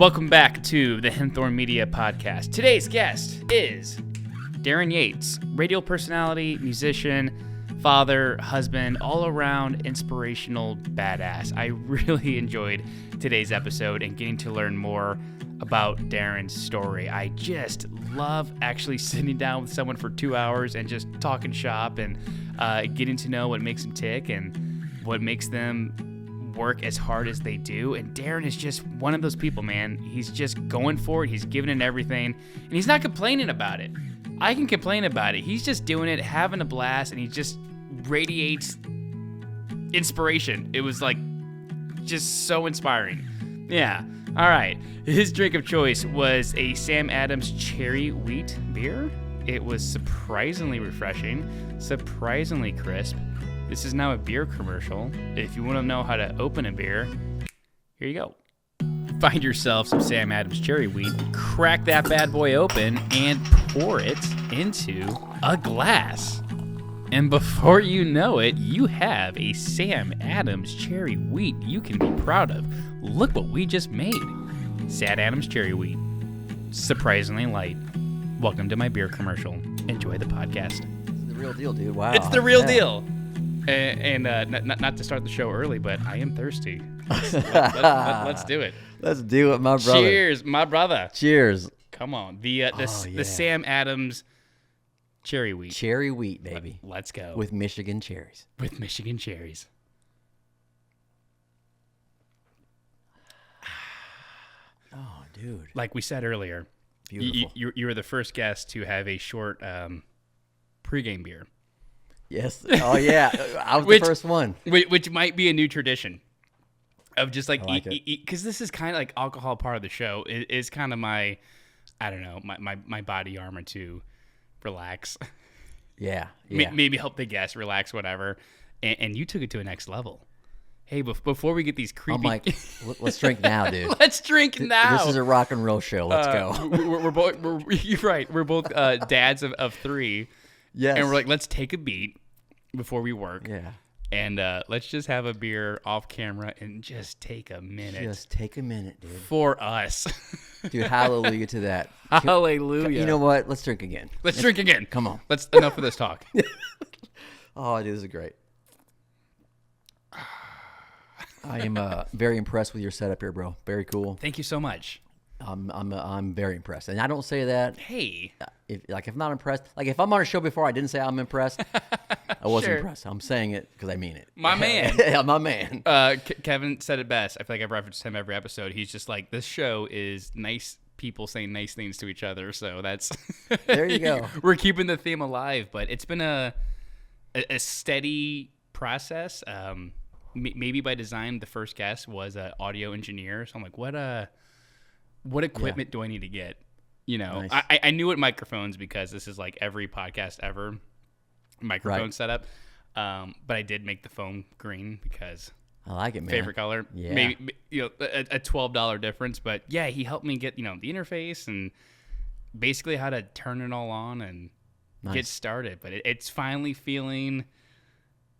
Welcome back to the Henthorn Media Podcast. Today's guest is Darryn Yates, radio personality, musician, father, husband, all-around inspirational badass. I really enjoyed today's episode and getting to learn more about Darryn's story. I just love actually sitting down with someone for 2 hours and just talking shop and getting to know what makes them tick and what makes them work as hard as they do. And Darryn is just one of those people, man. He's just going for it. He's giving it everything, and he's not complaining about it. I can complain about it. He's just doing it, having a blast, and he just radiates inspiration. It was like just so inspiring. Yeah. All right. His drink of choice was a Sam Adams cherry wheat beer. It was surprisingly refreshing, surprisingly crisp. This is now a beer commercial. If you want to know how to open a beer, here you go. Find yourself some Sam Adams cherry wheat, crack that bad boy open, and pour it into a glass. And before you know it, you have a Sam Adams cherry wheat you can be proud of. Look what we just made. Sam Adams cherry wheat. Surprisingly light. Welcome to my beer commercial. Enjoy the podcast. It's the real deal, dude. Wow. It's the real deal. And not to start the show early, but I am thirsty. Let's do it. Let's do it, my brother. Cheers, my brother. Cheers. Come on. The Sam Adams cherry wheat. Cherry wheat, baby. Let's go. With Michigan cherries. With Michigan cherries. Oh, dude. Like we said earlier, Beautiful. You were the first guest to have a short pregame beer. Yes. Oh, yeah. I was the first one. Which might be a new tradition of just like because this is kind of like alcohol part of the show. It is kind of my, I don't know, my body armor to relax. Yeah. Maybe help the guest relax, whatever. And you took it to a next level. Hey, before we get these creepy... I'm like, let's drink now, dude. Let's drink now. This is a rock and roll show. Let's go. We're both... You're right. We're both dads of three. Yes. And we're like, let's take a beat before we work. Yeah. And let's just have a beer off camera and just take a minute. Just take a minute, dude. For us. Dude, hallelujah to that. Hallelujah. You know what? Let's drink again. Let's drink again. Come on. Enough of this talk. Oh, dude, this is great. I am very impressed with your setup here, bro. Very cool. Thank you so much. I'm very impressed, and I don't say that. Hey, if I'm not impressed, like if I'm on a show before, I didn't say I'm impressed. I wasn't impressed. I'm saying it because I mean it. My man. Yeah, my man. Kevin said it best. I feel like I've referenced him every episode. He's just like, this show is nice people saying nice things to each other. So that's there you go. We're keeping the theme alive, but it's been a steady process. Maybe by design, the first guest was an audio engineer. So I'm like, what equipment do I need to get? You know, nice. I knew what microphones because this is like every podcast ever microphone setup. But I did make the phone green because I like it, man. Favorite color. Yeah. Maybe a $12 difference, but yeah, he helped me get the interface and basically how to turn it all on and get started. But it's finally feeling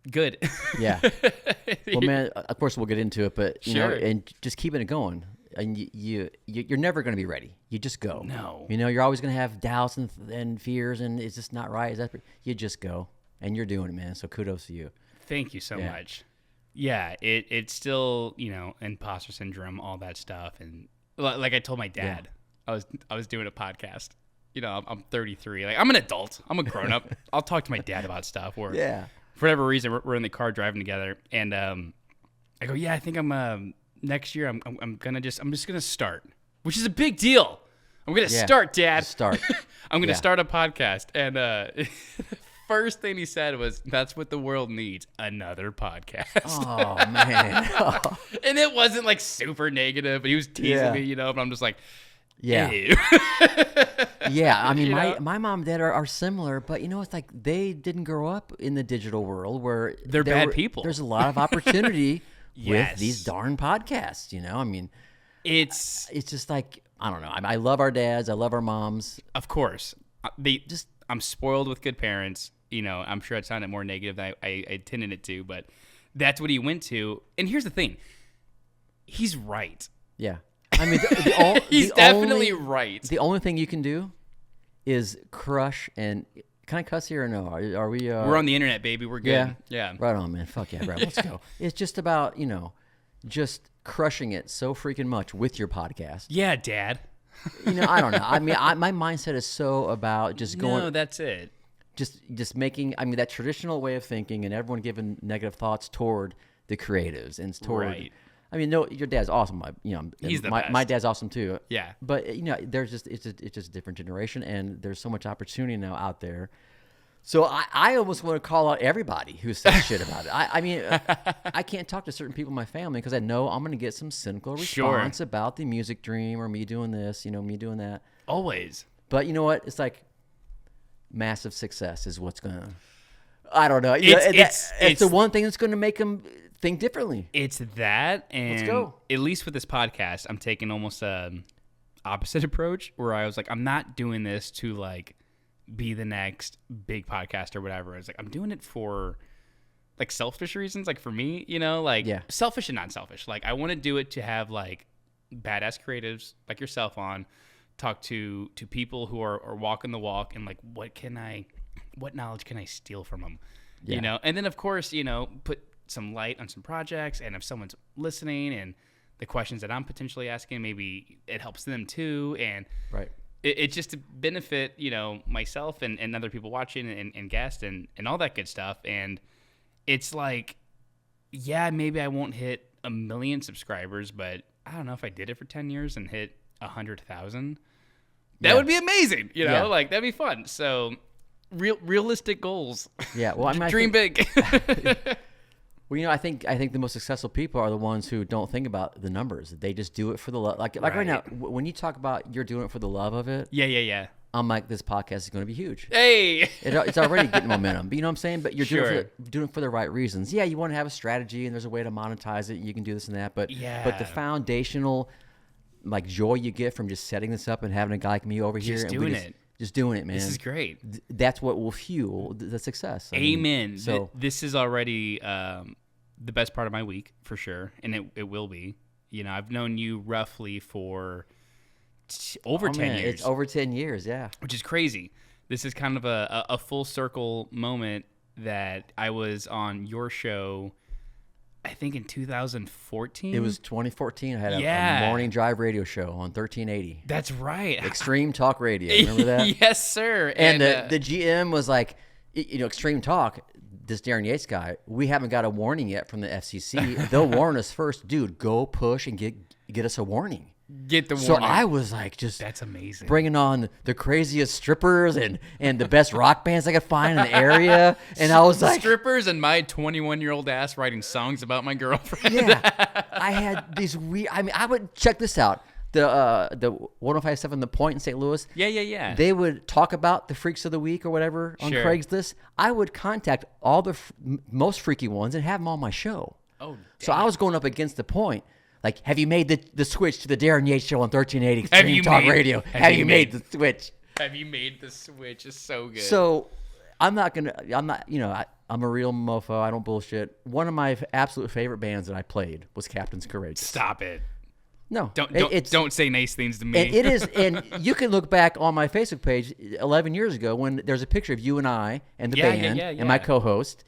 good. Yeah. Well, man, of course we'll get into it, but you know, and just keeping it going. And you're never going to be ready. You just go. No. You know, you're always going to have doubts and fears, and is this not right? You just go, and you're doing it, man. So kudos to you. Thank you so much. Yeah, it's still, imposter syndrome, all that stuff, and like I told my dad, I was doing a podcast. I'm 33. Like I'm an adult. I'm a grown up. I'll talk to my dad about stuff. Or for whatever reason, we're in the car driving together, and I go, I think I'm. Next year, I'm just gonna start, which is a big deal. I'm gonna start, Dad. Start. I'm gonna start a podcast, and the first thing he said was, "That's what the world needs, another podcast." Oh man. And it wasn't like super negative, but he was teasing me, But I'm just like, yeah. Ew. Yeah, I mean, my mom and dad are similar, but it's like they didn't grow up in the digital world where they're bad people. There's a lot of opportunity. With these darn podcasts, I mean, it's just like, I don't know. I love our dads. I love our moms. Of course. I'm spoiled with good parents. I'm sure it sounded more negative than I intended it to, but that's what he went to. And here's the thing. He's right. Yeah. I mean, he's definitely right. The only thing you can do is crush and. Can I cuss here or no? Are we? We're on the internet, baby. We're good. Yeah. Right on, man. Fuck yeah, right. Let's go. It's just about, just crushing it so freaking much with your podcast. Yeah, Dad. I don't know. I mean, my mindset is so about just going. No, that's it. Just making. I mean, that traditional way of thinking, and everyone giving negative thoughts toward the creatives and toward. Right. I mean, no, your dad's awesome. He's the best. My dad's awesome too. Yeah. But there's just it's just a different generation, and there's so much opportunity now out there. So I almost want to call out everybody who says shit about it. I mean, I can't talk to certain people in my family because I know I'm going to get some cynical response about the music dream or me doing this, me doing that. Always. But you know what? It's like massive success is what's going to. I don't know. It's the one thing that's going to make them think differently. It's that, and let's go. At least with this podcast, I'm taking almost a opposite approach where I was like, I'm not doing this to like be the next big podcast or whatever. It's like I'm doing it for like selfish reasons, like for me, selfish and not selfish. Like I want to do it to have like badass creatives like yourself on, talk to people who are walking the walk, and like what knowledge can I steal from them, and then of course put some light on some projects, and if someone's listening and the questions that I'm potentially asking, maybe it helps them too, and right. It's just to benefit, myself and other people watching and guests and all that good stuff. And it's like, yeah, maybe I won't hit 1 million subscribers, but I don't know if I did it for 10 years and hit 100,000. That would be amazing, like that'd be fun. So realistic goals. Yeah. Well, dream big. Well, I think the most successful people are the ones who don't think about the numbers. They just do it for the love. Like right now, when you talk about you're doing it for the love of it. Yeah. I'm like, this podcast is going to be huge. Hey, it's already getting momentum. But you know what I'm saying? But you're doing it for the right reasons. Yeah, you want to have a strategy, and there's a way to monetize it. You can do this and that. But the foundational like joy you get from just setting this up and having a guy like me over here, just doing it. Just doing it, man. This is great. That's what will fuel the success. Amen. So this is already the best part of my week for sure, and it will be. I've known you roughly for over 10 years. It's over 10 years, yeah. Which is crazy. This is kind of a full circle moment that I was on your show, I think in 2014. It was 2014. I had a morning drive radio show on 1380. That's right. Extreme Talk Radio. Remember that? Yes, sir. And the GM was like, Extreme Talk, this Darryn Yates guy, we haven't got a warning yet from the FCC. They'll warn us first. Dude, go push and get us a warning. Get the warning. So I was like, that's amazing. Bringing on the craziest strippers and the best rock bands I could find in the area. And I was like, strippers and my 21-year-old ass writing songs about my girlfriend. Yeah. I had these I would check this out. The 105.7 The Point in St. Louis. Yeah. They would talk about the freaks of the week or whatever on Craigslist. I would contact all the most freaky ones and have them on my show. Oh, damn. So I was going up against The Point. Like, have you made the switch to the Darryn Yates Show on 1380 Extreme Talk Radio? Have you made the switch? Have you made the switch? It's so good. So I'm a real mofo. I don't bullshit. One of my absolute favorite bands that I played was Captain's Courageous. Stop it. No, don't say nice things to me. And it is, and you can look back on my Facebook page 11 years ago when there's a picture of you and I and the band and my co-host,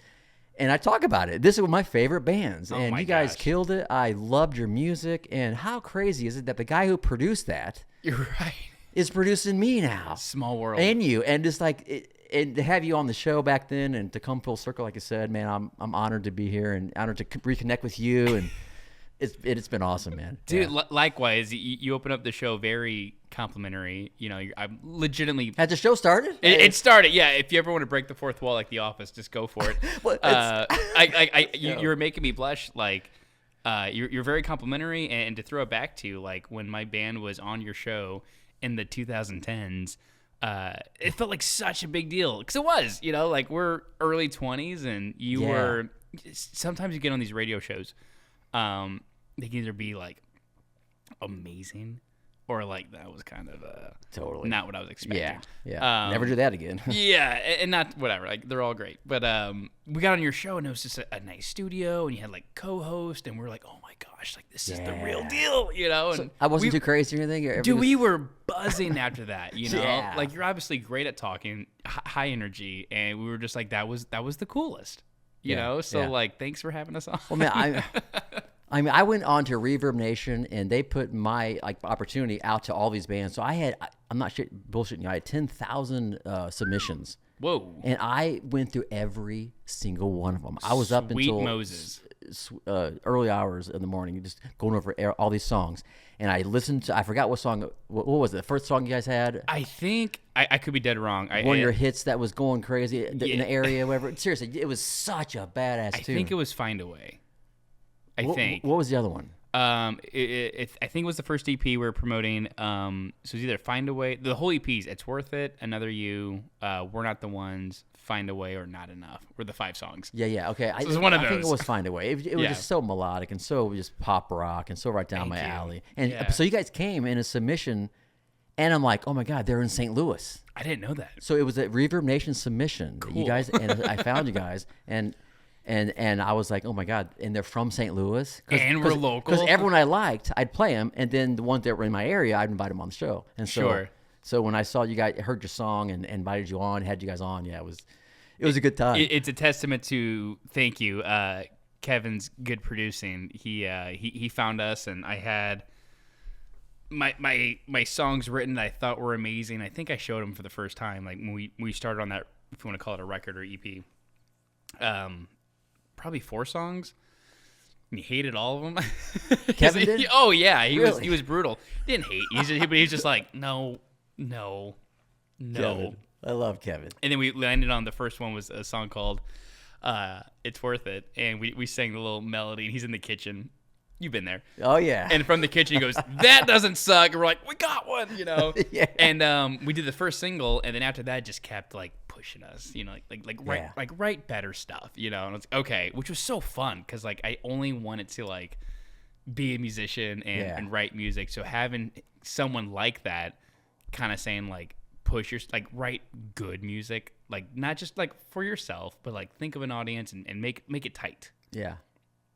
and I talk about it. This is one of my favorite bands, and you guys killed it. I loved your music, and how crazy is it that the guy who produced that, you're right, is producing me now? Small world. And you, and just like, and to have you on the show back then, and to come full circle, like I said, man, I'm honored to be here and honored to reconnect with you and. It's been awesome, man. Dude, likewise, you open up the show very complimentary. I'm legitimately... Has the show started? It started, yeah. If you ever want to break the fourth wall like The Office, just go for it. Well, you were making me blush. Like, you're very complimentary, and to throw it back to, like, when my band was on your show in the 2010s, it felt like such a big deal. Because it was, like, we're early 20s, and you were... Sometimes you get on these radio shows... they can either be like amazing or like that was kind of totally not what I was expecting. Yeah. Never do that again. Yeah, and not whatever. Like they're all great, but we got on your show and it was just a nice studio, and you had like co-host, and we were like, oh my gosh, like this is the real deal, you know. And I wasn't too crazy or anything. Dude, we were buzzing after that, you know. Yeah. Like you're obviously great at talking, high energy, and we were just like that was the coolest, you know. So like, thanks for having us on. Well, man, I went on to Reverb Nation, and they put my opportunity out to all these bands. So I'm not bullshitting you. I had 10,000 submissions. Whoa! And I went through every single one of them. I was up until Moses. Early hours in the morning, just going over all these songs. And I listened to, I forgot what song. What was it? The first song you guys had? I think I could be dead wrong. One of your hits that was going crazy in the area, whatever. Seriously, it was such a badass tune. I think it was Find a Way. I think. What was the other one? I think it was the first EP we were promoting. So it's either Find a Way. The whole EP's It's Worth It, Another You, We're Not the Ones, Find a Way, or Not Enough were the 5 songs. Yeah. Okay. So it was one of those. I think it was Find a Way. It was just so melodic and so just pop rock and so right down my alley. And so you guys came in a submission, and I'm like, oh my God, they're in St. Louis. I didn't know that. So it was a Reverb Nation submission. Cool. You guys, and I found you guys, and I was like, oh my God, and they're from St. Louis. And we're local. Because everyone I liked, I'd play them, and then the ones that were in my area, I'd invite them on the show. And so when I saw you guys, heard your song and invited you on, had you guys on, it was a good time. It's a testament to, thank you, Kevin's good producing. He found us, and I had my songs written that I thought were amazing. I think I showed him for the first time, like when we started on that, if you want to call it a record or EP. Probably 4 songs. And he hated all of them. Kevin did? Oh yeah, he Really? was brutal. He didn't hate. But he's just like no. Kevin. I love Kevin. And then we landed on the first one was a song called "It's Worth It," and we sang the little melody. And he's in the kitchen. You've been there. Oh yeah. And from the kitchen he goes, "That doesn't suck." And we're like, "We got one," you know. Yeah. And we did the first single, and then after that, just kept like pushing us, you know, write better stuff, you know. And it's okay, which was so fun because like I only wanted to like be a musician and write music. So having someone like that, kind of saying like push your like write good music, like not just like for yourself, but like think of an audience and make it tight. Yeah.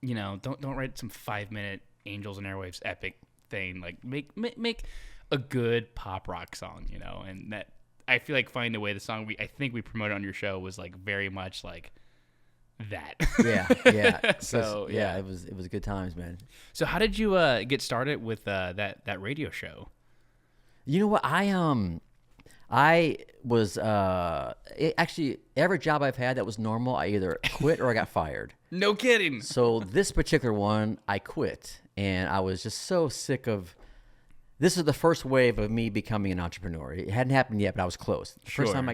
You know, don't write some 5-minute Angels and Airwaves epic thing. Like make a good pop rock song, you know. And that I feel like Find a Way, the song I think we promoted on your show, was like very much like that. Yeah. So it was good times, man. So how did you get started with that radio show? You know what? I was actually every job I've had that was normal, I either quit or I got fired. No kidding. So this particular one, I quit, and I was just so sick of. This is the first wave of me becoming an entrepreneur. It hadn't happened yet, but I was close. The first time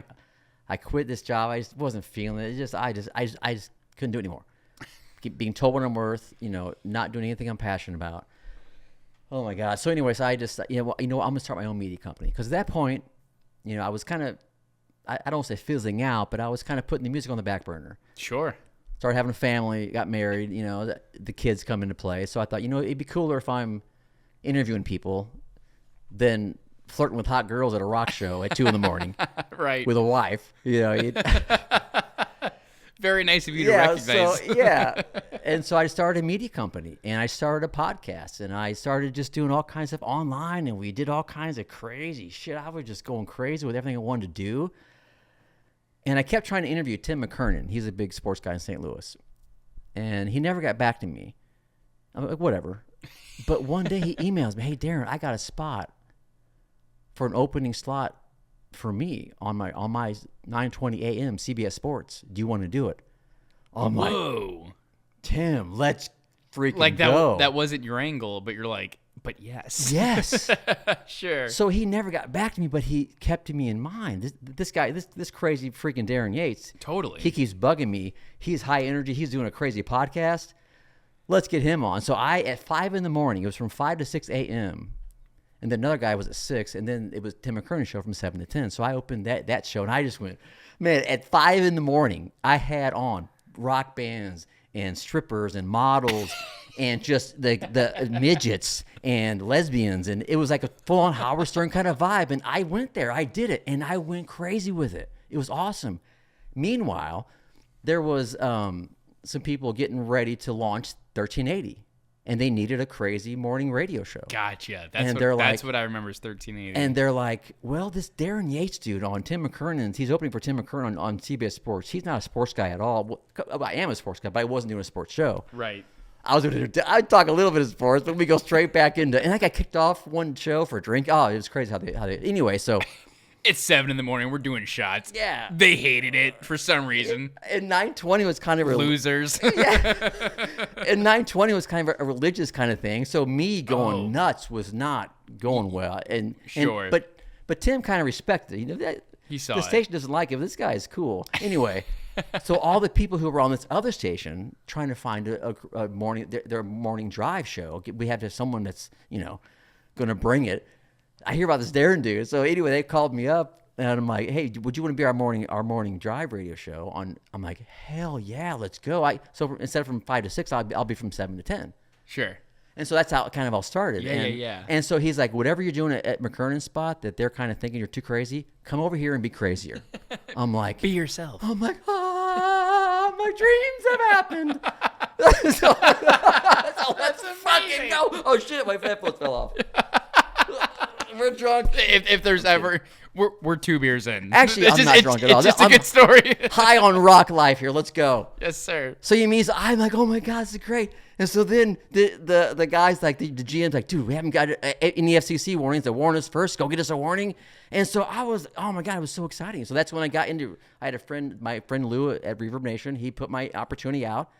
I quit this job, I just wasn't feeling it. I just couldn't do it anymore. Keep being told what I'm worth, you know, not doing anything I'm passionate about. Oh my God. So anyways, I just you know what, I'm gonna start my own media company, because at that point, you know, I was kind of, I don't want to say fizzling out, but I was kind of putting the music on the back burner. Sure. Started having a family, got married, you know, the kids come into play. So I thought, you know, it'd be cooler if I'm interviewing people than flirting with hot girls at a rock show at 2 a.m. Right. With a wife, you know. Very nice of you to recognize. And so I started a media company, and I started a podcast, and I started just doing all kinds of online, and we did all kinds of crazy shit. I was just going crazy with everything I wanted to do. And I kept trying to interview Tim McKernan. He's a big sports guy in St. Louis. And he never got back to me. I'm like, whatever. But one day he emails me, hey, Darryn, I got a spot for an opening slot for me on my 9:20 a.m. CBS Sports. Do you want to do it? I'm Whoa. like, Tim, let's freaking like that, go. That wasn't your angle, but you're like, but yes. Yes. Sure. So he never got back to me, but he kept me in mind. This guy, this crazy freaking Darryn Yates. Totally. He keeps bugging me. He's high energy. He's doing a crazy podcast. Let's get him on. So at 5 a.m, it was from 5 to 6 a.m. And then another guy was at 6, and then it was Tim McKernan's show from 7 to 10. So I opened that show, and I just went, man, at 5 a.m, I had on rock bands and strippers and models and just the midgets and lesbians, and it was like a full-on Howard Stern kind of vibe. And I went there, I did it, and I went crazy with it. It was awesome. Meanwhile, there was some people getting ready to launch 1380, and they needed a crazy morning radio show. Gotcha. That's what I remember is 1380. And they're like, well, this Darryn Yates dude on Tim McKernan's, he's opening for Tim McKernan on CBS Sports. He's not a sports guy at all. Well, I am a sports guy, but I wasn't doing a sports show. Right. I'd talk a little bit of sports, but we go straight back into, and I got kicked off one show for a drink. Oh, it was crazy how they anyway, so. It's 7 a.m. We're doing shots. Yeah. They hated it for some reason. And 920 was kind of losers. Yeah. And 920 was kind of a religious kind of thing. So me going nuts was not going well. And sure. But Tim kind of respected it. You know that he saw the station doesn't like it. But this guy is cool. Anyway, so all the people who were on this other station trying to find a morning their morning drive show. We have to have someone that's going to bring it. I hear about this Darryn dude. So anyway, they called me up, and I'm like, "Hey, would you want to be our morning drive radio show?" I'm like, "Hell yeah, let's go!" So instead of from 5 to 6, I'll be from 7 to 10. Sure. And so that's how it kind of all started. Yeah. And so he's like, "Whatever you're doing at McKernan's spot, that they're kind of thinking you're too crazy, come over here and be crazier." I'm like, be yourself. I'm like, my dreams have happened. So let's fucking go. Oh shit, my headphones fell off. We're drunk. If there's ever, we're 2 beers in. Actually, I'm not drunk at all. It's just a good story. High on rock life here. Let's go. Yes, sir. So I'm like, oh my God, this is great. And so then the guys, like the GM's like, dude, we haven't got any FCC warnings. They warn us first. Go get us a warning. And so I was, oh my God, it was so exciting. So that's when I had a friend, my friend Lou at Reverb Nation. He put my opportunity out.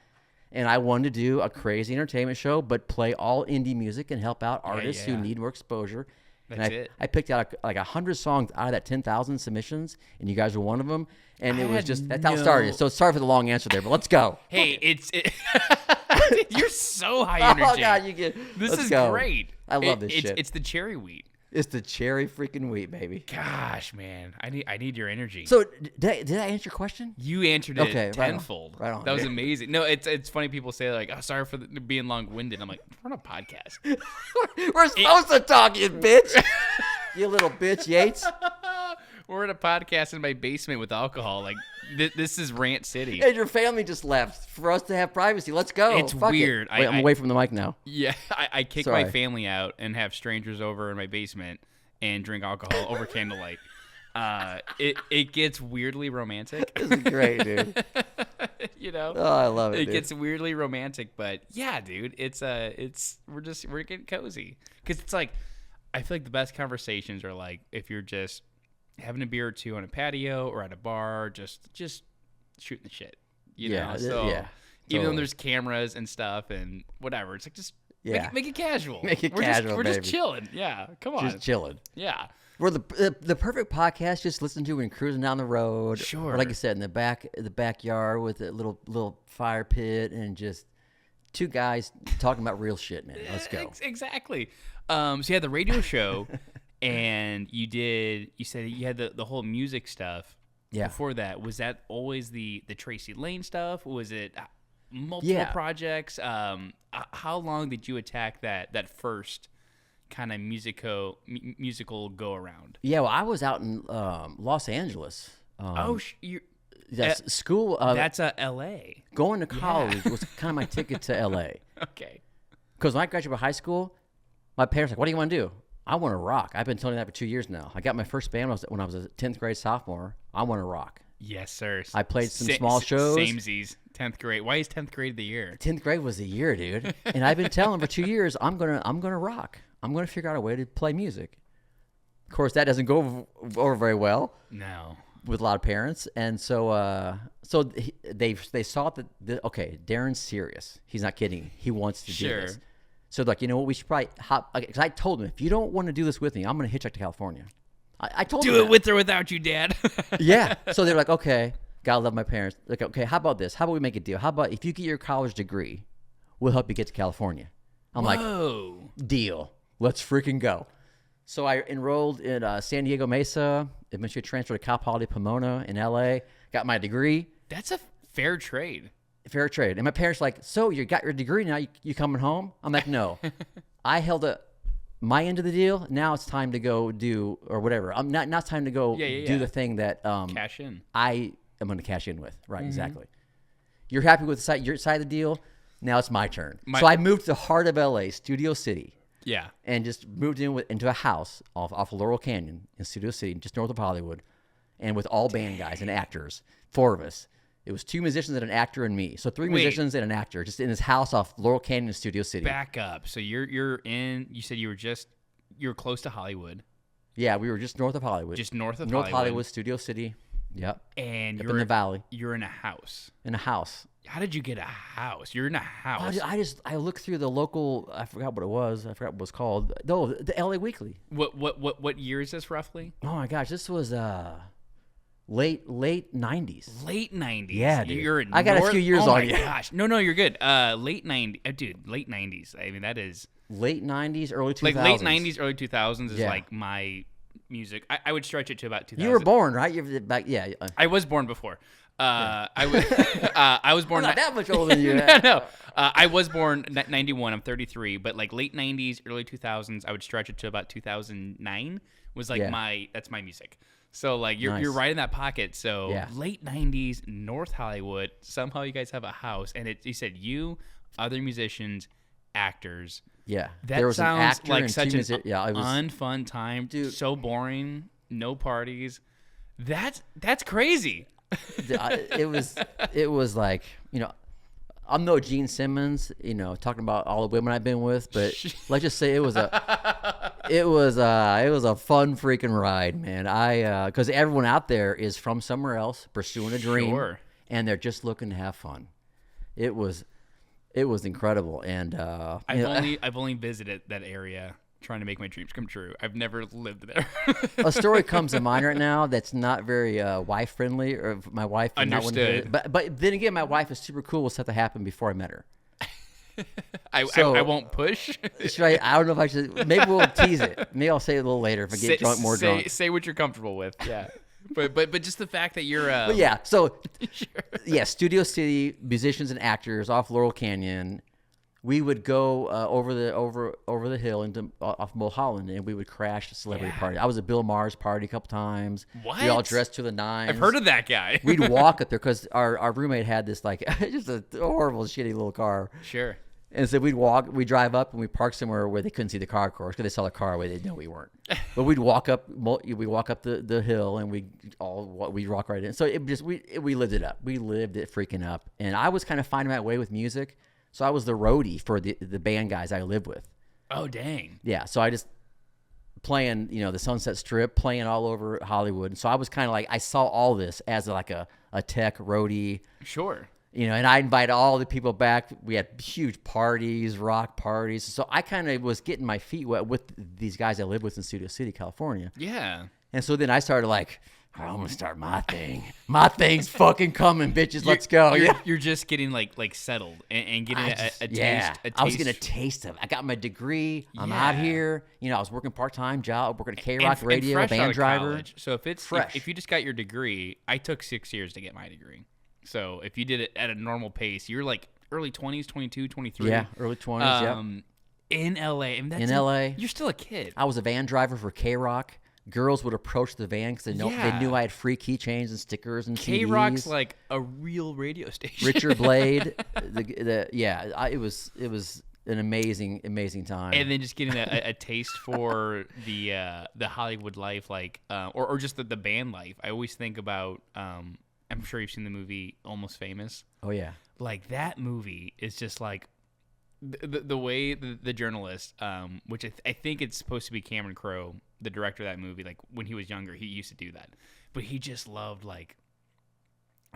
And I wanted to do a crazy entertainment show, but play all indie music and help out artists who need more exposure. I picked out like 100 songs out of that 10,000 submissions, and you guys were one of them. And that's how it started. So sorry for the long answer there, but let's go. Hey, you're so high energy. Oh God, this is go. Great. I love this shit. It's the cherry wheat. It's the cherry freaking wheat, baby. Gosh, man, I need your energy. So did I answer your question? You answered it tenfold. Right on. That was amazing. No, it's funny. People say like, "Oh, sorry for being long-winded." I'm like, we're on a podcast. We're supposed to talk, you bitch. You little bitch, Yates. We're in a podcast in my basement with alcohol. Like this is Rant City. And your family just left for us to have privacy. Let's go. It's weird. Wait, I'm away from the mic now. Yeah, I kick my family out and have strangers over in my basement and drink alcohol over candlelight. It gets weirdly romantic. This is great, dude. Oh, I love it. It gets weirdly romantic, but yeah, dude, we're getting cozy because it's like I feel like the best conversations are like if you're just having a beer or two on a patio or at a bar, just shooting the shit. You know? So even though there's cameras and stuff and whatever, it's like just make it casual. We're just chilling. Yeah, come on. Just chilling. Yeah. We're the perfect podcast just listen to when cruising down the road. Sure. Or like you said, in the backyard with a little fire pit and just two guys talking about real shit, man. Let's go. Exactly. So you had the radio show and you said you had the whole music stuff. Yeah. Before that, was that always the Tracy Lane stuff? Was it multiple projects? How long did you attack that first kind of musical go around? Yeah, well, I was out in Los Angeles. That's school. That's L.A. Going to college was kind of my ticket to L.A. Okay. Because when I graduated high school, my parents were like, "What do you want to do?" I want to rock. I've been telling you that for 2 years now. I got my first band when I was a 10th grade sophomore. I want to rock. Yes, sir. I played some small shows. Samesies. 10th grade. Why is 10th grade the year? 10th grade was the year, dude. And I've been telling for 2 years, I'm gonna rock. I'm gonna figure out a way to play music. Of course, that doesn't go over very well. No. With a lot of parents, and so they saw that okay, Darryn's serious. He's not kidding. He wants to do this. So like, you know what? We should probably hop. Because I told him, if you don't want to do this with me, I'm going to hitchhike to California. I told him do it with or without you, Dad. Yeah. So they're like, okay, gotta love my parents. Like, okay, how about this? How about we make a deal? How about if you get your college degree, we'll help you get to California. I'm like, deal. Let's freaking go. So I enrolled in San Diego Mesa. Eventually transferred to Cal Poly Pomona in LA. Got my degree. That's a fair trade. Fair trade. And my parents were like, so you got your degree now, you coming home? I'm like, no. I held my end of the deal. Now it's time to go do, or whatever. I'm not time to go do the thing that cash in. I am going to cash in with. Right, exactly. You're happy with your side of the deal. Now it's my turn. So I moved to the heart of LA, Studio City. Yeah. And just moved into a house off of Laurel Canyon in Studio City, just north of Hollywood, and with all band guys and actors, 4 of us. It was 2 musicians and an actor and me. So 3 musicians and an actor, just in this house off Laurel Canyon in Studio City. Back up. So you said you were close to Hollywood. Yeah, we were just north of Hollywood. Just north of North Hollywood. Hollywood, Studio City. Yep. And you're in the valley. You're in a house. In a house. How did you get a house? You're in a house. I looked through the local. I forgot what it was. I forgot what it was called. No, the LA Weekly. What year is this roughly? Oh my gosh, this was late 90s. Late 90s. Yeah, dude. I got a few years on you. Oh my gosh. No, you're good. Late 90s. Dude, late 90s. I mean, that is late 90s, early 2000s. Like late 90s, early 2000s is like my music. I would stretch it to about 2000. You were born, right? You're back. Yeah. I was born before. I was born. I'm not that much older than you. No. I was born 91. I'm 33. But like late 90s, early 2000s, I would stretch it to about 2009. Was like that's my music. So like you're right in that pocket. So late 90s, North Hollywood. Somehow you guys have a house, and you said other musicians, actors. Yeah, that there was sounds an actor like and such 2 an unfun time. Dude. So boring. No parties. That's crazy. It was like, I'm no Gene Simmons, talking about all the women I've been with, but let's just say it was a fun freaking ride, man. Because everyone out there is from somewhere else pursuing a dream, and they're just looking to have fun. It was incredible, and I've only visited that area trying to make my dreams come true. I've never lived there. A story comes to mind right now that's not very wife friendly, or my wife. Understood. But then again, my wife is super cool with stuff that happened before I met her. I won't push. I don't know if I should. Maybe we'll tease it. Maybe I'll say it a little later if I get drunk. Say what you're comfortable with. Yeah. But just the fact that you're. But yeah. So yeah, Studio City, musicians and actors off Laurel Canyon. We would go over the hill into off Mulholland, and we would crash a celebrity party. I was at Bill Maher's party a couple times. What? We all dressed to the nines. I've heard of that guy. We'd walk up there because our roommate had this like just a horrible, shitty little car. Sure. And so we'd drive up, and we park somewhere where they couldn't see the car, of course, because they saw the car where they didn't know we weren't. But we'd walk up the hill, and we'd rock right in. So we lived it up. We lived it freaking up. And I was kind of finding my way with music. So I was the roadie for the band guys I lived with. Oh, dang. Yeah, so I just playing, the Sunset Strip, playing all over Hollywood. And so I was kind of like, I saw all this as like a tech roadie. Sure. And I invited all the people back. We had huge parties, rock parties. So I kind of was getting my feet wet with these guys I lived with in Studio City, California. Yeah. And so then I started like, I'm gonna start my thing. My thing's fucking coming, bitches. Let's go. You're just getting like settled and getting a taste. Yeah, I was getting a taste of it. I got my degree. I'm out here. I was working part-time job, working at K-Rock Radio, band driver. College. So if you just got your degree, I took 6 years to get my degree. So if you did it at a normal pace, you're like early 20s, 22, 23. Yeah, early 20s. Yeah. In LA. I mean, in LA, you're still a kid. I was a van driver for K-Rock. Girls would approach the van because they knew I had free keychains and stickers and CDs. K-Rock's like a real radio station. Richard Blade, it was an amazing time. And then just getting a taste for the Hollywood life, like or just the band life. I always think about. I'm sure you've seen the movie Almost Famous. Oh yeah, like that movie is just like. The way the journalist, which I think it's supposed to be Cameron Crowe, the director of that movie, like when he was younger, he used to do that. But he just loved like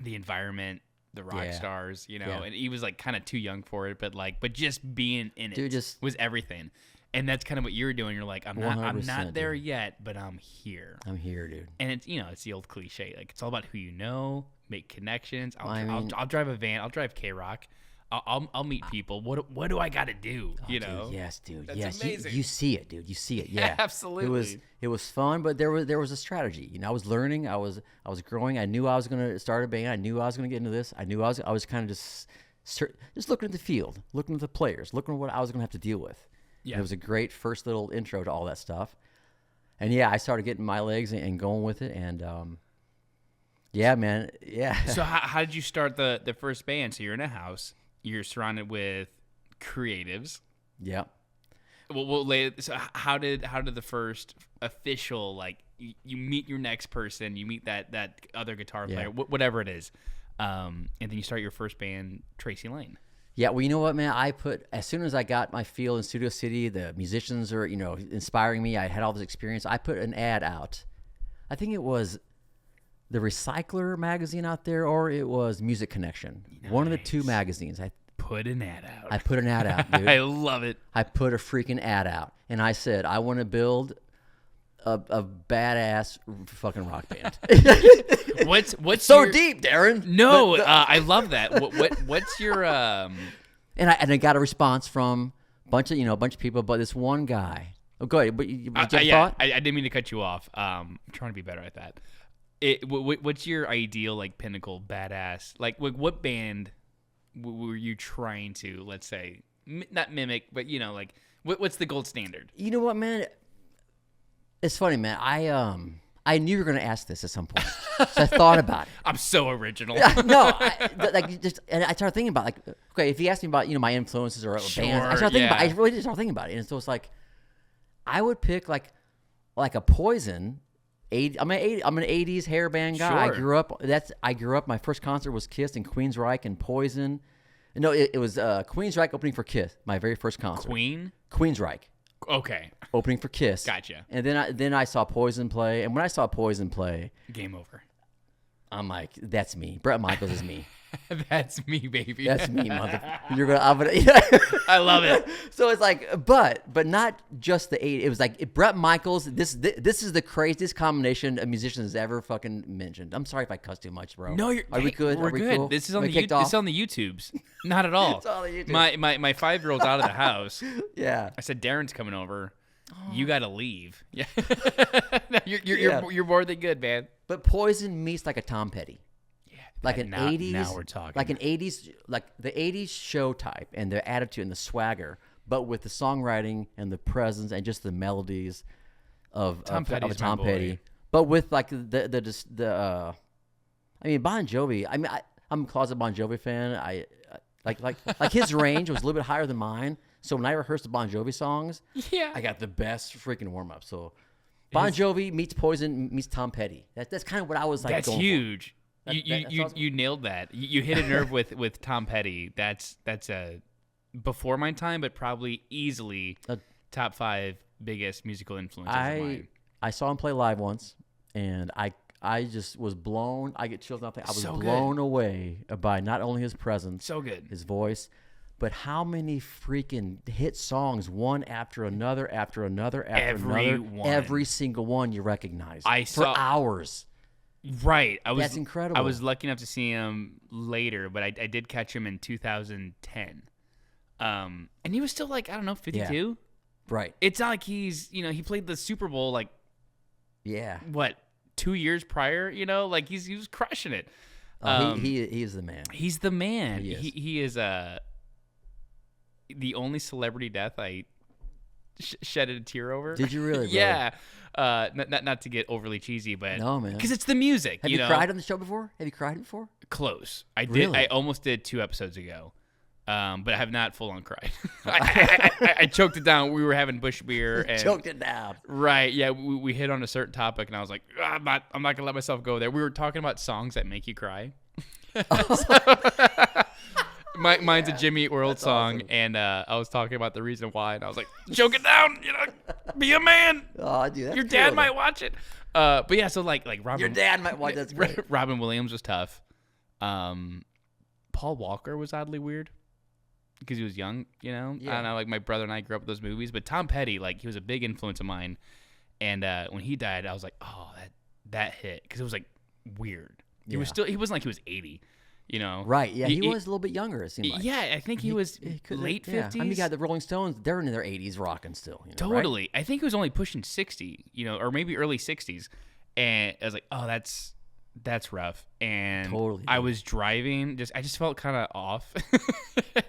the environment, the rock stars, and he was like kind of too young for it, but just being in it was everything. And that's kind of what you're doing. You're like, I'm not there yet, but I'm here. I'm here, dude. And it's it's the old cliche, like it's all about who you know, make connections. I'll drive a van. I'll drive K-Rock. I'll meet people. What do I got to do? Oh, You dude, know? yes, dude. That's yes, amazing. You see it, dude. You see it. Yeah, Absolutely. It was fun, but there was a strategy. I was learning. I was growing. I knew I was gonna start a band. I knew I was gonna get into this. I knew I was kind of just looking at the field, looking at the players, looking at what I was gonna have to deal with. Yeah. And it was a great first little intro to all that stuff. And yeah, I started getting my legs and going with it. And yeah, man, yeah. So how did you start the first band? So you're in a house. You're surrounded with creatives. Yeah. So how did the first official, like, you meet your next person, you meet that other guitar player, whatever it is, and then you start your first band, Tracy Lane. Yeah, well, you know what, man? As soon as I got my feel in Studio City, the musicians are, inspiring me. I had all this experience. I put an ad out. I think it was the Recycler magazine out there, or it was Music Connection. Nice. One of the two magazines. I put an ad out. I put an ad out, dude. I love it. I put a freaking ad out, and I said, I want to build a badass fucking rock band. What's so your... deep, Darryn? No, I love that. What's your And I got a response from a bunch of people, but this one guy. Oh, go ahead. But you thought? I didn't mean to cut you off. I'm trying to be better at that. What's your ideal, like, pinnacle badass? Like, what band were you trying to, let's say, not mimic, but like, what's the gold standard? You know what, man? It's funny, man. I knew you were going to ask this at some point, so I thought about it. I'm so original. No, and I started thinking about, like, okay, if you asked me about my influences or bands, I started thinking about. I really did start thinking about it, and so it's like, I would pick like a Poison. I'm an 80s hair band guy. Sure. I grew up. My first concert was Kiss and Queensryche and Poison. No, it was Queensryche opening for Kiss. My very first concert. Queensryche. Okay. Opening for Kiss. Gotcha. And then I saw Poison play. And when I saw Poison play, game over. I'm like, that's me. Bret Michaels is me. That's me, baby. That's me, mother. I love it. So it's like, but not just the 80s. It was like Bret Michaels. This is the craziest combination a musician has ever fucking mentioned. I'm sorry if I cuss too much, bro. No, are we good? We're good. Cool? This is on the YouTubes. Not at all. It's on the YouTube. My 5-year-old's out of the house. Yeah. I said, Darren's coming over. You got to leave. Yeah. No, you're more than good, man. But Poison meets like a Tom Petty. Like an 80s, now we're talking. Like an 80s, like the 80s show type and the attitude and the swagger, but with the songwriting and the presence and just the melodies of Tom Petty. But with like I mean, Bon Jovi. I mean, I'm a closet Bon Jovi fan. I like his range was a little bit higher than mine. So when I rehearsed the Bon Jovi songs, I got the best freaking warm up. So Bon Jovi meets Poison meets Tom Petty. That's kind of what I was like. That's going huge. For. That's awesome. You nailed that. You hit a nerve with Tom Petty. That's before my time, but probably easily top 5 biggest musical influences of mine. I saw him play live once, and I just was blown. I get chills. Nothing. I was blown away by not only his presence, so good, his voice, but how many freaking hit songs, one after another, every single one you recognize. For hours. Right. That's incredible. I was lucky enough to see him later, but I did catch him in 2010. And he was still like, I don't know, 52? Yeah. Right. It's not like he's, he played the Super Bowl like, what, 2 years prior? Like he was crushing it. He is the man. He's the man. He is the only celebrity death I shedded a tear over. Did you really? Yeah. Not to get overly cheesy, but no, man, because it's the music. Have you cried on the show before? Have you cried before? Close. I did. Really? I almost did 2 episodes ago, but I have not full on cried. I choked it down. We were having bush beer and choked it down. Right. Yeah. We hit on a certain topic, and I was like, I'm not gonna let myself go there. We were talking about songs that make you cry. Mine's a Jimmy Eat World song, awesome. And I was talking about the reason why, and I was like, choke it down, be a man. Oh, dude, that's your dad might watch it. But yeah, so like Robin. Your dad might watch. That's great. Robin Williams was tough. Paul Walker was oddly weird because he was young. Yeah. I don't know. Like my brother and I grew up with those movies, but Tom Petty, like he was a big influence of mine. And when he died, I was like, oh, that hit because it was like weird. He wasn't like he was 80. You know, Right? Yeah, he was a little bit younger. It seemed like. Yeah, I think he was late 50s. I mean, you got the Rolling Stones; they're in their 80s, rocking still. You know, Totally. Right? I think he was only pushing 60. You know, or maybe early 60s. And I was like, oh, that's rough. And Totally. I was driving. I just felt kind of off.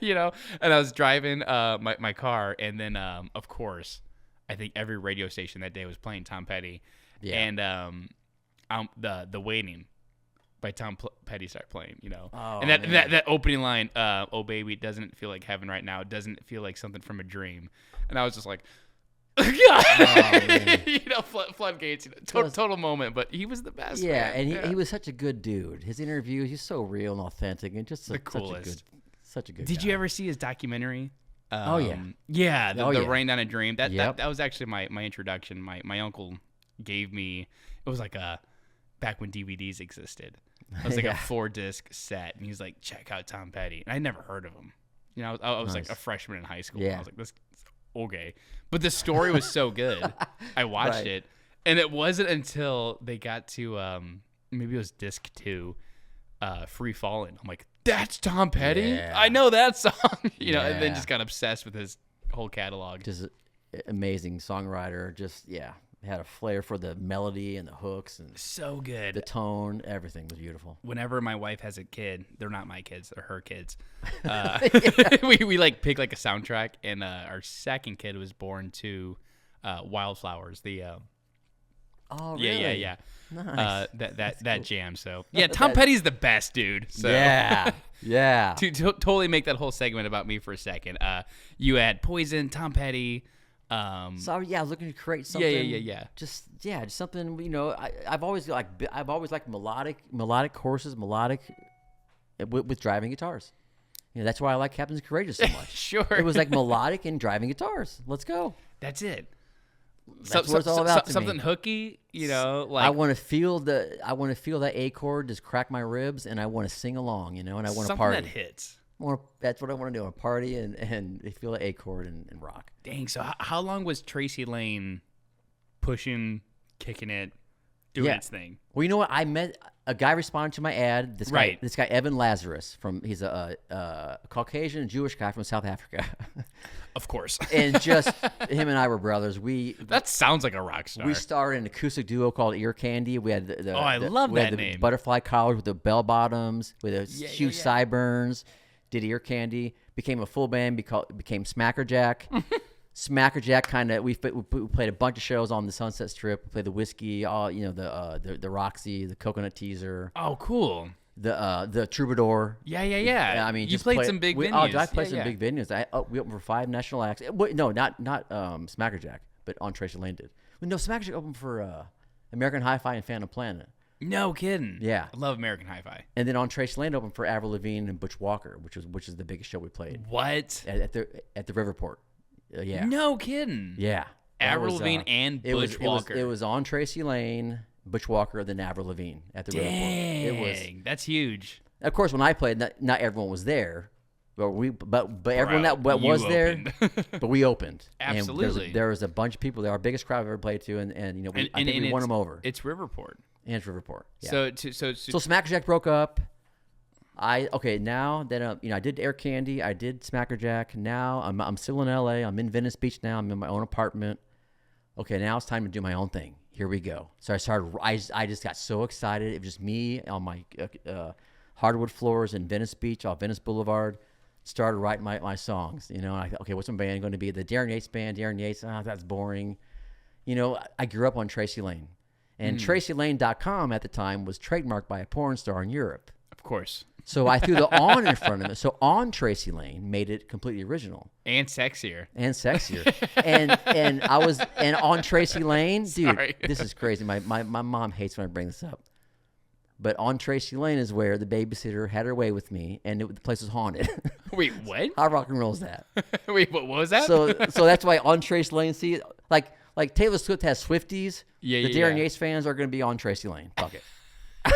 You know, and I was driving my car, and then of course, I think every radio station that day was playing Tom Petty. Yeah. And the Waiting by Tom Petty started playing, you know. Oh, and that opening line, oh baby, it doesn't feel like heaven right now. It doesn't feel like something from a dream. And I was just like, God. Oh, you know, floodgates, you know, total moment, but he was the best. Yeah, man. and he was such a good dude. His interviews, he's so real and authentic, and just the coolest. Such a good Did guy. you ever see his documentary? Oh yeah. Yeah, the yeah. Rain Down a Dream. That Yep. was actually my introduction. My uncle gave me, it was like back when DVDs existed. It was like a 4-disc set, and he's like, check out Tom Petty. And I never heard of him. You know, I was like a freshman in high school. Yeah. And I was like, this is okay. But the story was so good. I watched it. And it wasn't until they got to maybe it was disc 2, Free Fallin'. I'm like, that's Tom Petty? Yeah. I know that song. You know, and then Yeah. just got obsessed with his whole catalog. Just an amazing songwriter. Just had a flair for the melody and the hooks and So good. the tone. Everything was beautiful. Whenever my wife has a kid, they're not my kids, they're her kids. We like pick like a soundtrack, and our second kid was born to Wildflowers. The Oh really? yeah. Nice. That cool. jam. So yeah, Tom Petty's the best dude. So Yeah. to totally make that whole segment about me for a second. You had Poison, Tom Petty. So yeah, looking to create something. Yeah. Just something. You know, I've always liked melodic courses, with driving guitars. You know, that's why I like Captain's Courageous so much. Sure. It was like melodic and driving guitars. Let's go. That's it. That's what it's all about to me. Something hooky, you know. Like I want to feel that A chord just crack my ribs, and I want to sing along. You know, and I want to something party. that hits. That's what I want to do. I want to party and feel the A chord and rock. Dang. So how long was Tracy Lane pushing, kicking it, doing its thing? Well, you know what? I met a guy responded to my ad. This guy Evan Lazarus he's a Caucasian Jewish guy from South Africa. Of course. And just him and I were brothers. That sounds like a rock star. We started an acoustic duo called Ear Candy. We had I love that the name. butterfly collars with the bell bottoms, with the huge sideburns. Did Ear Candy, became a full band, became Smackerjack. Smackerjack kind of we played a bunch of shows on the Sunset Strip. We played the Whiskey, the Roxy, the Coconut Teaser. Oh, cool. The Troubadour. Yeah. I mean, you played some big venues. I played some big venues. We opened for 5 national acts. No, not Smackerjack, but On Tracy Lane did. No, Smackerjack opened for American Hi-Fi and Phantom Planet. No kidding. Yeah. I love American Hi-Fi. And then On Tracy Lane opened for Avril Lavigne and Butch Walker, which is the biggest show we played. What? At the Riverport. Yeah. No kidding. Yeah. Avril Lavigne and Butch Walker. It was On Tracy Lane, Butch Walker, then Avril Lavigne at the Riverport. That's huge. Of course, when I played, not everyone was there, but everyone that was there, but we opened. Absolutely. And there was a bunch of people there. Our biggest crowd I've ever played to, and I think we won them over. It's Riverport. And it's Riverport. Yeah. So Smackerjack broke up. Now that I did Air Candy, I did Smackerjack. Now I'm still in LA. I'm in Venice Beach now. I'm in my own apartment. Okay, now it's time to do my own thing. Here we go. So I just got so excited. It was just me on my hardwood floors in Venice Beach, off Venice Boulevard. Started writing my songs. You know, and I thought, okay, what's my band going to be? The Darryn Yates Band. Darryn Yates. That's boring. You know, I grew up on Tracy Lane, and TracyLane.com at the time was trademarked by a porn star in Europe. Of course. So I threw the "on" in front of it. So On Tracy Lane made it completely original And sexier. and I was On Tracy Lane, dude. Sorry. This is crazy. My mom hates when I bring this up, but On Tracy Lane is where the babysitter had her way with me, and the place was haunted. Wait, what? How rock and roll is that? Wait, what was that? So that's why On Tracy Lane. See, like Taylor Swift has Swifties. The Darryn Yates fans are going to be On Tracy Lane. Fuck it.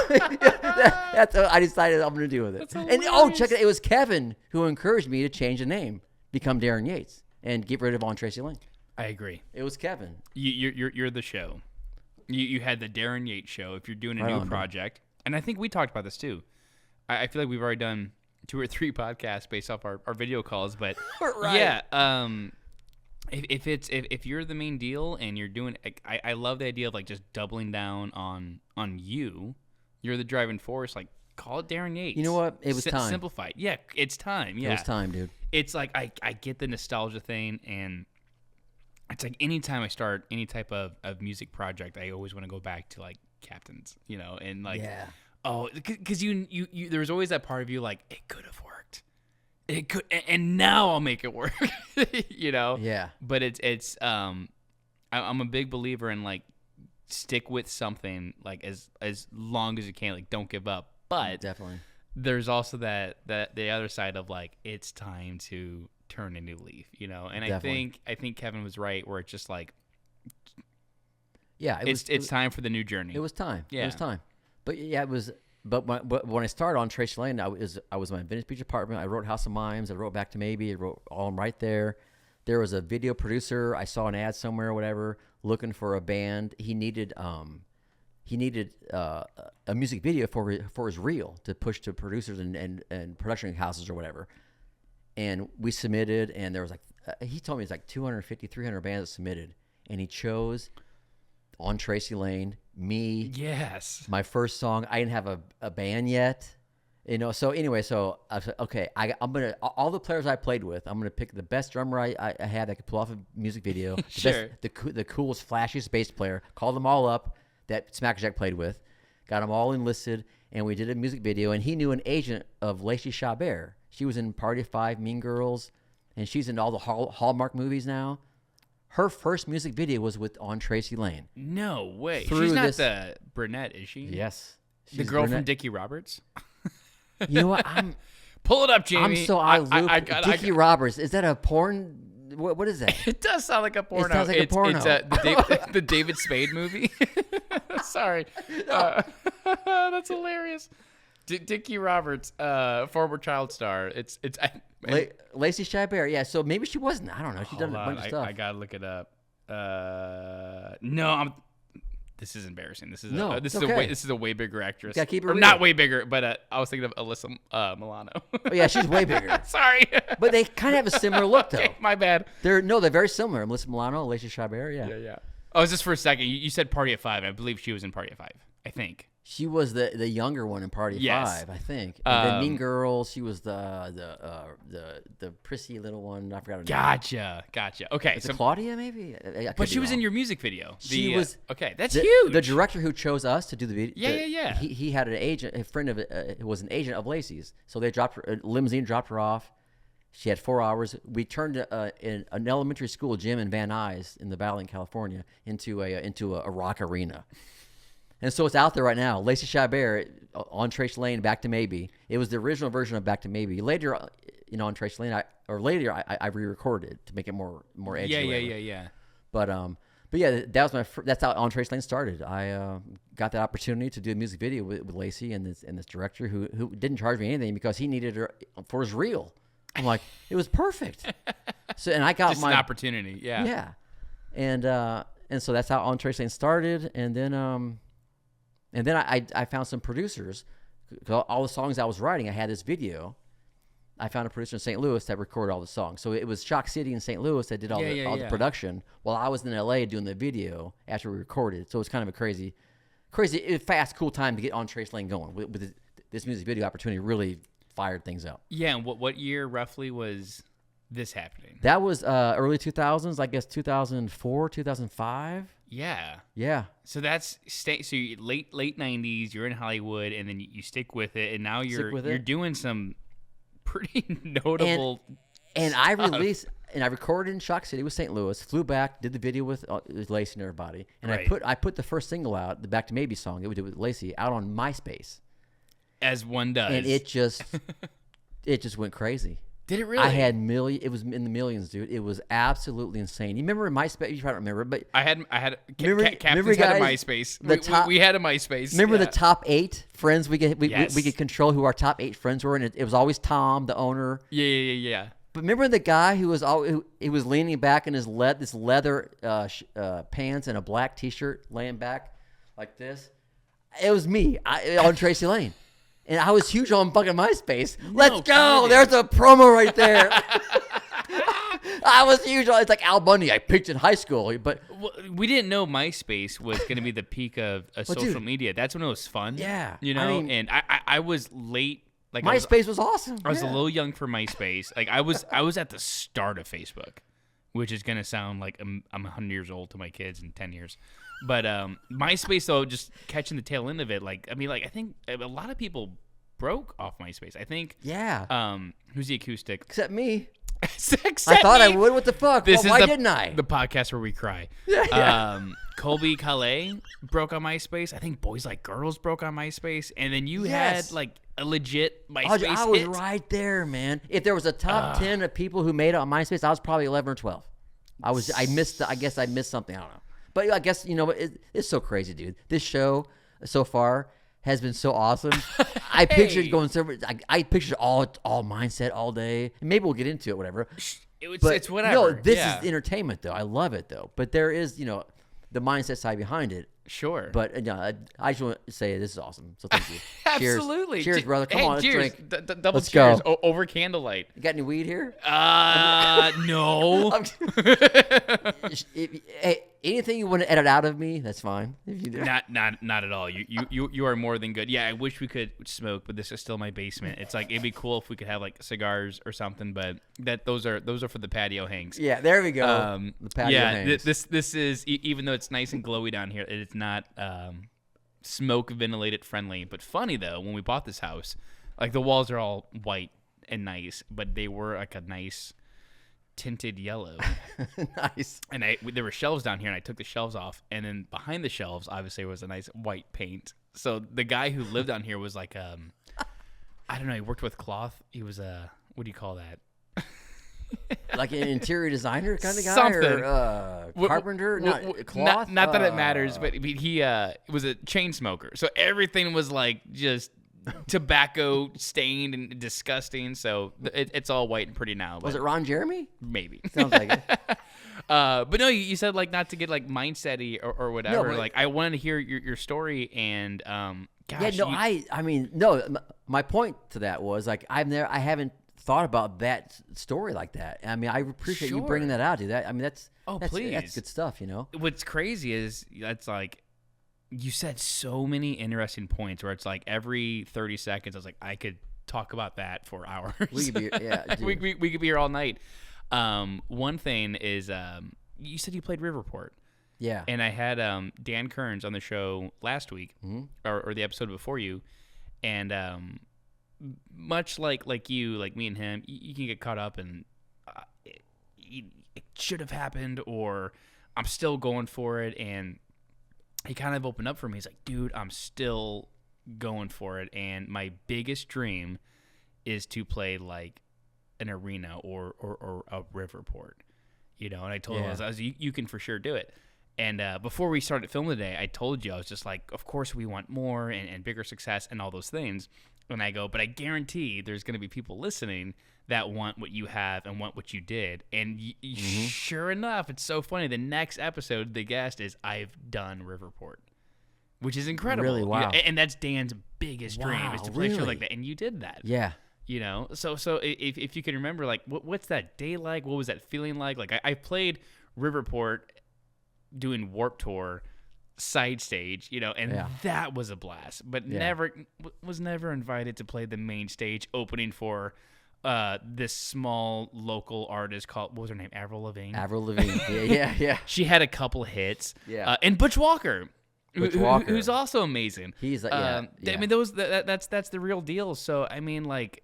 That's what I decided I'm going to do with it. And check it. It was Kevin who encouraged me to change the name, become Darryn Yates, and get rid of On Tracy Lane. I agree. It was Kevin. You're the show. You had the Darryn Yates Show. If you're doing a new project, and I think we talked about this too. I feel like we've already done 2 or 3 podcasts based off our video calls, but Right. yeah, if you're the main deal and you're doing, I love the idea of like just doubling down on you. You're the driving force. Like, call it Darryn Yates. You know what? It was time. Simplify it. Yeah, it's time. Yeah, It was time, dude. It's like I get the nostalgia thing, and it's like anytime I start any type of music project, I always want to go back to like Captains, and like, Yeah. oh, because you there's always that part of you like, it could have worked, it could, and now I'll make it work, Yeah. But it's I'm a big believer in like stick with something like as long as you can, like don't give up. But Definitely. there's also that the other side of like it's time to turn a new leaf, and Definitely. I think Kevin was right where it's just like, Yeah. it's time for the new journey. It was time. Yeah. It was time. But yeah, it was. But when I started on Tracy Lane, I was in my Venice Beach apartment. I wrote House of Mimes. I wrote Back to Maybe. I wrote all of them right there. There was a video producer. I saw an ad somewhere or whatever looking for a band. He needed a music video for his reel to push to producers and production houses or whatever. And we submitted, and there was like he told me it's like 250, 300 bands that submitted, and he chose On Tracy Lane, me. Yes. My first song. I didn't have a band yet, So anyway, I said, okay, I'm gonna all the players I played with. I'm gonna pick the best drummer I had that could pull off a music video. Sure. The coolest, flashiest bass player. Called them all up that Smackerjack played with. Got them all enlisted, and we did a music video. And he knew an agent of Lacey Chabert. She was in Party of Five, Mean Girls, and she's in all the Hallmark movies now. Her first music video was with On Tracy Lane. No way. Through She's not this- the brunette, is she? Yes. The She's girl from brunette. Dickie Roberts? You know what? Pull it up, Jamie. I'm so out of loop. I got Dickie Roberts. Is that a porn? What is that? It does sound like a porno. sounds like a porno. It's the David Spade movie. Sorry. That's hilarious. Dickie Roberts, former child star. Lacey Chabert. Yeah, so maybe she wasn't. I don't know. She's done a Hold bunch on, of stuff. I gotta look it up. No, this is embarrassing. This is a way bigger actress. Gotta keep it or real. not way bigger, but I was thinking of Alyssa Milano. Oh, yeah, she's way bigger. Sorry. But they kind of have a similar look, though. Okay, my bad. They're very similar. Melissa Milano, Lacey Chabert. Yeah. Yeah. Oh, just for a second. You said Party of Five. I believe she was in Party of Five. I think. She was the younger one in Party of Yes. Five, I think. And then Mean Girls, she was the prissy little one. I forgot her name. Gotcha. Okay, Is it Claudia, maybe? I could but be she was in wrong. your music video. She was okay. That's the, huge. The director who chose us to do the video. Yeah. He had an agent, a friend of it, was an agent of Lacey's. So they dropped her, a limousine dropped her off. She had 4 hours. We turned in an elementary school gym in Van Nuys in the Valley in California into a rock arena. And so it's out there right now. Lacey Chabert on Tracy Lane, Back to Maybe. It was the original version of Back to Maybe. Later, on Tracy Lane, I re-recorded it to make it more edgy. Yeah. But yeah, that was that's how On Tracy Lane started. I got that opportunity to do a music video with Lacey and this director who didn't charge me anything because he needed her for his reel. I'm like, it was perfect. So and I got Just an opportunity. Yeah. Yeah, and so that's how On Tracy Lane started, and then I found some producers. All the songs I was writing, I had this video. I found a producer in St. Louis that recorded all the songs. So it was Shock City in St. Louis that did all the production, while I was in LA doing the video after we recorded. So it was kind of a crazy, fast, cool time to get On Tracy Lane going. With this music video opportunity really fired things up. Yeah, and what year roughly was this happening? That was early 2000s, I guess 2004, 2005. Yeah. So that's so you late 90s. You're in Hollywood, and then you stick with it, and now you're doing some pretty notable. And I released and I recorded in Shock City with St. Louis. Flew back, did the video with Lacey and everybody, and right. I put the first single out, the Back to Maybe song that we did with Lacey, out on MySpace. As one does. And it just went crazy. Did it really? I had it was in the millions, dude. It was absolutely insane. You remember MySpace? You probably don't remember, but I had remember Captain's had a MySpace. We had a MySpace. Remember the top 8 friends we Yes. could control who our top 8 friends were, and it was always Tom, the owner. Yeah. But remember the guy who was he was leaning back in his leather pants and a black T-shirt, laying back like this. It was me on Tracy Lane. And I was huge on fucking MySpace. Let's go. Kidding. There's a promo right there. I was huge on. It's like Al Bundy. I picked in high school, but we didn't know MySpace was going to be the peak of social media. That's when it was fun. Yeah, I mean, and I was late. Like MySpace was awesome. I was a little young for MySpace. Like I was at the start of Facebook, which is gonna sound like I'm 100 years old to my kids in 10 years. But MySpace, though, just catching the tail end of it. Like I mean, like I think a lot of people broke off MySpace. I think. Yeah. Who's the acoustic? Except me. Except I thought me. I would. What the fuck? Why didn't I? The podcast where we cry. Yeah. Colby Calais broke on MySpace. I think Boys Like Girls broke on MySpace. And then you had like a legit MySpace I was hit. right there, man. If there was a top 10 of people who made it on MySpace, I was probably 11 or 12. I guess I missed something. I don't know. But I guess, it's so crazy, dude. This show so far has been so awesome. I pictured going somewhere. I pictured all mindset all day. Maybe we'll get into it, whatever. It's whatever. No, this is entertainment, though. I love it, though. But there is, the mindset side behind it. Sure. But I just want to say this is awesome. So thank you. Absolutely. Cheers, brother. Come on, let's cheers. drink. Double Let's cheers go. over candlelight. You got any weed here? No. Hey, anything you want to edit out of me, that's fine. If you do. Not at all. You are more than good. Yeah, I wish we could smoke, but this is still my basement. It's like it'd be cool if we could have like cigars or something, but those are for the patio hangs. Yeah, there we go. The patio hangs. This is even though it's nice and glowy down here, it's not smoke ventilated friendly. But funny though, when we bought this house, like the walls are all white and nice, but they were like a nice tinted yellow. Nice. And there were shelves down here, and I took the shelves off, and then behind the shelves obviously was a nice white paint. So the guy who lived down here was like I don't know, he worked with cloth. He was what do you call that? Like an interior designer kind of guy? Something. Or carpenter? Cloth? Not that it matters, but he was a chain smoker. So everything was like just tobacco stained and disgusting. So it's all white and pretty now. Was it Ron Jeremy? Maybe. Sounds like it. But no, you said like not to get like mindset-y or whatever. No, like I wanted to hear your story and gosh. Yeah, no, I mean, no. My point to that was like I haven't thought about that story like that. I mean, I appreciate you bringing that out, dude. That's please. That's good stuff, What's crazy is that's like you said so many interesting points where it's like every 30 seconds I was like I could talk about that for hours. We could be, yeah, we could be here all night. One thing is you said you played Riverport. Yeah. And I had Dan Kearns on the show last week, or the episode before you, and much like you, like me and him, you can get caught up in it should have happened, or I'm still going for it, and he kind of opened up for me. He's like, dude, I'm still going for it, and my biggest dream is to play like an arena or a Riverport, And I told him, I was you can for sure do it. And before we started filming today, I told you, I was just like, of course we want more and bigger success and all those things. And I go, but I guarantee there's going to be people listening that want what you have and want what you did. And sure enough, it's so funny. The next episode, the guest is, I've done Riverport, which is incredible. Really? Wow. And that's Dan's biggest dream is to play a show like that. And you did that. Yeah. So if you can remember, like, what's that day like? What was that feeling like? Like, I played Riverport doing Warped Tour side stage, and that was a blast, but was never invited to play the main stage opening for this small local artist called, what was her name? Avril Lavigne. Yeah. She had a couple hits. Yeah. And Butch Walker. Who's also amazing. He's I mean, that's the real deal. So I mean, like,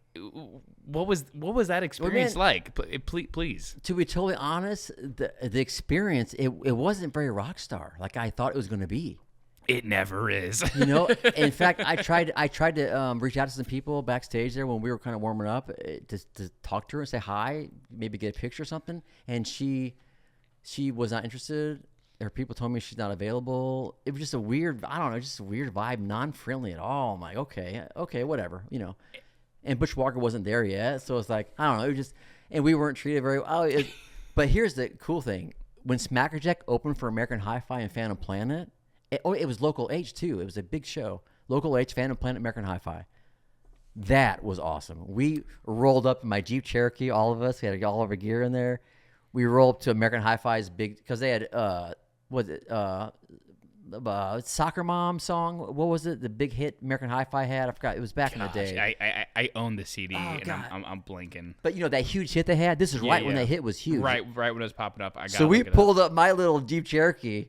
what was that experience like? Please. To be totally honest, the experience it wasn't very rock star like I thought it was going to be. It never is. In fact, I tried to reach out to some people backstage there when we were kind of warming up to talk to her and say hi, maybe get a picture or something, and she was not interested. Her people told me she's not available. It was just a weird vibe, non-friendly at all. I'm like, okay, whatever, And Butch Walker wasn't there yet, so it's like, I don't know. It was just, and we weren't treated very well. But here's the cool thing: when Smackerjack opened for American Hi-Fi and Phantom Planet, it was Local H too. It was a big show. Local H, Phantom Planet, American Hi-Fi. That was awesome. We rolled up in my Jeep Cherokee, all of us. We had all of our gear in there. We rolled up to American Hi-Fi's big, because they had, Soccer Mom song. What was it? The big hit American Hi-Fi had? I forgot. It was back in the day. I own the CD, and God. I'm blinking. But that huge hit they had? This is right when that hit was huge. Right when it was popping up. So we pulled up my little Jeep Cherokee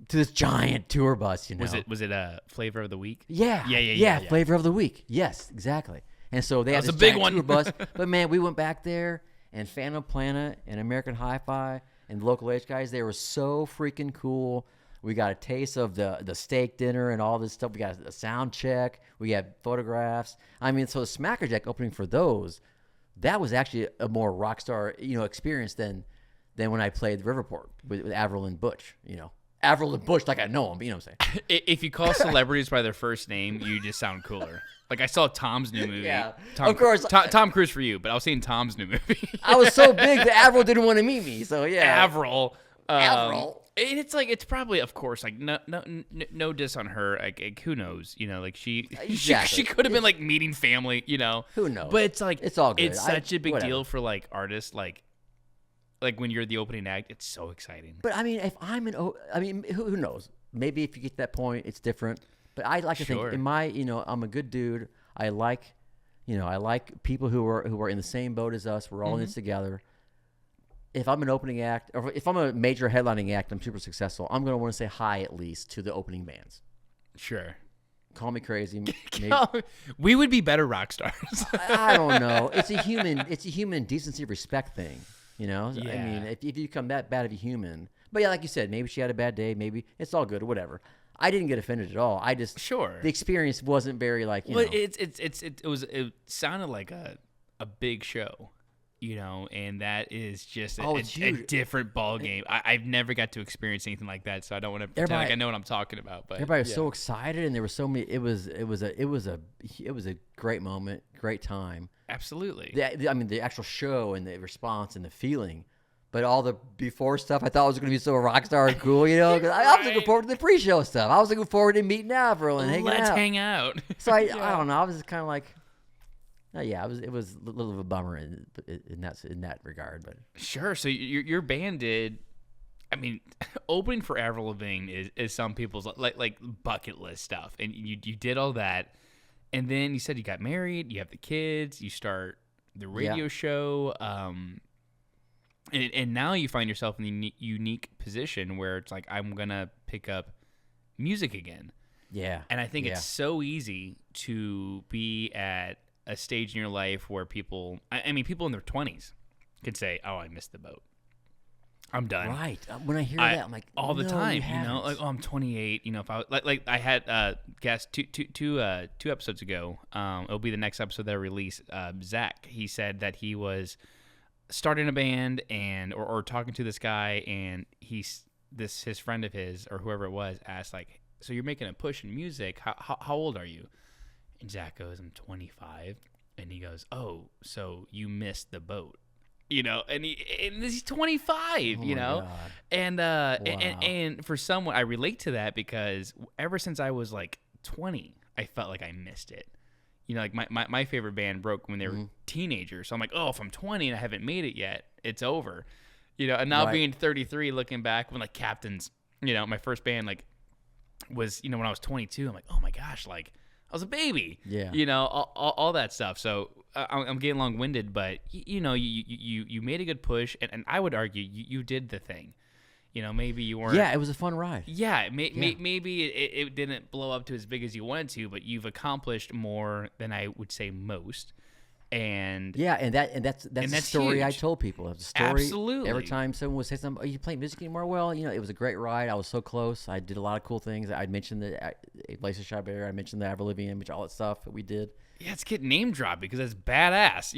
to this giant tour bus, Was it a Flavor of the Week? Yeah. Flavor of the Week. Yes, exactly. And so they had this a big giant one. tour bus. But man, we went back there, and Phantom Planet and American Hi-Fi and the Local H guys, they were so freaking cool. We got a taste of the steak dinner and all this stuff. We got a sound check. We had photographs. I mean, so the Smacker Jack opening for those, that was actually a more rock star, experience than when I played Riverport with Avril and Butch, Avril and Butch, like I know them, but you know what I'm saying. If you call celebrities by their first name, you just sound cooler. Like I saw Tom's new movie. Yeah, Tom, of course. Tom Cruise for you, but I was seeing Tom's new movie. I was so big that Avril didn't want to meet me, so yeah. Avril. Avril. And it's probably, of course, like no diss on her. Like who knows? Like she could have been like meeting family. Who knows? But it's like it's all good. It's such a big deal for like artists. Like when you're the opening act, it's so exciting. But I mean, if I'm who knows? Maybe if you get to that point, it's different. But I like to think in my, I'm a good dude. I like people who are in the same boat as us. We're all in this together. If I'm an opening act, or if I'm a major headlining act, I'm super successful, I'm going to want to say hi at least to the opening bands. Sure. Call me crazy. We would be better rock stars. I don't know. It's a human decency, respect thing. Yeah. I mean, if you become that bad of a human. But yeah, like you said, maybe she had a bad day. Maybe it's all good or whatever. I didn't get offended at all. I just the experience wasn't very like you know. It sounded like a big show. And that is just a different ball game. I've never got to experience anything like that, so I don't want to pretend like I know what I'm talking about. But everybody was so excited, and there were so many. It was a great moment, great time. Absolutely. The actual show and the response and the feeling, but all the before stuff I thought was going to be so rock star and cool. 'Cause I was looking forward to the pre-show stuff. I was looking forward to meeting Avril and hanging out. Let's hang out. So I don't know. I was just kind of like. It was a little of a bummer in that regard, but sure. So your band did, opening for Avril Lavigne is some people's like bucket list stuff, and you did all that, and then you said you got married, you have the kids, you start the radio show, and now you find yourself in the unique position where it's like I'm gonna pick up music again. Yeah, and I think it's so easy to be at a stage in your life where people in their 20s could say, "Oh, I missed the boat. I'm done." Right. When I hear that, I'm like, all the time, like, "Oh, I'm 28." If I like I had guests two episodes ago. It'll be the next episode that I release. Zach, he said that he was starting a band or talking to this guy, and his friend of his or whoever it was asked like, "So you're making a push in music? How old are you?" And Zach goes, "I'm 25." And he goes, "Oh, so you missed the boat." And he's 25, God. And Wow. and for someone, I relate to that because ever since I was like 20, I felt like I missed it. Like my favorite band broke when they were teenagers. So I'm like, oh, if I'm 20 and I haven't made it yet, it's over. And now being 33, looking back when like Captains, my first band like was, when I was 22, I'm like, oh my gosh, like I was a baby. Yeah. All that stuff. So I'm getting long-winded, but you made a good push, and I would argue you did the thing. Maybe you weren't. Yeah, it was a fun ride. Yeah, maybe it didn't blow up to as big as you wanted to, but you've accomplished more than I would say most. And that's the story huge. I told people. It's a story. Absolutely. Every time someone would say something, "Oh, you play music anymore?" Well, it was a great ride. I was so close. I did a lot of cool things. I mentioned the Lacey Chabert. I mentioned the Avril Lavigne, all that stuff that we did. Yeah, it's getting name dropped because that's badass.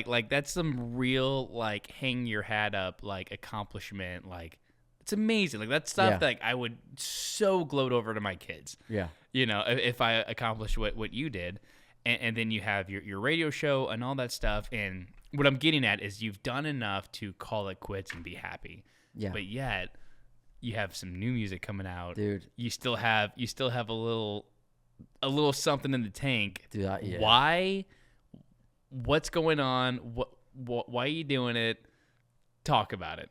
Like that's some real like hang your hat up like accomplishment. Like it's amazing. Like that's stuff that I would so gloat over to my kids. Yeah. If I accomplished what you did. And then you have your radio show and all that stuff. And what I'm getting at is you've done enough to call it quits and be happy. Yeah. But yet you have some new music coming out. Dude. You still have a little a little something in the tank. Dude, yeah. Why? What's going on? Why are you doing it? Talk about it.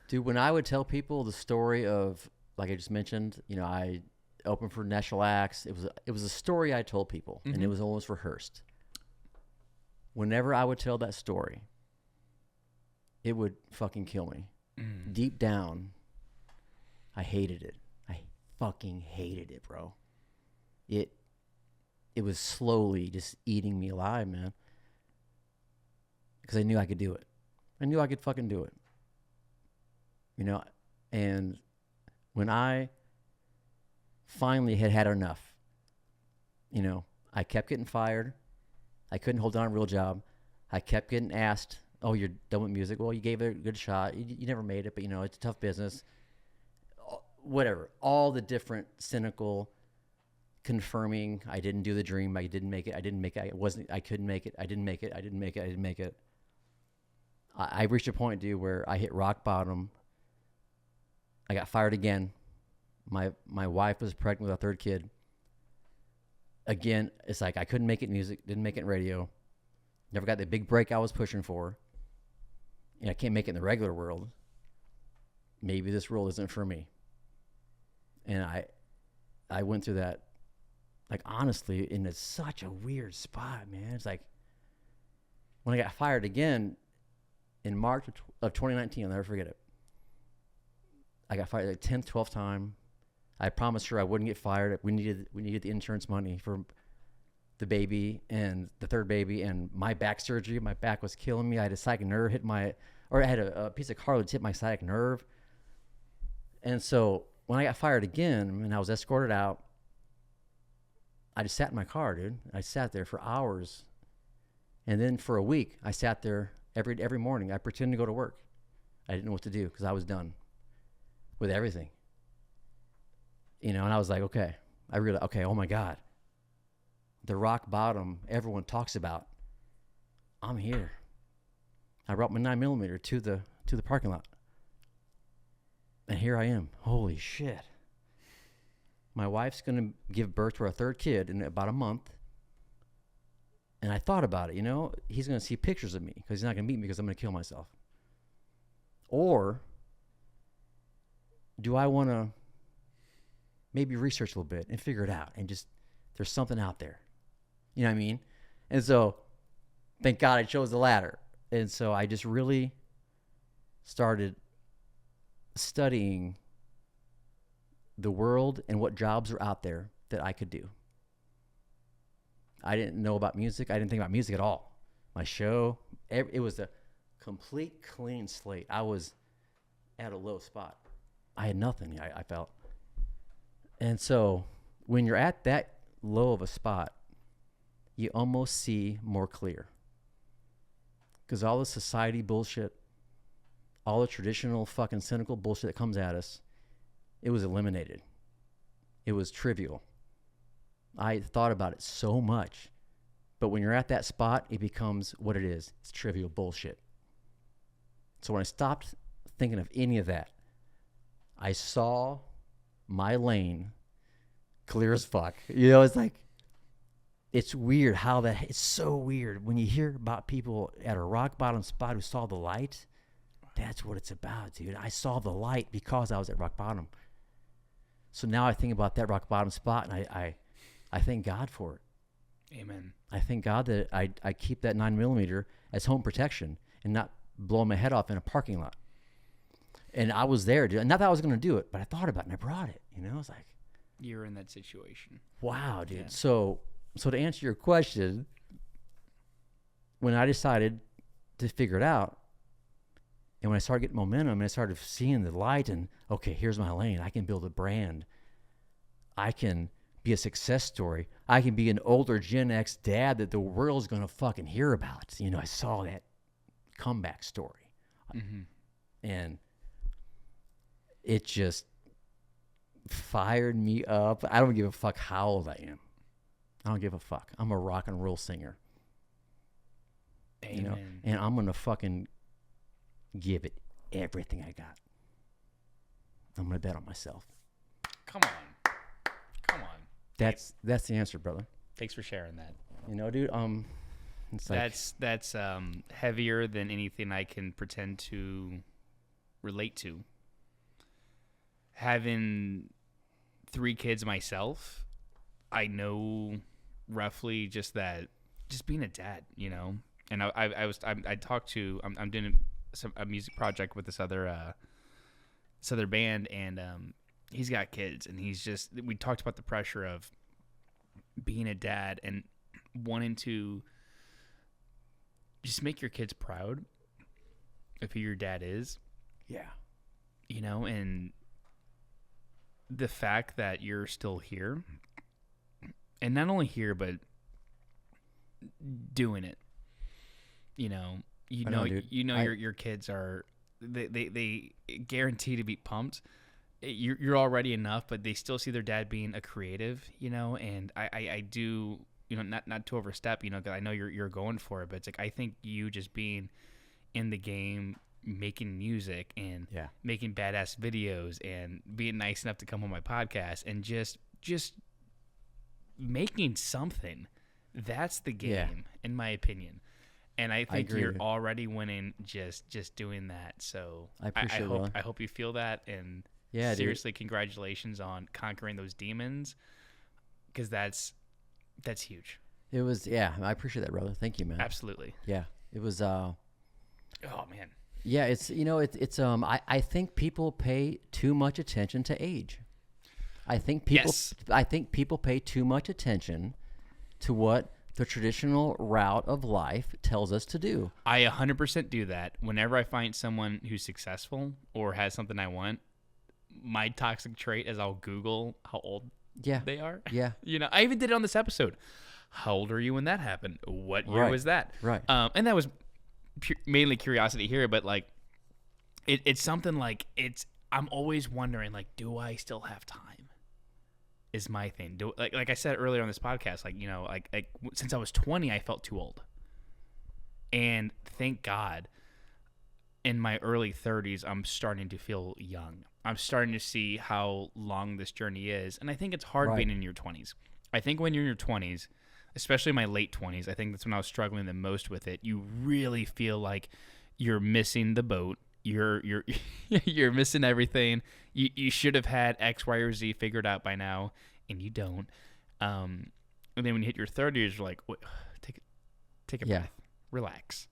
Dude, when I would tell people the story of, like I just mentioned, I opened for national acts. It was a story I told people, and it was almost rehearsed. Whenever I would tell that story, it would fucking kill me. Deep down, I hated it. I fucking hated it, bro. It was slowly just eating me alive, man. Because I knew I could do it. I knew I could fucking do it. And when I finally had enough, I kept getting fired. I couldn't hold down a real job. I kept getting asked, oh, you're done with music? Well, you gave it a good shot. You never made it, but, it's a tough business. Whatever. All the different cynical confirming I didn't do the dream. I didn't make it. I couldn't make it. I didn't make it. I reached a point, dude, where I hit rock bottom. I got fired again. My wife was pregnant with our third kid. Again, it's like I couldn't make it in music, didn't make it in radio. Never got the big break I was pushing for. And I can't make it in the regular world. Maybe this role isn't for me. And I went through that, like, honestly, in such a weird spot, man. It's like when I got fired again in March of 2019, I'll never forget it. I got fired the 10th, 12th time. I promised her I wouldn't get fired. We needed the insurance money for the baby and the third baby and my back surgery. My back was killing me. I had a sciatic nerve I had a piece of cartilage hit my sciatic nerve. And so when I got fired again and I was escorted out, I just sat in my car, dude. I sat there for hours. And then for a week, I sat there every morning. I pretended to go to work. I didn't know what to do because I was done with everything. And I was like, okay. I realized, okay, oh my God. The rock bottom everyone talks about. I'm here. I brought my 9mm to the parking lot. And here I am. Holy shit. My wife's going to give birth to our third kid in about a month. And I thought about it, he's going to see pictures of me because he's not going to meet me because I'm going to kill myself. Or do I want to maybe research a little bit and figure it out and just, there's something out there. You know what I mean? And so thank God I chose the latter. And so I just really started studying the world and what jobs are out there that I could do. I didn't know about music. I didn't think about music at all. My show, it was a complete clean slate. I was at a low spot. I had nothing, I felt. And so when you're at that low of a spot, you almost see more clear. Because all the society bullshit, all the traditional fucking cynical bullshit that comes at us, it was eliminated. It was trivial. I thought about it so much. But when you're at that spot, it becomes what it is. It's trivial bullshit. So when I stopped thinking of any of that, I saw my lane clear as fuck. It's like, it's weird how it's so weird. When you hear about people at a rock bottom spot who saw the light, that's what it's about, dude. I saw the light because I was at rock bottom. So now I think about that rock bottom spot, and I thank God for it. Amen. I thank God that I keep that 9mm as home protection and not blow my head off in a parking lot. And I was there, dude. Not that I was going to do it, but I thought about it and I brought it. It's like, you're in that situation. Wow, dude. Yeah. So to answer your question, when I decided to figure it out, and when I started getting momentum and I started seeing the light and, okay, here's my lane. I can build a brand. I can be a success story. I can be an older Gen X dad that the world's going to fucking hear about. I saw that comeback story. Mm-hmm. And it just fired me up. I don't give a fuck how old I am. I don't give a fuck. I'm a rock and roll singer. Amen. And I'm going to fucking give it everything I got. I'm going to bet on myself. Come on. That's the answer, brother. Thanks for sharing that. Dude. It's like, That's heavier than anything I can pretend to relate to. Having 3 kids myself, I know roughly just being a dad, And I talked to I'm doing a music project with this other band, and he's got kids, and we talked about the pressure of being a dad and wanting to just make your kids proud of who your dad is. Yeah. And the fact that you're still here, and not only here, but doing it, your kids are, they guarantee to be pumped. You're already enough, but they still see their dad being a creative, and I do, not to overstep, because I know you're going for it, but it's like, I think you just being in the game, making music and making badass videos and being nice enough to come on my podcast and just making something, that's the game, in my opinion. And I think you're already winning just doing that. So I hope you feel that, and seriously, congratulations on conquering those demons, because that's huge. It was, I appreciate that, brother. Thank you, man. Absolutely. Yeah. It was oh man. Yeah, it's I think people pay too much attention to age. I think people pay too much attention to what the traditional route of life tells us to do. I 100% do that. Whenever I find someone who's successful or has something I want, my toxic trait is I'll Google how old they are. Yeah. I even did it on this episode. How old are you when that happened? What year was that? Right. And that was mainly curiosity here, but like it's something like I'm always wondering, like, do I still have time? Is my thing. Like I said earlier on this podcast, like since I was 20, I felt too old. And thank God, in my early 30s, I'm starting to feel young. I'm starting to see how long this journey is. And I think it's hard being in your 20s. I think when you're in your 20s, especially my late 20s, I think that's when I was struggling the most with it. You really feel like you're missing the boat. You're you're missing everything. You should have had X, Y, or Z figured out by now, and you don't. And then when you hit your 30s, you're like, wait, take a breath, relax.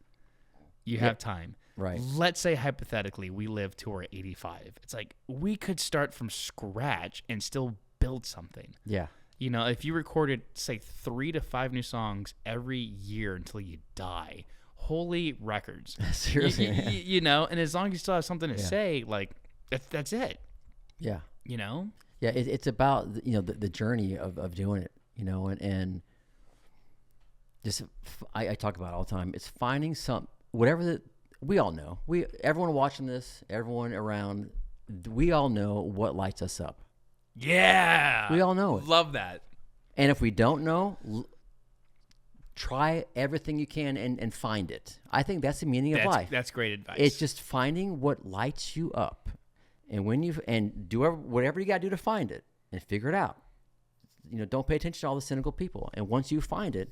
You have time. Right. Let's say hypothetically we live to our 85. It's like we could start from scratch and still build something. Yeah. If you recorded, say, 3 to 5 new songs every year until you die, holy records. Seriously. And as long as you still have something to say, like, that's it. Yeah. Yeah, it's about, the journey of doing it, and just, I talk about it all the time. It's finding whatever we all know. Everyone watching this, everyone around, we all know what lights us up. Yeah. We all know it. Love that. And if we don't know, try everything you can and find it. I think that's the meaning of life. That's great advice. It's just finding what lights you up. And do whatever you got to do to find it and figure it out. Don't pay attention to all the cynical people. And once you find it,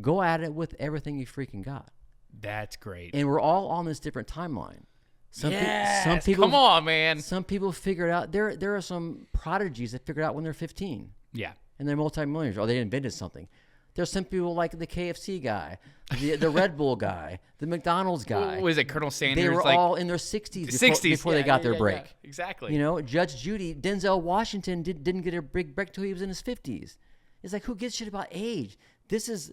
go at it with everything you freaking got. That's great. And we're all on this different timeline. Some people, come on, man. Some people figure it out. There are some prodigies that figured it out when they're 15. Yeah. And they're multimillionaires, or they invented something. There's some people like the KFC guy, the Red Bull guy, the McDonald's guy. Was it Colonel Sanders? They were all in their 60s before they got their break. Yeah, exactly. Judge Judy, Denzel Washington didn't get a big break till he was in his 50s. It's like, who gives shit about age? This is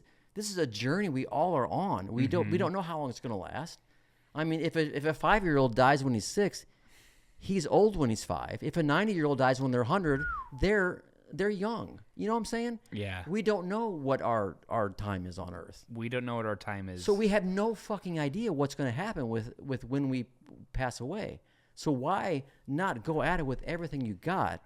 a journey we all are on. We don't know how long it's going to last. I mean, if a 5-year-old dies when he's 6, he's old when he's 5. If a 90-year-old dies when they're 100, they're young. You know what I'm saying? Yeah. We don't know what our time is on Earth. We don't know what our time is. So we have no fucking idea what's going to happen with when we pass away. So why not go at it with everything you got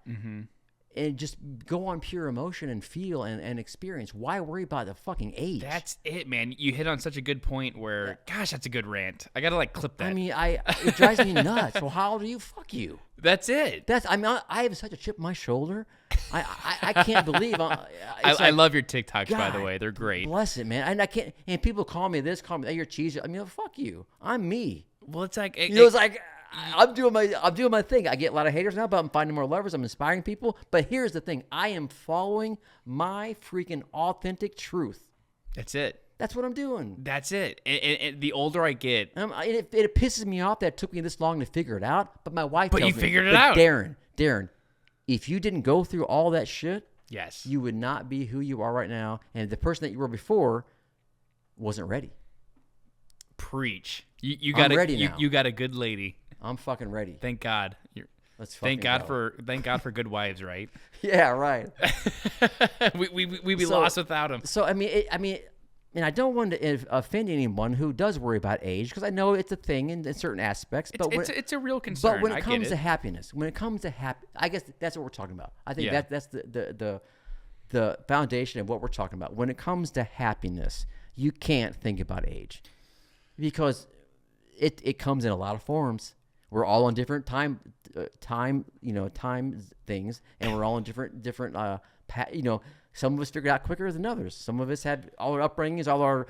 and just go on pure emotion and feel and experience. Why worry about the fucking age? That's it, man. You hit on such a good point where, gosh, that's a good rant. I got to like clip that. I mean, it drives me nuts. Well, how old are you? Fuck you. That's it. I have such a chip on my shoulder. I can't believe. I love your TikToks, by the way. They're great. Bless it, man. And I can't. And people call me this, call me that. You're cheesy. I mean, fuck you. I'm me. Well, it's like it's like I'm doing my thing. I get a lot of haters now, but I'm finding more lovers. I'm inspiring people. But here's the thing: I am following my freaking authentic truth. That's it. That's what I'm doing. That's it. And the older I get, it pisses me off that it took me this long to figure it out. But my wife. But tells you me, figured it out, Darryn. If you didn't go through all that shit, yes, you would not be who you are right now. And the person that you were before wasn't ready. Preach. You got ready now. You got a good lady. I'm fucking ready. Thank God. Thank God for good wives, right? Yeah, right. We'd be lost without them. So and I don't want to offend anyone who does worry about age, because I know it's a thing in certain aspects. But it's a real concern. But when it comes to happiness, I guess that's what we're talking about. I think that's the foundation of what we're talking about. When it comes to happiness, you can't think about age, because it comes in a lot of forms. We're all on different time things, and we're all in different some of us figured out quicker than others. Some of us had all our upbringings, all our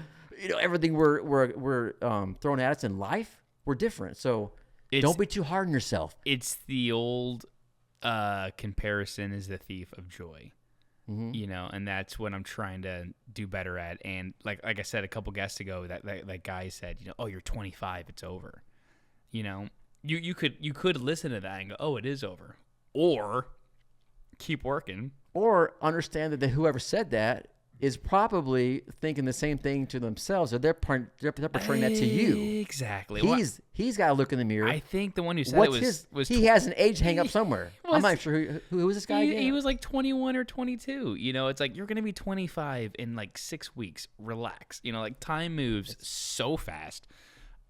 everything we're thrown at us in life. We're different, so don't be too hard on yourself. It's the old comparison is the thief of joy. Mm-hmm. And that's what I'm trying to do better at. And like I said a couple guests ago, that guy said, oh, you're 25, it's over. You could listen to that and go, oh, it is over, or keep working, or understand that whoever said that is probably thinking the same thing to themselves, or they're portraying that to you. Exactly. He's got to look in the mirror. I think the one who said it was he has an age hang up somewhere. I'm not sure who was this guy again? He was like 21 or 22. It's like you're gonna be 25 in like 6 weeks. Relax. Like time moves so fast.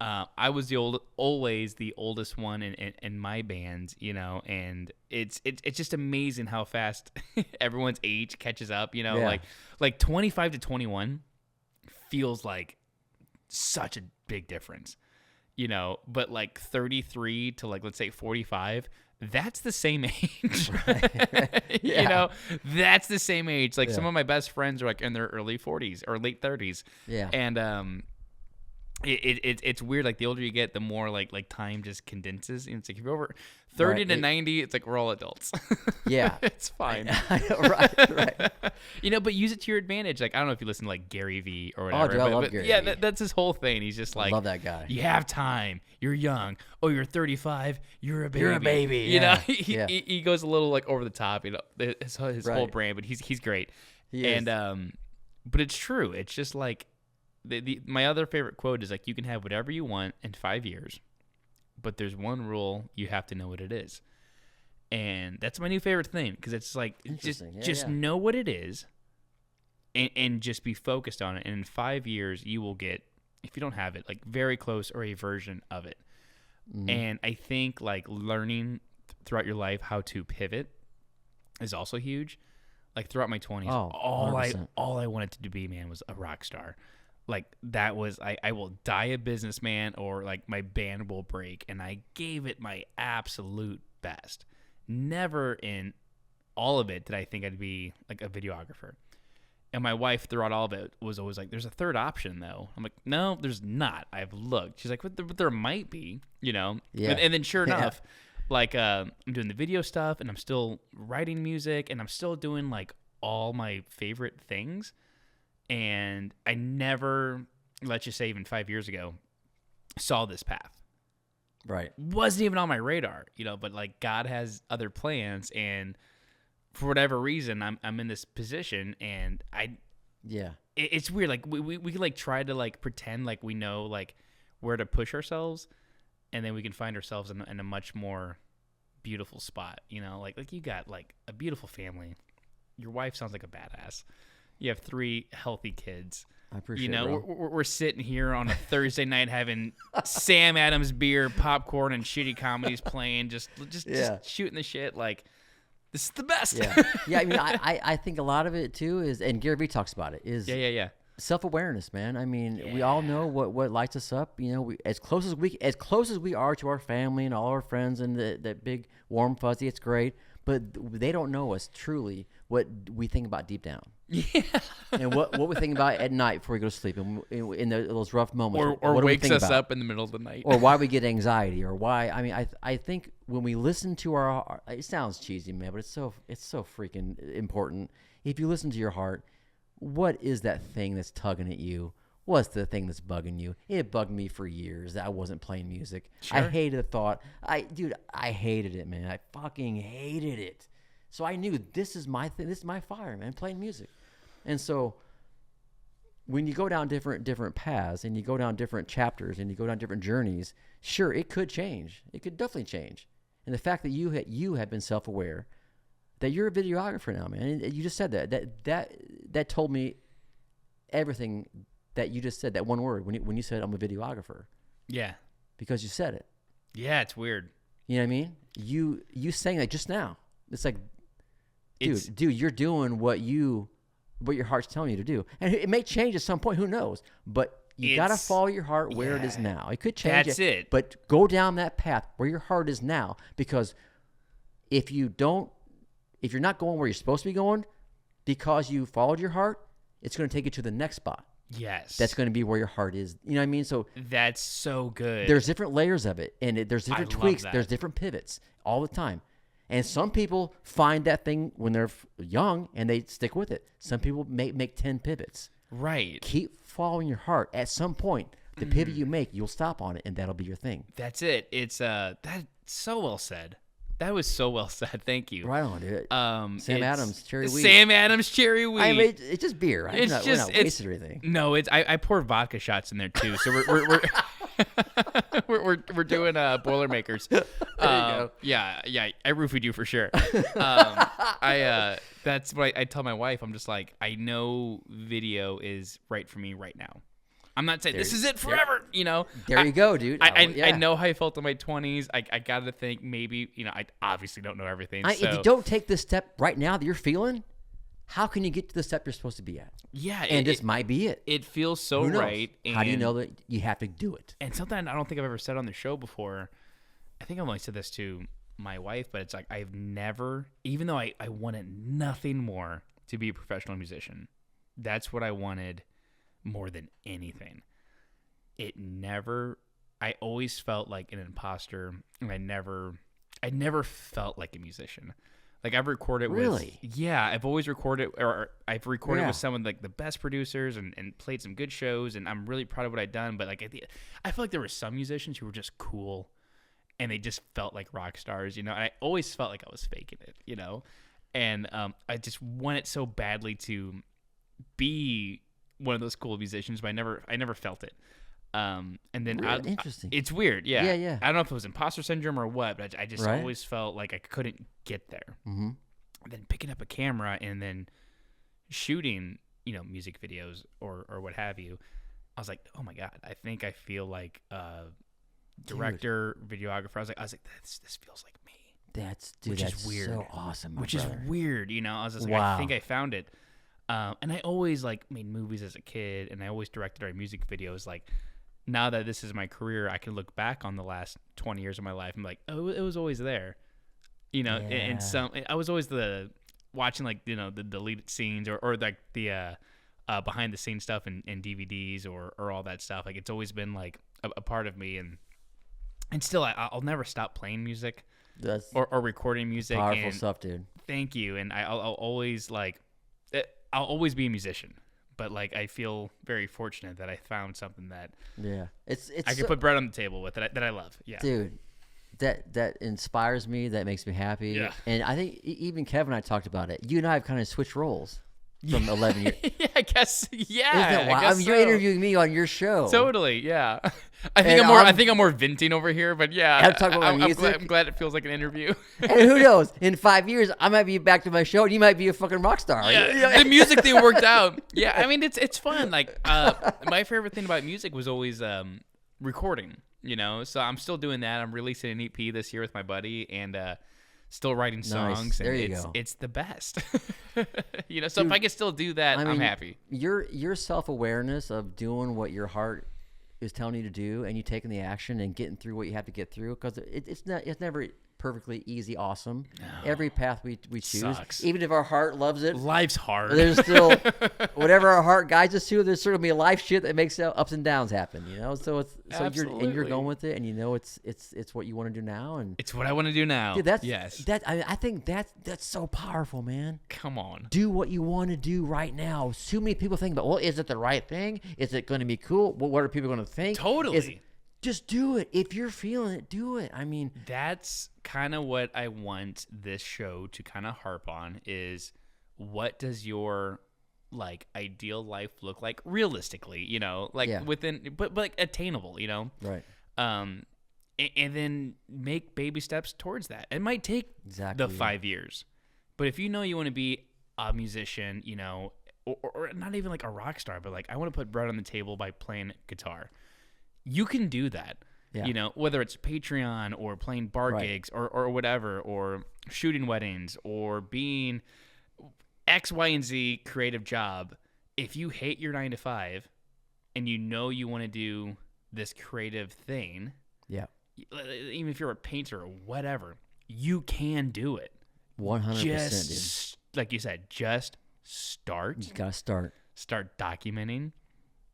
I was always the oldest one in my band, and it's just amazing how fast everyone's age catches up, like 25 to 21 feels like such a big difference, but like 33 to like, let's say 45, that's the same age. Right. Yeah. That's the same age. Like some of my best friends are like in their early 40s or late 30s. Yeah. And, it's weird. Like the older you get, the more like time just condenses. It's like if you're over 30 to 90, it's like we're all adults. Yeah, it's fine. Right. But use it to your advantage. Like I don't know if you listen to like Gary Vee or whatever. Oh, dude, I love Gary Vee. That's his whole thing. He's just like, I love that guy. You have time. You're young. Oh, you're 35. You're a baby. You're a baby. He goes a little like over the top. His whole brand, but he's great. He is. And but it's true. It's just like. My other favorite quote is like, you can have whatever you want in 5 years, but there's one rule: you have to know what it is. And that's my new favorite thing, because it's like just know what it is, and just be focused on it. And in 5 years, you will get, if you don't have it, like very close or a version of it. Mm-hmm. And I think like learning throughout your life how to pivot is also huge. Like throughout my 20s, all I wanted to be, man, was a rock star. Like that was, I will die a businessman, or like my band will break. And I gave it my absolute best. Never in all of it did I think I'd be like a videographer. And my wife throughout all of it was always like, there's a third option though. I'm like, no, there's not. I've looked. She's like, but there might be, Yeah. And then sure enough, like I'm doing the video stuff, and I'm still writing music, and I'm still doing like all my favorite things. And I never, let's just say even 5 years ago, saw this path. Right. Wasn't even on my radar, but like God has other plans, and for whatever reason, I'm in this position, and it's weird. Like we like try to like pretend like we know like where to push ourselves, and then we can find ourselves in a much more beautiful spot, like you got like a beautiful family. Your wife sounds like a badass. You have 3 healthy kids. I appreciate it, we're sitting here on a Thursday night having Sam Adams beer, popcorn, and shitty comedies playing, just shooting the shit. Like, This is the best. Yeah. I mean, I think a lot of it too is, and Gary Vee talks about it, is Yeah. self-awareness, man. I mean, we all know what lights us up. You know, as close as we are to our family and all our friends and that big warm fuzzy, it's great. But they don't know us truly, what we think about deep down. Yeah. And what we think about at night before we go to sleep, and in those rough moments, Or what wakes do we think us about? up in the middle of the night. Or why we get anxiety, or why. I mean, I think when we listen to our, it sounds cheesy, man, but it's so freaking important. If you listen to your heart, what is that thing that's tugging at you? What's the thing that's bugging you? It bugged me for years that I wasn't playing music. Sure. I hated the thought. I hated it, man. I fucking hated it. So I knew this is my thing. This is my fire, man, playing music. And so when you go down different paths and you go down different chapters and you go down different journeys, sure, it could change. It could definitely change. And the fact that you have been self-aware, that you're a videographer now, man. And you just said that told me everything that you just said, that one word, when you said I'm a videographer. Yeah. Because you said it. Yeah, it's weird. You know what I mean? You saying that just now. It's like, dude, you're doing what your heart's telling you to do. And it may change at some point, who knows? But you got to follow your heart where it is now. It could change. That's it. But go down that path where your heart is now, because if you're not going where you're supposed to be going because you followed your heart, it's going to take you to the next spot. Yes. That's going to be where your heart is. You know what I mean? So that's so good. There's different layers of it, and there's different tweaks. That. There's different pivots all the time. And some people find that thing when they're young and they stick with it. Some people make 10 pivots. Right. Keep following your heart. At some point, the pivot you make, you'll stop on it, and that'll be your thing. That's it. It's that's so well said. That was so well said. Thank you. Right on, dude. Sam Adams cherry wheat. Sam Adams cherry wheat. I mean, it's just beer, right? We're not wasted or anything. No, I pour vodka shots in there too. So we're doing Boilermakers. There you go. Yeah. I roofied you for sure. That's what I tell my wife. I'm just like, I know video is right for me right now. I'm not saying this is it forever, you know. There you go, dude. I know how I felt in my 20s. I got to think maybe, you know, I obviously don't know everything. If you don't take this step right now that you're feeling, how can you get to the step you're supposed to be at? Yeah. And this might be it. It feels so right. How do you know that you have to do it? And something I don't think I've ever said on the show before, I think I've only said this to my wife, but it's like I've never, even though I wanted nothing more to be a professional musician, that's what I wanted more than anything. I always felt like an imposter, and I never felt like a musician. Like I've recorded really? I've always recorded, or I've recorded with some of like the best producers and played some good shows, and I'm really proud of what I've done. But like I feel like there were some musicians who were just cool, and they just felt like rock stars, you know. And I always felt like I was faking it, you know. And I just wanted so badly to be one of those cool musicians, but I never felt it. And then interesting. It's weird, yeah. Yeah. I don't know if it was imposter syndrome or what, but I just Right. always felt like I couldn't get there. Mm-hmm. And then picking up a camera and then shooting, you know, music videos or what have you, I was like, oh my god, I think I feel like a director, videographer. I was like, this feels like me. That's weird. So awesome, which is weird, you know. I was just like, wow. I think I found it. And I always like made movies as a kid, and I always directed our music videos. Like now that this is my career, I can look back on the last 20 years of my life. I'm like, oh, it was always there, you know. And I was always watching like, you know, the deleted scenes or like the behind the scenes stuff and DVDs or all that stuff. Like it's always been like a part of me, and still I'll never stop playing music or recording music. Powerful stuff, dude. Thank you. And I'll always like. I'll always be a musician, but like I feel very fortunate that I found something that it's I can put bread on the table with that I love. Yeah, dude, that inspires me. That makes me happy. Yeah. And I think even Kevin and I talked about it. You and I have kind of switched roles from 11 years. Yeah, I guess. Yeah, isn't that wild? I mean, you're interviewing me on your show. Totally. Yeah. I think I'm more venting over here, but yeah, I'm glad it feels like an interview. And who knows? In 5 years, I might be back to my show, and you might be a fucking rock star. Yeah, the music thing worked out. Yeah, I mean it's fun. Like my favorite thing about music was always recording. You know, so I'm still doing that. I'm releasing an EP this year with my buddy, and still writing Nice. songs. There And you go. it's the best. So Dude, if I can still do that, I'm happy. Your self-awareness of doing what your heart is telling you to do, and you taking the action and getting through what you have to get through, because it's never perfectly easy, awesome. No. Every path we choose, Sucks. even if our heart loves it, Life's hard. there's still whatever our heart guides us to. There's still gonna be a life shit that makes ups and downs happen, you know. So you're going with it, and you know it's what you want to do now, and It's what I want to do now. dude, yes. I think that's so powerful, man. Come on. Do what you want to do right now. So many people think about, well, is it the right thing? Is it going to be cool? Well, what are people going to think? Totally. Just do it. If you're feeling it, do it. I mean, That's kind of what I want this show to kind of harp on is what does your like ideal life look like realistically, you know, like Yeah. within, but like attainable, you know? right. And then make baby steps towards that. It might take Exactly. the 5 years, but if you know you want to be a musician, you know, or not even like a rock star, but like I want to put bread on the table by playing guitar, you can do that. Yeah. You know, whether it's Patreon or playing bar Right. gigs or whatever, or shooting weddings or being X, Y, and Z creative job. If you hate your 9 to 5 and you know you want to do this creative thing, Yeah. even if you're a painter or whatever, you can do it. 100%, dude. Just like you said, just start. You got to start. Start documenting.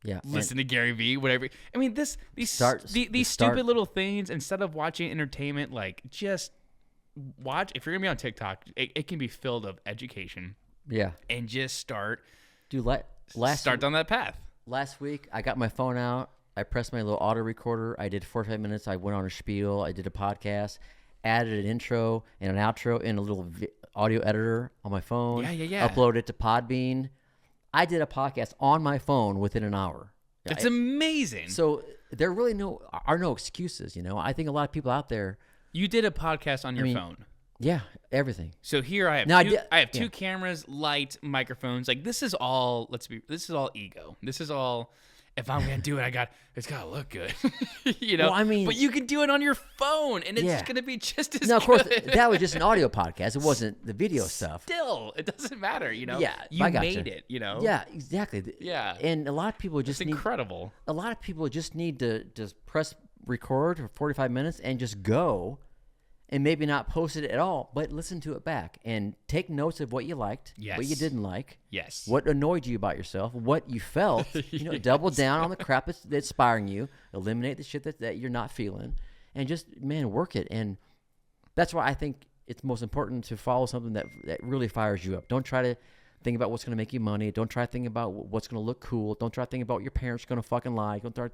Yeah. Listen to Gary Vee, whatever. I mean, these Start- these start- stupid little things. Instead of watching entertainment, like just watch. If you're gonna be on TikTok, it can be filled of education, Yeah. and just start Dude, start down that path. last week, I got my phone out. I pressed my little auto recorder. I did 45 minutes. I went on a spiel. I did a podcast, added an intro and an outro in a little audio editor on my phone. Yeah. Uploaded it to Podbean. I did a podcast on my phone within an hour. It's amazing. So there really are no excuses, you know. I think a lot of people out there, You did a podcast on your phone. yeah, everything. So here I have Now, I have two yeah. cameras, light, microphones. Like this is all. This is all ego. This is all. If I'm gonna do it, it's gotta look good, you know. Well, I mean- but you can do it on your phone, and it's Yeah. gonna be just as. Now, of course, good. that was just an audio podcast. It wasn't the video stuff. Still, it doesn't matter, you know. Yeah, you I gotcha. made it, you know. Yeah, exactly. Yeah. And a lot of people it's just need incredible. a lot of people just need to just press record for 45 minutes and just go, and maybe not post it at all, but listen to it back and take notes of what you liked, what you Yes. didn't like, Yes. what annoyed you about yourself, what you felt. You know, double down on the crap that's inspiring you, eliminate the shit that you're not feeling, and just, man, work it. And that's why I think it's most important to follow something that really fires you up. Don't try to think about what's going to make you money. Don't try to think about what's going to look cool. Don't try to think about what your parents are going to fucking like. Don't try,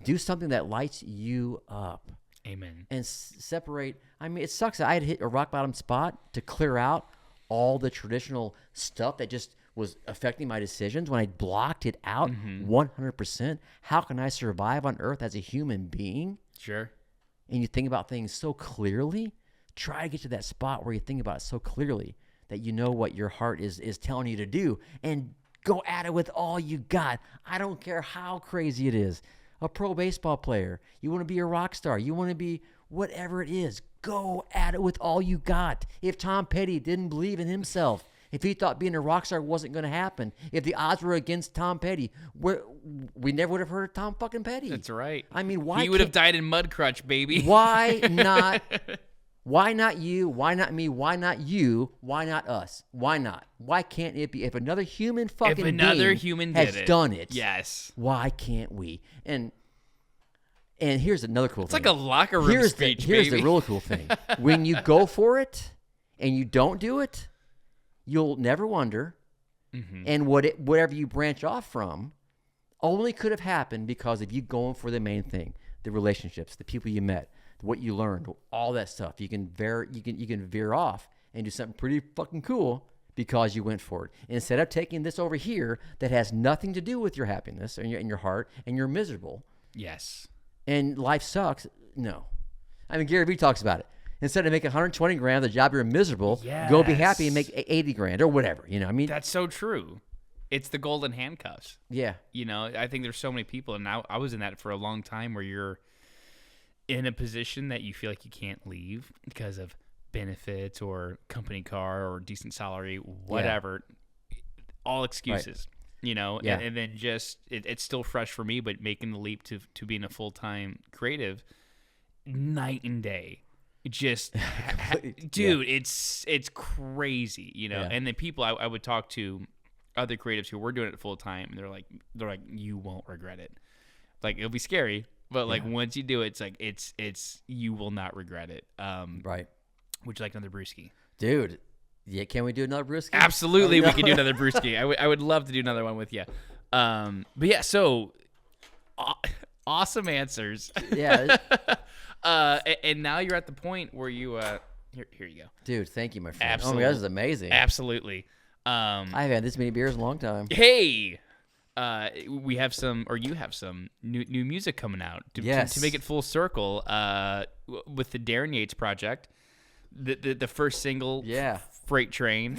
do something that lights you up. Amen. And separate. I mean, it sucks that I had hit a rock bottom spot to clear out all the traditional stuff that just was affecting my decisions. When I blocked it out 100%, how can I survive on earth as a human being? Sure. And you think about things so clearly, try to get to that spot where you think about it so clearly that you know what your heart is telling you to do, and go at it with all you got. I don't care how crazy it is. A pro baseball player, you want to be a rock star, you want to be whatever it is, go at it with all you got. If Tom Petty didn't believe in himself, if he thought being a rock star wasn't going to happen, if the odds were against Tom Petty, we never would have heard of Tom fucking Petty. That's right. I mean, why He would have can't- died in Mudcrutch, baby. Why not? Why not you? Why not me? Why not you? Why not us? Why not? Why can't it be? If another human fucking If another being human has did it, done it, yes. why can't we? And here's another cool It's thing. like a locker room speech, here's baby. the real cool thing. When you go for it and you don't do it, you'll never wonder. Mm-hmm. And whatever you branch off from only could have happened because of you going for the main thing, the relationships, the people you met, what you learned, all that stuff. You can veer off and do something pretty fucking cool because you went for it. Instead of taking this over here that has nothing to do with your happiness and your heart, and you're miserable Yes. and life sucks. No. I mean, Gary Vee talks about it. Instead of making 120 grand, the job you're miserable, go be happy and make 80 grand or whatever. You know, I mean, That's so true. It's the golden handcuffs. yeah. You know, I think there's so many people, and I was in that for a long time, where you're in a position that you feel like you can't leave because of benefits or company car or decent salary, whatever. All excuses, you know, and then just it's still fresh for me, but making the leap to being a full-time creative, night and day. Just dude, it's crazy, you know. And then people I would talk to, other creatives who were doing it full time, and they're like you won't regret it. Like, it'll be scary, but like once you do it, it's like it's you will not regret it. Right. Would you like another brewski? Dude, can we do another brewski? Absolutely, we can do another brewski. I would love to do another one with you. But yeah, so awesome answers. Yeah. And now you're at the point where you here you go. Dude, thank you, my friend. Absolutely. Oh my God, this is amazing. Absolutely. I've had this many beers in a long time. Hey, we have some, or you have some new music coming out to make it full circle. With the Darryn Yates project, the first single, Freight Train,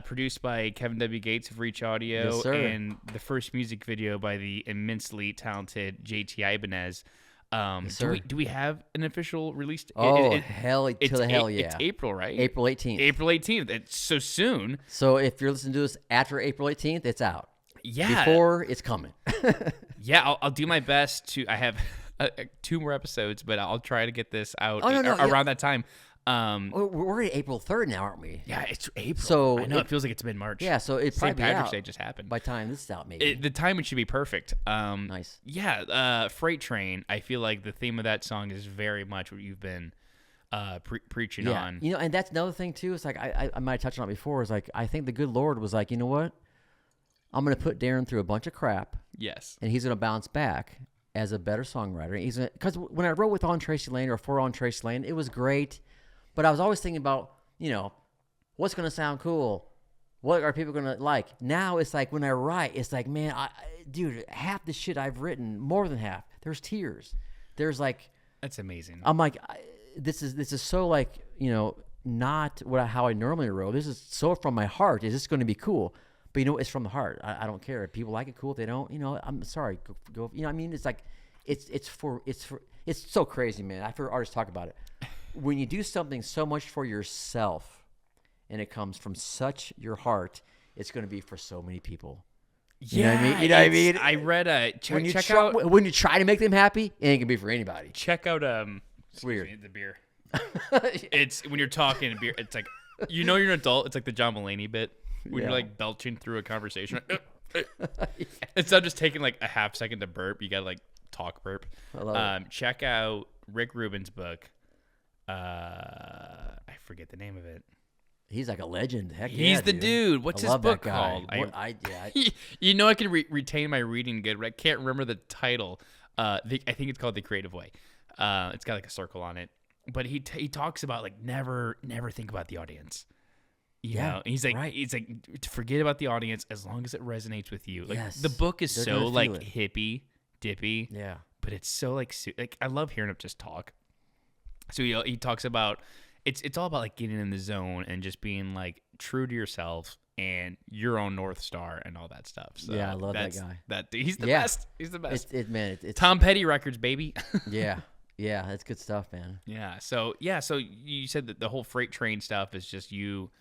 produced by Kevin W. Gates of Reach Audio, yes, sir. And the first music video by the immensely talented JT Ibanez. Yes, do we have an official release? Hell yeah. It's April, right? April 18th. April 18th. It's so soon. So if you're listening to this after April 18th, it's out. Yeah. Before, it's coming. Yeah, I'll do my best to. I have 2 more episodes, but I'll try to get this out around that time. We're already April 3rd now, aren't we? Yeah, it's April. So I know it feels like it's mid-March. Yeah, so it's St. probably Patrick's out Day just happened. by the time this is out, maybe. The timing should be perfect. Nice. Yeah, Freight Train. I feel like the theme of that song is very much what you've been preaching on. You know, and that's another thing too. It's like I might have touched on it before. Is like I think the good Lord was like, you know what? I'm going to put Darryn through a bunch of crap. Yes. And he's going to bounce back as a better songwriter. Because when I wrote with On Tracy Lane or for On Tracy Lane, it was great. But I was always thinking about, you know, what's going to sound cool? What are people going to like? Now it's like when I write, it's like, man, dude, half the shit I've written, more than half, there's tears. There's like... That's amazing. I'm like, this is so like, you know, not how I normally wrote. This is so from my heart. Is this going to be cool? But, you know, it's from the heart. I don't care. If people like it, cool. If they don't, you know, I'm sorry. Go. You know what I mean? It's like, it's so crazy, man. I've heard artists talk about it. When you do something so much for yourself and it comes from such your heart, it's going to be for so many people. You know what I mean? You know what I mean? I read when you try to make them happy, it ain't gonna be for anybody. Check out it's weird. The beer. It's when you're talking beer. It's like, you know, you're an adult. It's like the John Mulaney bit when you're like belching through a conversation. Instead of just taking like a half second to burp, you gotta like talk burp. I love it. Check out Rick Rubin's book. I forget the name of it. He's like a legend. Heck yeah, he's the dude. What's his book called? You know, I can retain my reading good, but I can't remember the title. I think it's called The Creative Way. It's got like a circle on it. But he talks about like never think about the audience. You know, and he's like forget about the audience as long as it resonates with you. Like the book is so like hippie dippy. Yeah. But it's so like I love hearing him just talk. So he talks about it's all about like getting in the zone and just being like true to yourself and your own North Star and all that stuff. So yeah, I love that guy. He's the best. He's the best. It's Tom Petty Records, baby. Yeah, that's good stuff, man. So you said that the whole Freight Train stuff is just you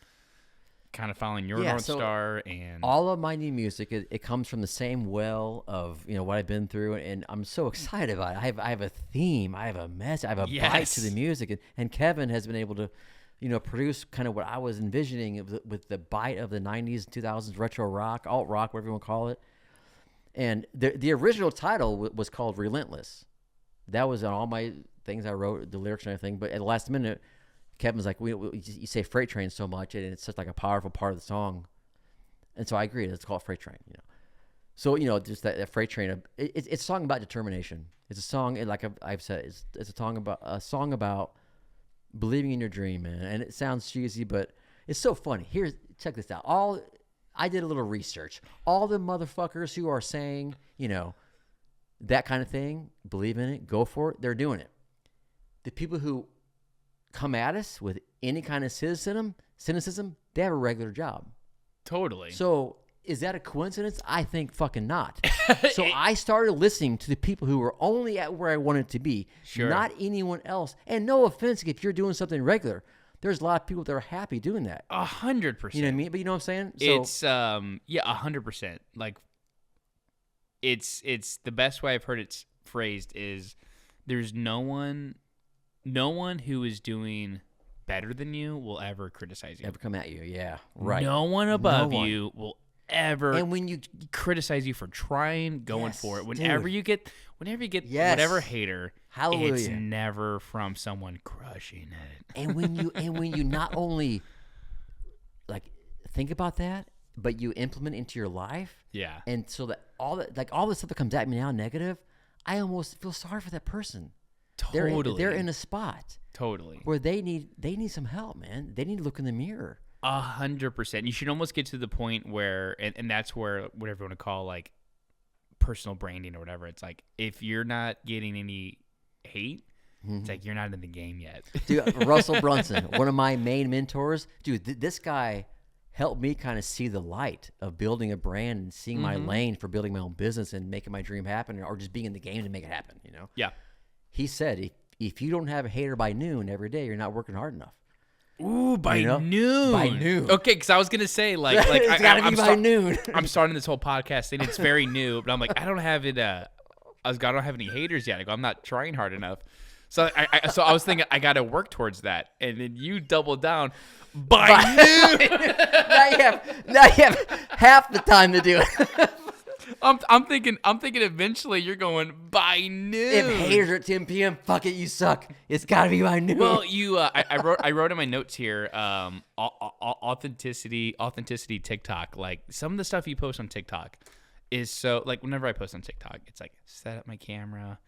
kind of following your North Star, and all of my new music, it comes from the same well of, you know, what I've been through, and I'm so excited about it. I have a theme, I have a message, I have a bite to the music, and Kevin has been able to, you know, produce kind of what I was envisioning with the bite of the 90s and 2000s retro rock, alt rock, whatever you want to call it. And the original title was called Relentless. That was on all my things I wrote, the lyrics and everything. But at the last minute, Kevin's like, you say Freight Train so much, and it's such like a powerful part of the song. And so I agree. It's called Freight Train, you know. So, you know, just that Freight Train, it's a song about determination. It's a song, like I've said, it's a song about believing in your dream, man. And it sounds cheesy, but it's so funny. Check this out. I did a little research. All the motherfuckers who are saying, you know, that kind of thing, believe in it, go for it, they're doing it. The people who come at us with any kind of cynicism, they have a regular job. Totally. So Is that a coincidence? I think fucking not. So I started listening to the people who were only at where I wanted to be, not anyone else. And no offense if you're doing something regular. There's a lot of people that are happy doing that. 100%. You know what I mean? But you know what I'm saying? It's 100%. Like it's the best way I've heard it phrased is there's no one who is doing better than you will ever criticize you. Ever come at you? Yeah, right. No one above you will ever and when you criticize you for trying, going for it. Whenever you get Yes. whatever hater, Hallelujah. it's never from someone crushing it. And when you not only like think about that, but you implement it into your life. Yeah. And so that all the stuff that comes at me now negative, I almost feel sorry for that person. Totally. They're in a spot Totally. where they need some help, man. They need to look in the mirror. 100%. You should almost get to the point where, and that's where whatever you want to call like personal branding or whatever. It's like if you're not getting any hate, it's like you're not in the game yet. Dude, Russell Brunson, one of my main mentors. Dude, this guy helped me kind of see the light of building a brand and seeing my lane for building my own business and making my dream happen, or just being in the game to make it happen. You know? Yeah. He said, if you don't have a hater by noon every day, you're not working hard enough. Ooh, by noon. By noon. Okay, because I was gonna say like it's gotta be by noon. I'm starting this whole podcast and it's very new, but I'm like I don't have it. I don't have any haters yet. I go, I'm not trying hard enough. So I was thinking I got to work towards that, and then you double down by noon. now you have half the time to do it. I'm thinking eventually you're going by noon. If haters are at 10 p.m., fuck it, you suck. It's got to be by noon. Well, I wrote in my notes here, authenticity TikTok. Like some of the stuff you post on TikTok is so like whenever I post on TikTok, it's like set up my camera.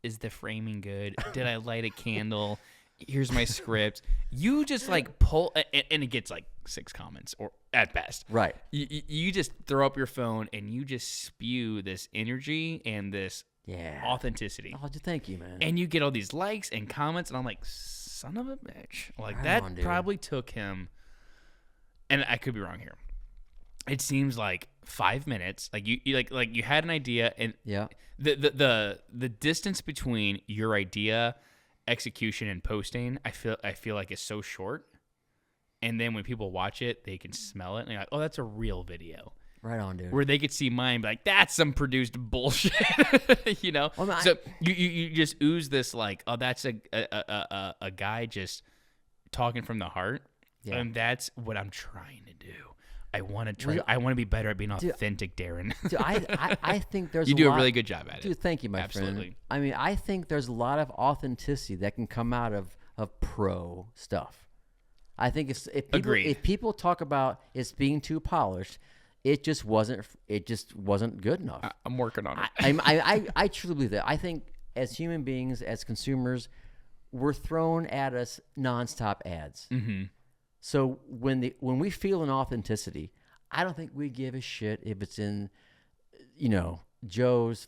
Is the framing good? Did I light a candle? Here's my script. You just like pull, and it gets like 6 comments or at best. Right. You just throw up your phone and you just spew this energy and this authenticity. Oh, thank you, man. And you get all these likes and comments, and I'm like, son of a bitch. Like that probably took him, and I could be wrong here. It seems like 5 minutes. Like you like you had an idea, and the distance between your idea, execution, and posting, I feel like is so short. And then when people watch it, they can smell it, and they're like, "Oh, that's a real video." Right on, dude. Where they could see mine, and be like, "That's some produced bullshit," you know. Well, so you just ooze this like, "Oh, that's a guy just talking from the heart," and that's what I'm trying to do. I want to try. I want to be better at being authentic, Darryn. Dude, I think there's you do a really good job at it. Dude, thank you, my friend. I mean, I think there's a lot of authenticity that can come out of pro stuff. I think if people talk about it's being too polished, it just wasn't good enough. I'm working on it. I truly believe that. I think as human beings, as consumers, we're thrown at us nonstop ads. Mm-hmm. So when we feel an authenticity, I don't think we give a shit if it's in, Joe's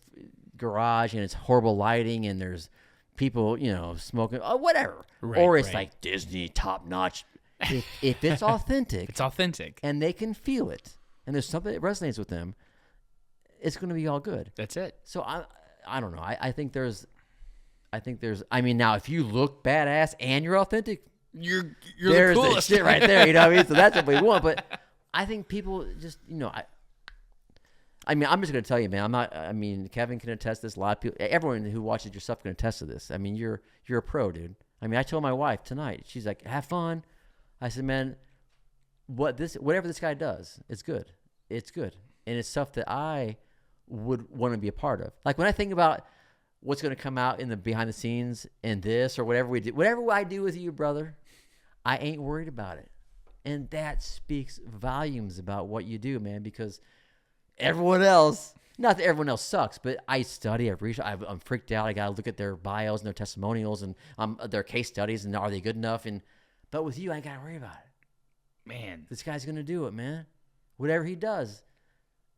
garage and it's horrible lighting and there's people, smoking or whatever, or it's like Disney top notch. If it's authentic, it's authentic, and they can feel it, and there's something that resonates with them, it's going to be all good. That's it. So I don't know. I think there's. I mean, now if you look badass and you're authentic. You're there's the coolest. The shit right there, you know what I mean? So that's what we want. But I think people just, I mean, I'm just gonna tell you, man. Kevin can attest to this. A lot of people, everyone who watches your stuff can attest to this. I mean, you're a pro, dude. I mean, I told my wife tonight. She's like, "Have fun." I said, "Man, whatever this guy does, it's good. It's good, and it's stuff that I would want to be a part of. Like when I think about what's gonna come out in the behind the scenes and this or whatever we do, whatever I do with you, brother." I ain't worried about it. And that speaks volumes about what you do, man, because everyone else, not that everyone else sucks, but I study, I've researched, I'm freaked out. I got to look at their bios and their testimonials and their case studies and are they good enough? But with you, I ain't got to worry about it. Man. This guy's going to do it, man. Whatever he does.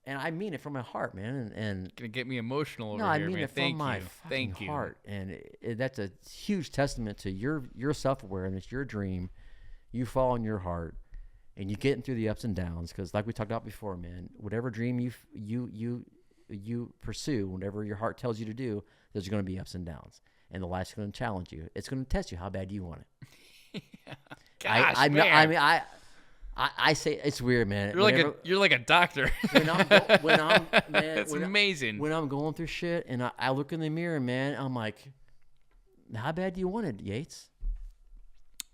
And I mean it from my heart, man. And gonna get me emotional over here. No, I mean it from my fucking heart. And that's a huge testament to your self-awareness, your dream. You follow in your heart. and you're getting through the ups and downs, because like we talked about before, man, whatever dream you pursue, whatever your heart tells you to do, there's going to be ups and downs, and the life's going to challenge you. It's going to test you how bad you want it. Gosh, man. I say it's weird, man. You're like a doctor. It's amazing. When I'm going through shit and I look in the mirror, man, I'm like, how bad do you want it, Yates?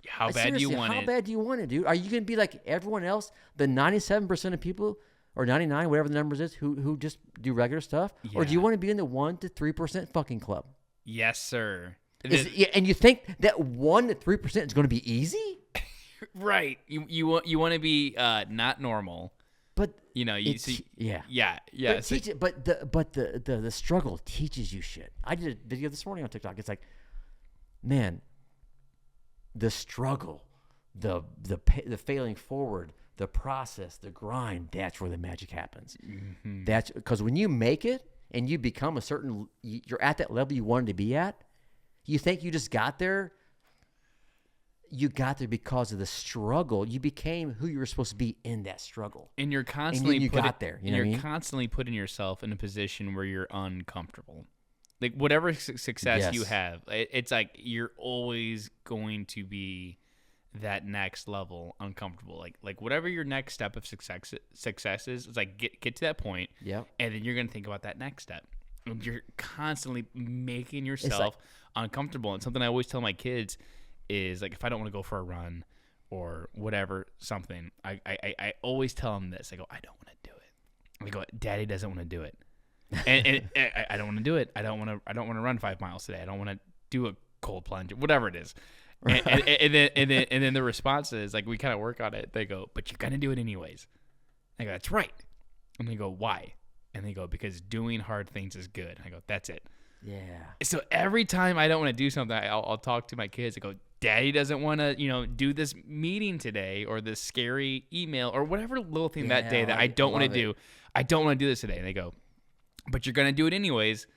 How bad do you want it? How bad do you want it, dude? Are you going to be like everyone else, the 97% of people, or 99, whatever the numbers is, who just do regular stuff? Yeah. Or do you want to be in the 1 to 3% fucking club? Yes, sir. And you think that 1 to 3% is going to be easy? Right. You want to be not normal. But yeah. But the struggle teaches you shit. I did a video this morning on TikTok. It's like, man, the struggle, the failing forward, the process, the grind, that's where the magic happens. Mm-hmm. That's because when you make it and you become you're at that level you wanted to be at, you think you just got there. You got there because of the struggle. You became who you were supposed to be in that struggle. And you're constantly you're constantly putting yourself in a position where you're uncomfortable. Like whatever success you have, it's like you're always going to be that next level uncomfortable. Like whatever your next step of success is, it's like get to that point. Yep. And then you're going to think about that next step. And you're constantly making yourself uncomfortable. And something I always tell my kids is, like, if I don't want to go for a run or whatever, something, I always tell them this. I go, I don't want to do it. I go, Daddy doesn't want to do it. And I don't want to do it. I don't want to run 5 miles today. I don't want to do a cold plunge, whatever it is. And then the response is, like, we kind of work on it. They go, but you're going to do it anyways. I go, that's right. And they go, why? And they go, because doing hard things is good. I go, that's it. Yeah. So every time I don't want to do something, I'll talk to my kids. I go, Daddy doesn't want to, do this meeting today or this scary email or whatever little thing that day that I don't want to do. I don't want to do this today. And they go, but you're going to do it anyways.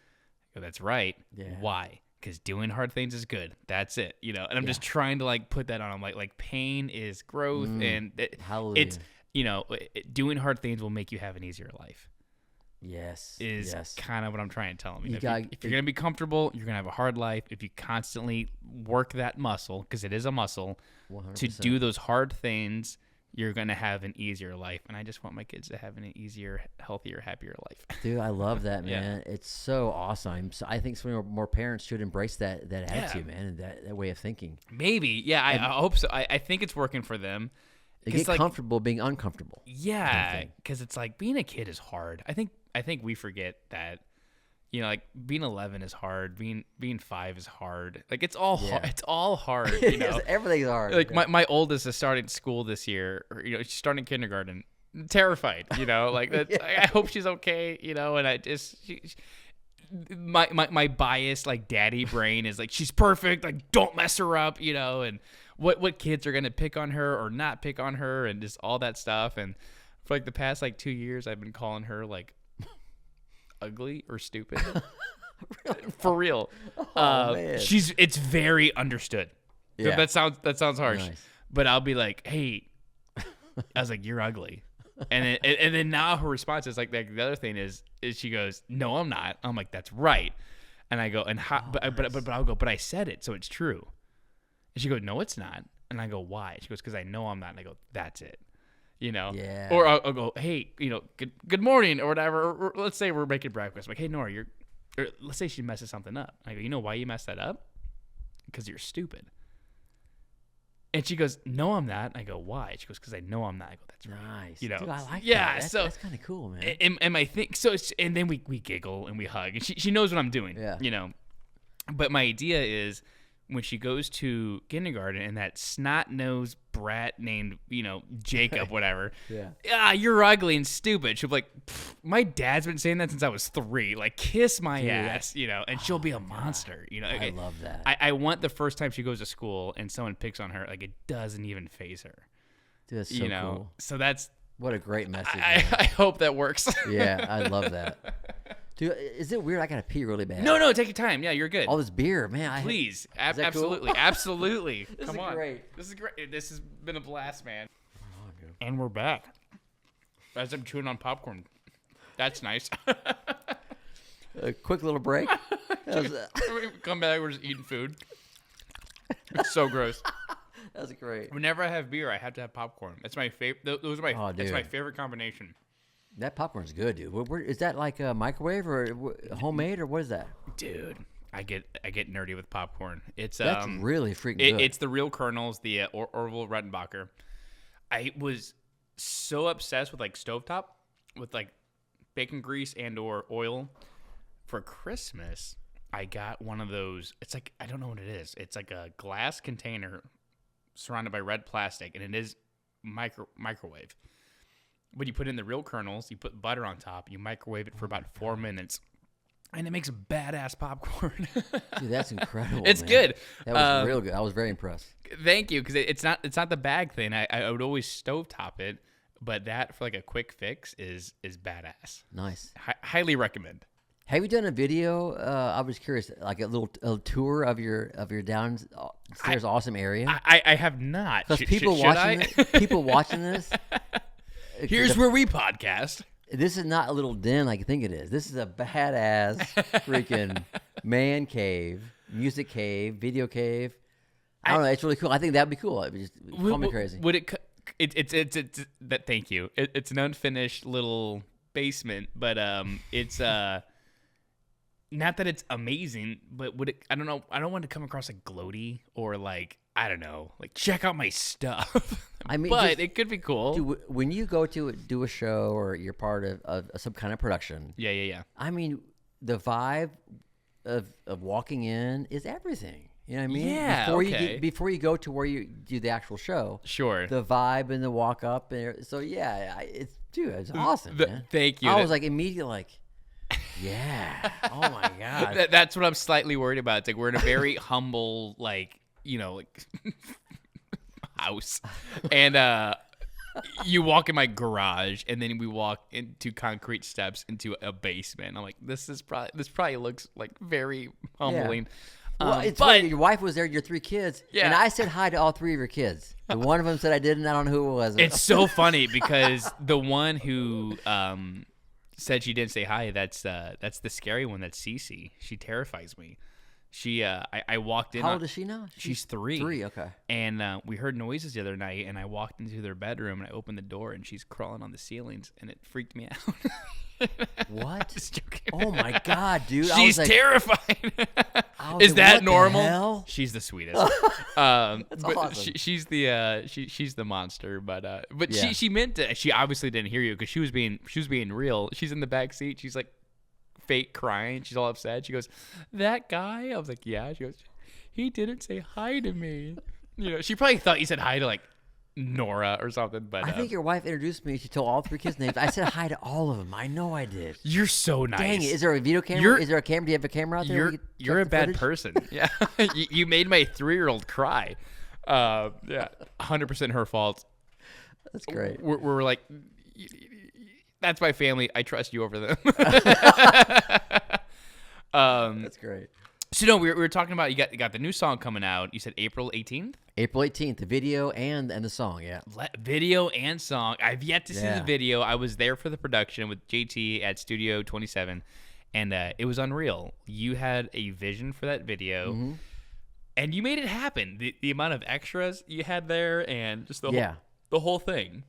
I go, that's right. Yeah. Why? Because doing hard things is good. That's it. And I'm just trying to put that on. I'm like pain is growth, and it's doing hard things will make you have an easier life. Yes. Is kind of what I'm trying to tell them. If you're going to be comfortable, you're going to have a hard life. If you constantly work that muscle, because it is a muscle, 100%. To do those hard things, you're going to have an easier life. And I just want my kids to have an easier, healthier, happier life. Dude, I love that, man. Yeah. It's so awesome. So I think some more parents should embrace that attitude, man, and that way of thinking. Maybe. Yeah, I hope so. I think it's working for them. They get comfortable being uncomfortable. Yeah, because it's like being a kid is hard. I think we forget that, being 11 is hard. Being 5 is hard. Like it's all hard. It's all hard. Everything's hard. Like my oldest is starting school this year. Or, she's starting kindergarten. Terrified. Like that's, I hope she's okay. And I just my biased daddy brain is like, she's perfect. Like don't mess her up. And what kids are gonna pick on her or not pick on her, and just all that stuff. And for the past 2 years, I've been calling her ugly or stupid. Really? For real. Man. It's very understood. Yeah. That sounds harsh. Nice. But I'll be like, hey, I was like, you're ugly. And then now her response is the other thing is she goes, no, I'm not. I'm like, that's right. And I go, and how, but I'll go, but I said it, so it's true. And she goes, no, it's not. And I go, why? She goes, because I know I'm not. And I go, that's it. Yeah. Or I'll go, hey, good morning or whatever. Or let's say we're making breakfast. I'm like, hey, Nora, or let's say she messes something up. I go, you know why you messed that up? Because you're stupid. And she goes, no, I'm not. And I go, why? She goes, because I know I'm not. I go, that's right. Nice. Dude, I like that. Yeah. That's kind of cool, man. And I think so. And then we giggle and we hug, and she knows what I'm doing. Yeah. But my idea is, when she goes to kindergarten and that snot-nosed brat named, Jacob, whatever. You're ugly and stupid. She'll be like, my dad's been saying that since I was 3. Kiss my ass, and she'll be a monster. I love that. I want the first time she goes to school and someone picks on her, it doesn't even faze her. Dude, that's so cool. So that's... What a great message. I hope that works. Yeah, I love that. Dude, is it weird? I gotta pee really bad. No, take your time. Yeah, you're good. All this beer, man. Please, absolutely, cool? absolutely. This Come is on. great. This is great. This has been a blast, man. Oh, And we're back. As I'm chewing on popcorn. That's nice. A quick little break. We come back, we're just eating food. It's so gross. That's great. Whenever I have beer, I have to have popcorn. That's my favorite. Those are my. That's my favorite combination. That popcorn's good, dude. Is that like a microwave or homemade or what is that? Dude, I get nerdy with popcorn. It's That's really freaking good. It's the real kernels, the Orville Redenbacher. I was so obsessed with like stovetop, with like bacon grease and or oil. For Christmas, I got one of those. It's like, I don't know what it is. It's like a glass container surrounded by red plastic, and it is microwave. But you put in the real kernels, you put butter on top, you microwave it for about 4 minutes, and it makes badass popcorn. Dude, that's incredible. It's man. good. That was real good. I was very impressed. Thank you, because it's not the bag thing. I would always stovetop it, but that for like a quick fix is badass. Nice. Highly recommend. Have you done a video? I was curious, like a tour of your downstairs awesome area. I have not. Because people watching this. Here's where we podcast. This is not a little den like you think it is. This is a badass freaking man cave, music cave, video cave. I don't know. It's really cool. I think that'd be cool. It would just call me crazy. Would it? It's that. Thank you. It's an unfinished little basement, but it's not that it's amazing, but would it? I don't know. I don't want to come across like gloaty or like, I don't know, like check out my stuff. I mean, but it could be cool. Dude, when you go to do a show or you're part of some kind of production. Yeah. I mean, the vibe of walking in is everything. You know what I mean? Yeah. Before you go to where you do the actual show. Sure. The vibe and the walk up and so yeah, it's awesome. Man. Thank you. I was like immediately like. Yeah. Oh my God. That's what I'm slightly worried about. It's like we're in a very humble, like, house, and you walk in my garage, and then we walk into concrete steps into a basement. I'm like, this probably looks like very humbling. Yeah. Well, it's funny. Your wife was there, your 3 kids, and I said hi to all 3 of your kids. The one of them said I didn't. I don't know who it was. It's so funny because the one who said she didn't say hi. That's the scary one. That's Cece. She terrifies me. She I walked in. How old is she now? She's 3. 3, okay. And we heard noises the other night, and I walked into their bedroom, and I opened the door, and she's crawling on the ceilings, and it freaked me out. What? Just joking. Oh my God, dude! She's terrifying. Is that normal? She's the sweetest. That's but awesome. She's the monster, but Yeah. she meant to. She obviously didn't hear you because she was being real. She's in the back seat. She's like fake crying. She's all upset. She goes, "That guy?" I was like, "Yeah." She goes, "He didn't say hi to me." She probably thought you said hi to like Nora or something. But I think your wife introduced me. She told all 3 kids' names. I said hi to all of them. I know I did. You're so nice. Dang it! Is there a video camera? Is there a camera? Do you have a camera out there? You're a bad person. Yeah, you made my 3-year-old cry. Yeah, 100% her fault. That's great. We're like, that's my family. I trust you over them. That's great. So no, we were talking about you got the new song coming out. You said April 18th. April 18th, the video and the song. Yeah. Video and song. I've yet to see the video. I was there for the production with JT at Studio 27, and it was unreal. You had a vision for that video, and you made it happen. The amount of extras you had there, and just the whole thing.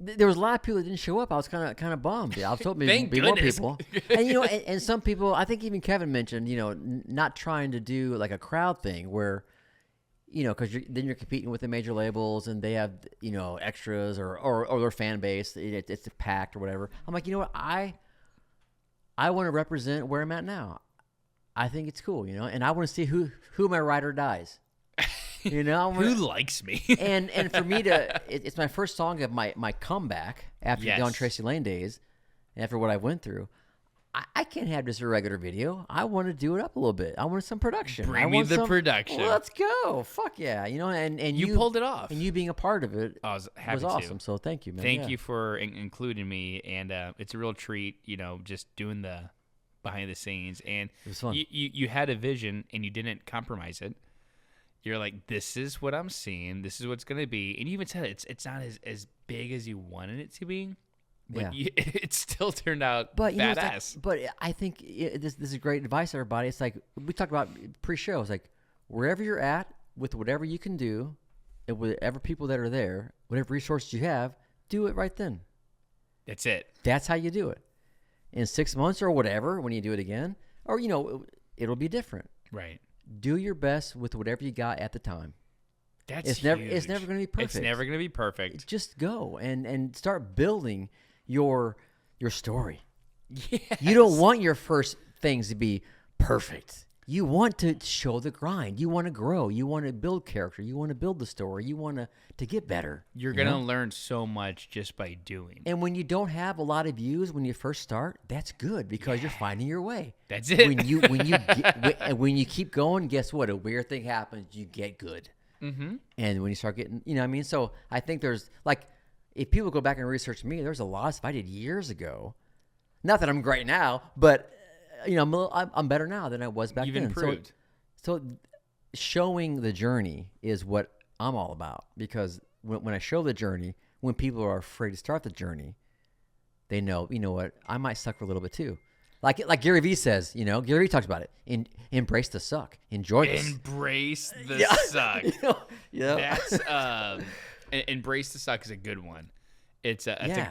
There was a lot of people that didn't show up. I was kind of bummed. I was hoping there'd be more people. And and some people, I think even Kevin mentioned, not trying to do like a crowd thing where, because then you're competing with the major labels and they have extras or their fan base. It's packed or whatever. I'm like, you know what? I want to represent where I'm at now. I think it's cool, and I want to see who my ride or dies. Who likes me? and for me it's my first song of my comeback after the On Tracy Lane days, after what I went through. I can't have just a regular video. I want to do it up a little bit. I want some production. Bring me the production. Well, let's go. Fuck yeah. And you pulled it off. And you being a part of it was awesome. So thank you, man. Thank you for including me. And it's a real treat, just doing the behind the scenes. And it was fun. You had a vision and you didn't compromise it. You're like, this is what I'm seeing. This is what's going to be. And you even said it's not as big as you wanted it to be. But it still turned out badass. But I think this is great advice, everybody. It's like we talked about pre-show. It's like wherever you're at with whatever you can do, and whatever people that are there, whatever resources you have, do it right then. That's it. That's how you do it. In 6 months or whatever, when you do it again, or it'll be different. Right. Do your best with whatever you got at the time. It's never going to be perfect. It's never going to be perfect. Just go and start building your story. Yes. You don't want your first things to be perfect. You want to show the grind. You want to grow. You want to build character. You want to build the story. You want to get better. You're going to learn so much just by doing. And when you don't have a lot of views when you first start, that's good because you're finding your way. That's it. When you keep going, guess what? A weird thing happens. You get good. Mm-hmm. And when you start getting, you know what I mean? So I think there's like, if people go back and research me, there's a lot of stuff I did years ago. Not that I'm great now, but I'm better now than I was back then. You've improved. So showing the journey is what I'm all about, because when I show the journey, when people are afraid to start the journey, they know, you know what, I might suck for a little bit too. Like Gary Vee says, Gary Vee talks about it. Embrace the suck. Enjoy this. Embrace the suck. That's embrace the suck is a good one. It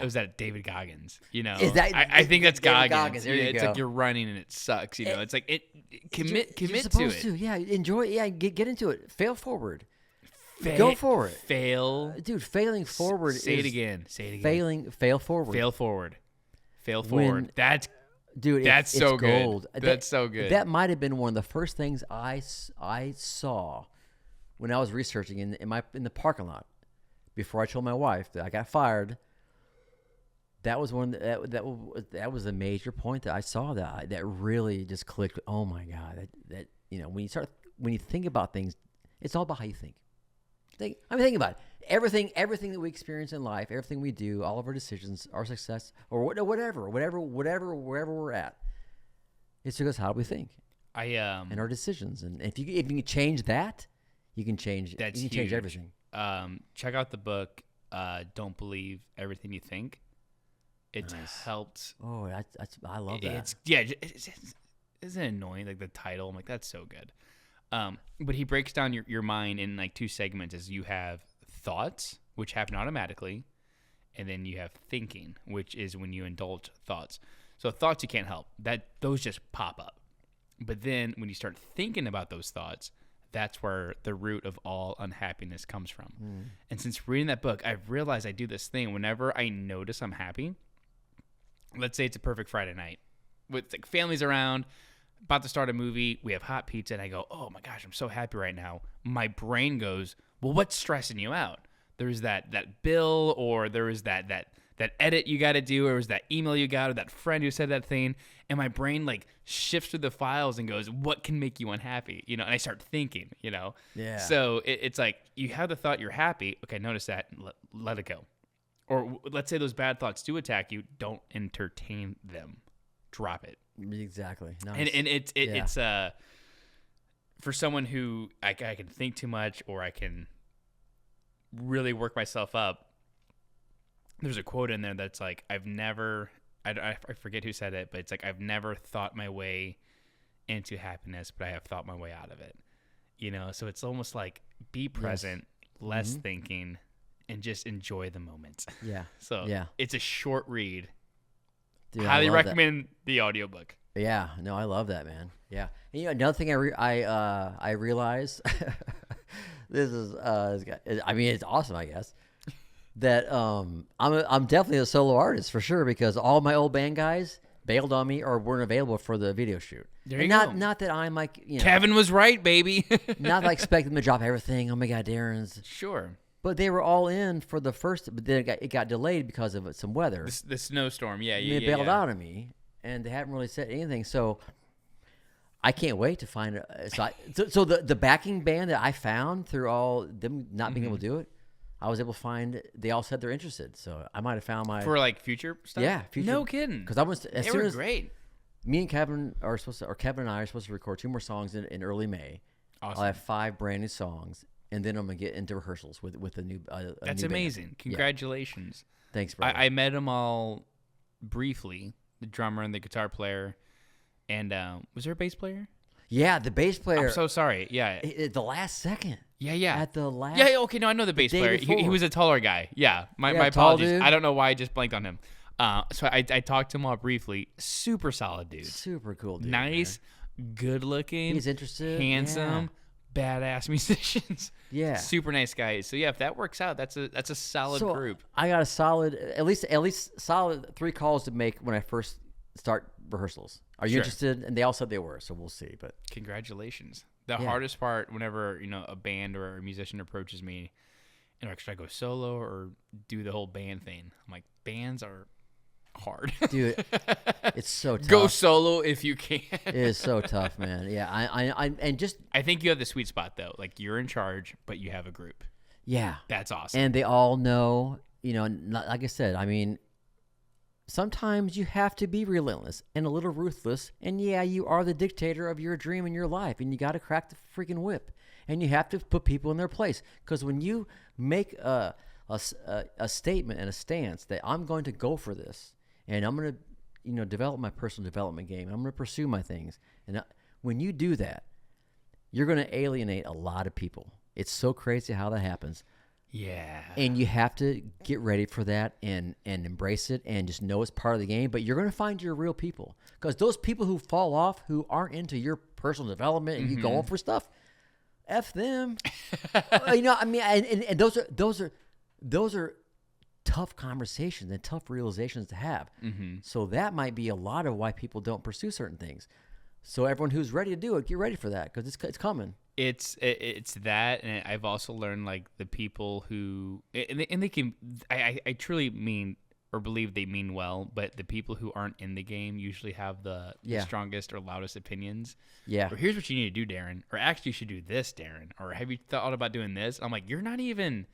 was that David Goggins, I think that's Goggins. There you it's go. like you're running and it sucks, it's like commit you're to supposed it. to. Yeah, enjoy it. Yeah, get into it. Fail forward. Go for it. Fail. Dude, failing forward Say it again. Fail forward. Fail forward. That's it's so good. Gold. That's so good. That might have been one of the first things I saw when I was researching in the parking lot. Before I told my wife that I got fired, that was that was a major point that I saw that really just clicked. Oh my God, that when you think about things, it's all about how you think. Think about it. Everything that we experience in life, everything we do, all of our decisions, our success, or whatever, wherever we're at, it's because how we think. And our decisions, and if you can change that, you can change. That's you can change everything. Check out the book. Don't believe everything you think. It helped. Oh, I love that. Isn't it annoying? Like the title, I'm like, that's so good. But he breaks down your mind in like two segments. As you have thoughts, which happen automatically, and then you have thinking, which is when you indulge thoughts. So thoughts you can't help. Those just pop up. But then when you start thinking about those thoughts, that's where the root of all unhappiness comes from. And since reading that book, I've realized I do this thing whenever I notice I'm happy. Let's say it's a perfect Friday night with like families around, about to start a movie. We have hot pizza, and I go, "Oh my gosh, I'm so happy right now." My brain goes, "Well, what's stressing you out? There's that bill, or there is that edit you got to do, or was that email you got, or that friend who said that thing." And my brain like shifts through the files and goes, "What can make you unhappy?" And I start thinking, Yeah. So it's like you have the thought you're happy. Okay, notice that. Let it go. Or let's say those bad thoughts do attack you. Don't entertain them. Drop it. Exactly. Nice. And it's for someone who I can think too much, or I can really work myself up. There's a quote in there that's like, I forget who said it, but it's like, I've never thought my way into happiness, but I have thought my way out of it. So it's almost like be present, less thinking, and just enjoy the moment. Yeah. So yeah. It's a short read. Dude, highly recommend the audiobook. Yeah. No, I love that, man. Yeah. And, another thing I realized, this is, it's awesome, I guess. That I'm definitely a solo artist for sure, because all my old band guys bailed on me or weren't available for the video shoot. There you go. Not that I'm like, Kevin was right, baby. Not that I expect them to drop everything. Oh my God, Darren's. Sure. But they were all in for the first, but then it got delayed because of some weather. The snowstorm, yeah. They bailed out on me, and they haven't really said anything. So I can't wait to find. So the backing band that I found through all them not being able to do it, I was able to find. They all said they're interested, so I might have found my for like future stuff. Yeah, future. No kidding. Because I was they were great. Me and Kevin are supposed to, or Kevin and I are supposed to record 2 more songs in early May. Awesome. I'll have 5 brand new songs, and then I'm gonna get into rehearsals with a new. That's new amazing. band. Congratulations. Yeah. Thanks, brother. I met them all briefly, the drummer and the guitar player. And was there a bass player? Yeah, the bass player. I'm so sorry. Yeah. At the last second. Yeah. At the last. Yeah, okay. No, I know the bass day player. He before. was a taller guy. Yeah. My tall apologies. dude. I don't know why I just blanked on him. So I talked to him all briefly. Super solid dude. Super cool dude. Nice, good looking. He's interested. Handsome, badass musicians. Yeah. Super nice guys. So yeah, if that works out, that's a solid group. I got a solid, at least solid 3 calls to make when I first start rehearsals. Are you interested? And they all said they were, so we'll see. But congratulations. The hardest part, whenever a band or a musician approaches me, like, should I go solo or do the whole band thing? I'm like, bands are hard, dude. It's so tough. Go solo if you can. It is so tough, man. Yeah, I think you have the sweet spot though. Like, you're in charge, but you have a group. Yeah, that's awesome. And they all know, like I said, I mean, sometimes you have to be relentless and a little ruthless. And yeah, you are the dictator of your dream and your life, and you got to crack the freaking whip. And you have to put people in their place, because when you make a statement and a stance that I'm going to go for this, and I'm going to, develop my personal development game, and I'm going to pursue my things, and when you do that, you're going to alienate a lot of people. It's so crazy how that happens. Yeah. And you have to get ready for that and embrace it and just know it's part of the game. But you're going to find your real people, because those people who fall off, who aren't into your personal development and you going for stuff, F them. And those are tough conversations and tough realizations to have. So that might be a lot of why people don't pursue certain things. So everyone who's ready to do it, get ready for that, because it's coming. It's that, and I've also learned, like, the people who and they can, I truly mean or believe they mean well, but the people who aren't in the game usually have the strongest or loudest opinions. Yeah. Or here's what you need to do, Darryn. Or actually, you should do this, Darryn. Or have you thought about doing this? I'm like, you're not even.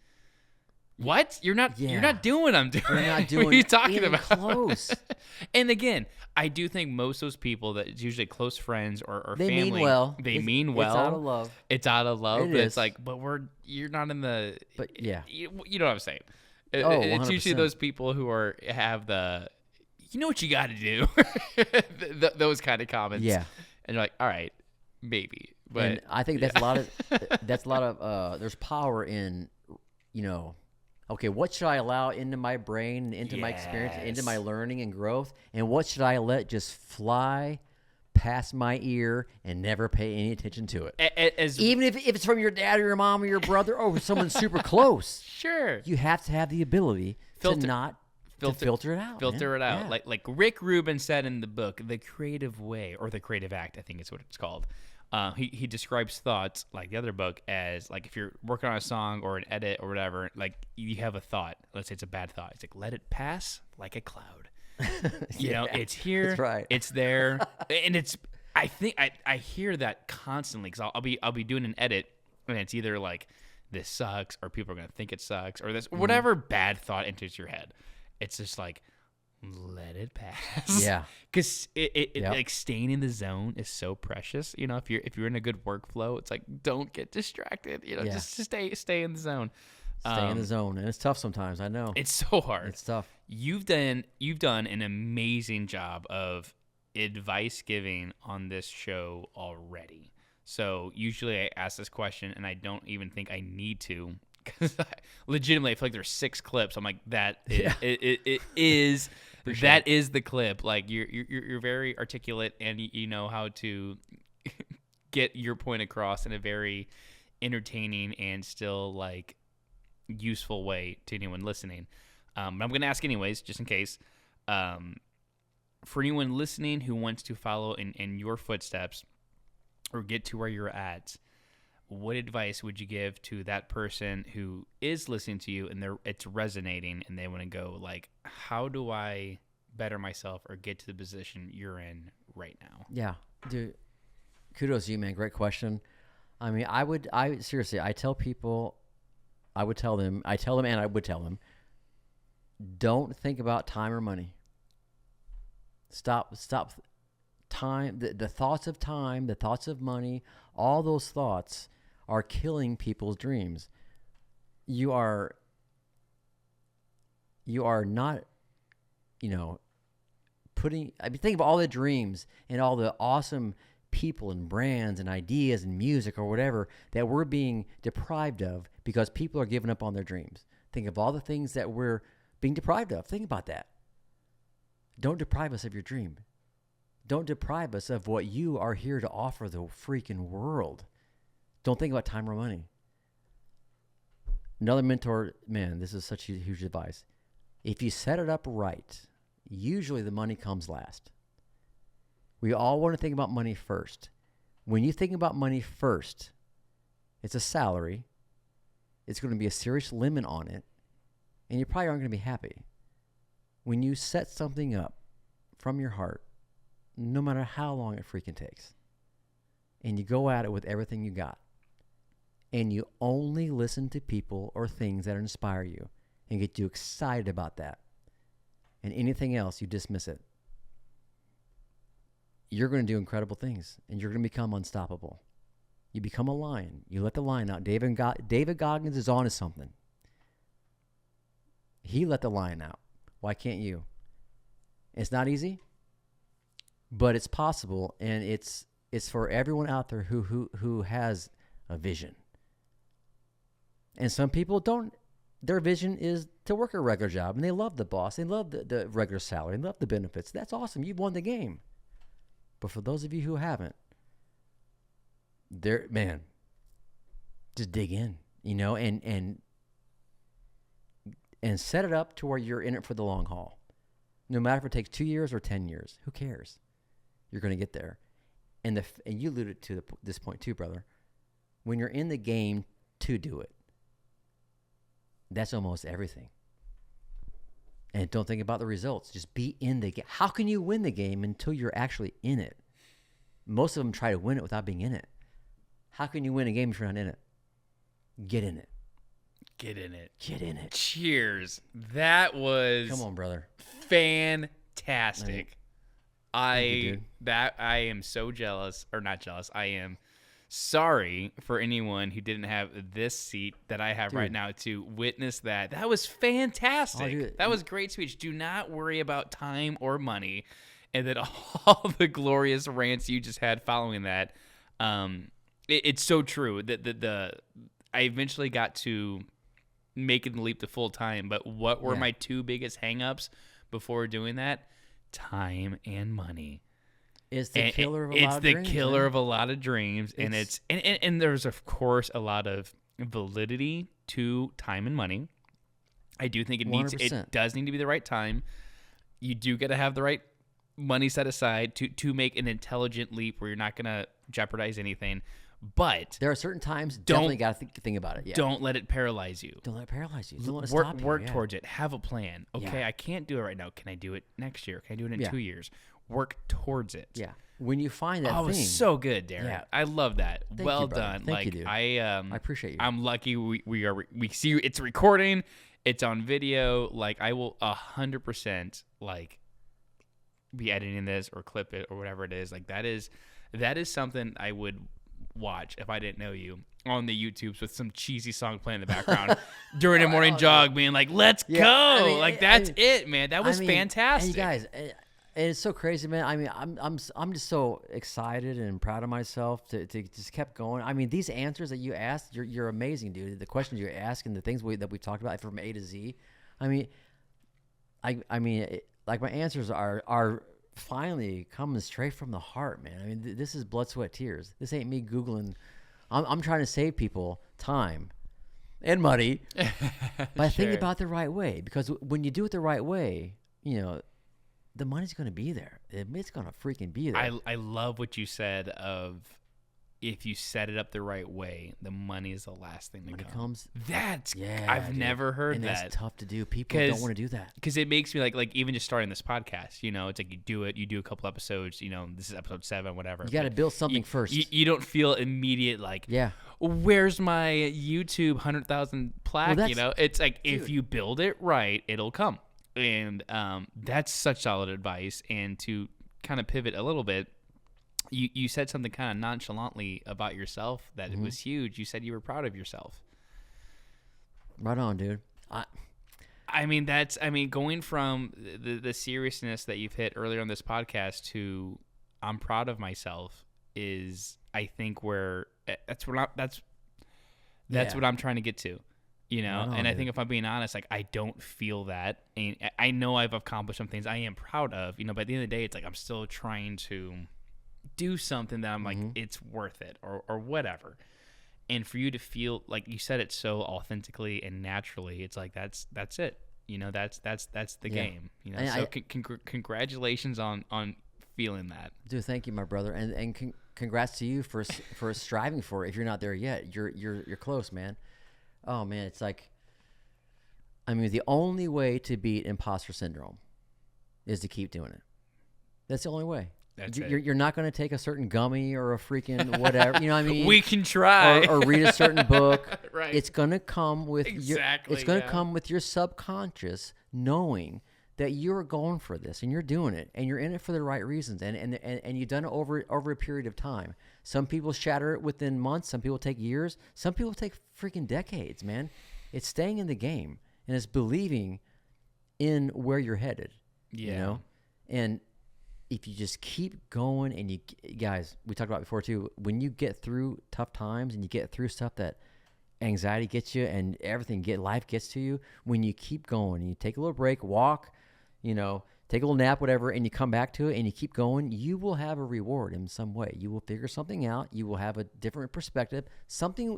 What? You're not doing what I'm doing. You're not doing what are you talking about? Close. And again, I do think most of those people that it's usually close friends or they family. Mean well. They mean well. It's out of love. It's out of love. But is. it's like, you're not in the. But yeah. You know what I'm saying? It's usually those people who have the, what you got to do. Those kind of comments. Yeah. And you're like, all right, maybe. But and I think that's a lot of there's power in, okay, what should I allow into my brain, into my experience, into my learning and growth, and what should I let just fly past my ear and never pay any attention to it? Even if it's from your dad or your mom or your brother or someone super close. Sure. You have to have the ability to filter it out. Filter it out. Yeah. Like Rick Rubin said in the book, The Creative Way, or The Creative Act, I think is what it's called. He describes thoughts, like the other book, as like if you're working on a song or an edit or whatever, like you have a thought. Let's say it's a bad thought. It's like, let it pass like a cloud. It's here. That's right. It's there, and it's. I think I hear that constantly, because I'll be doing an edit, and it's either like, this sucks, or people are gonna think it sucks, or this whatever bad thought enters your head. It's just like, let it pass. Yeah. Because it like, staying in the zone is so precious. If you're in a good workflow, it's like, don't get distracted. Just stay in the zone. Stay in the zone, and it's tough sometimes. I know it's so hard. It's tough. You've done an amazing job of advice giving on this show already. So usually I ask this question, and I don't even think I need to, because legitimately I feel like there's 6 clips. I'm like, that it is. That is the clip. Like, you're very articulate, and you know how to get your point across in a very entertaining and still, like, useful way to anyone listening. But I'm going to ask anyways, just in case. For anyone listening who wants to follow in your footsteps or get to where you're at, what advice would you give to that person who is listening to you and it's resonating, and they want to go, like, how do I better myself or get to the position you're in right now? Yeah, dude, kudos to you, man. Great question. I mean, seriously, I tell people, I would tell them, and I would tell them, don't think about time or money. Stop time, the thoughts of time, the thoughts of money, all those thoughts are killing people's dreams. You are not, think of all the dreams and all the awesome people and brands and ideas and music or whatever that we're being deprived of because people are giving up on their dreams. Think of all the things that we're being deprived of. Think about that. Don't deprive us of your dream. Don't deprive us of what you are here to offer the freaking world. Don't think about time or money. Another mentor, man, this is such huge advice. If you set it up right, usually the money comes last. We all want to think about money first. When you think about money first, it's a salary. It's going to be a serious limit on it, and you probably aren't going to be happy. When you set something up from your heart, no matter how long it freaking takes, and you go at it with everything you got, and you only listen to people or things that inspire you and get you excited about that, and anything else, you dismiss it, you're going to do incredible things, and you're going to become unstoppable. You become a lion. You let the lion out. David Goggins is on to something. He let the lion out. Why can't you? It's not easy, but it's possible, and it's for everyone out there who has a vision. And some people don't. Their vision is to work a regular job, and they love the boss. They love the regular salary. They love the benefits. That's awesome. You've won the game. But for those of you who haven't, just dig in, and set it up to where you're in it for the long haul. No matter if it takes 2 years or 10 years, who cares? You're going to get there. And you alluded to this point too, brother. When you're in the game to do it, that's almost everything. And don't think about the results. Just be in the game. How can you win the game until you're actually in it? Most of them try to win it without being in it. How can you win a game if you're not in it? Get in it. Get in it. Get in it. Cheers. That was come on, brother. Fantastic. I am so jealous, or not jealous. I am sorry for anyone who didn't have this seat that I have right now to witness that. That was fantastic. That was great speech. Do not worry about time or money. And then all the glorious rants you just had following that. It's so true. I eventually got to making the leap to full time, but what were my two biggest hangups before doing that? Time and money. It's the killer of a lot of dreams. It's the killer of a lot of dreams, and and there's of course a lot of validity to time and money. I do think it does need to be the right time. You do got to have the right money set aside to make an intelligent leap where you're not going to jeopardize anything. But there are certain times definitely got to think about it. Yeah. Don't let it paralyze you. Don't let it paralyze you. Don't let it stop you. Work towards it. Have a plan. Okay, I can't do it right now. Can I do it next year? Can I do it in 2 years? Work towards it. Yeah. When you find that thing. Oh, it's so good, Darryn. Yeah. I love that. Thank well you, done. Thank you, dude. I appreciate you. I'm lucky we see you. It's recording. It's on video. Like I will 100% be editing this or clip it or whatever it is. Like that is something I would watch if I didn't know you on the YouTubes with some cheesy song playing in the background during a morning jog, being like, "Let's go!" I mean, that's it, man. That was fantastic. And you guys, it's so crazy, man. I mean, I'm just so excited and proud of myself to just kept going. I mean, these answers that you asked, you're amazing, dude. The questions you're asking, the things that we talked about from A to Z. I mean, like my answers are finally coming straight from the heart, man. I mean, this is blood, sweat, tears. This ain't me Googling. I'm trying to save people time and money by thinking about it the right way. Because when you do it the right way, the money's going to be there. It's going to freaking be there. I love what you said of if you set it up the right way, the money is the last thing that comes. I've never heard that. And that's tough to do. People don't want to do that. Because it makes me like even just starting this podcast, it's like you do a couple episodes, this is episode 7, whatever. You got to build something first. You don't feel immediate where's my YouTube 100,000 plaque? Well, it's like if you build it right, it'll come. And that's such solid advice. And to kind of pivot a little bit, you said something kind of nonchalantly about yourself that it was huge. You said you were proud of yourself. Right on, dude. I mean, going from the seriousness that you've hit earlier on this podcast to I'm proud of myself is, I think, where that's what I'm trying to get to, you know? Right on, and I dude. think if I'm being honest, like, I don't feel that. And I know I've accomplished some things I am proud of, you know, but at the end of the day, it's like I'm still trying to do something that I'm like, it's worth it or whatever. And for you to feel like you said it so authentically and naturally, it's like that's it. You know, that's the game. You know, And so congratulations on feeling that. Dude, thank you, my brother, and congrats to you for striving for it. If you're not there yet, you're close, man. Oh man, it's like, I mean, the only way to beat imposter syndrome is to keep doing it. That's the only way. That's You're not going to take a certain gummy or a freaking whatever, you know what I mean? We can try. Or read a certain book. Right. It's going to come with Exactly, come with your subconscious knowing that you're going for this and you're doing it and you're in it for the right reasons and you've done it over a period of time. Some people shatter it within months, some people take years, some people take freaking decades, man. It's staying in the game and it's believing in where you're headed. Yeah. You know? And if you just keep going and you guys, we talked about before too, when you get through tough times and you get through stuff that anxiety gets you and life gets to you, when you keep going and you take a little break, walk, you know, take a little nap, whatever, and you come back to it and you keep going, you will have a reward in some way. You will figure something out. You will have a different perspective.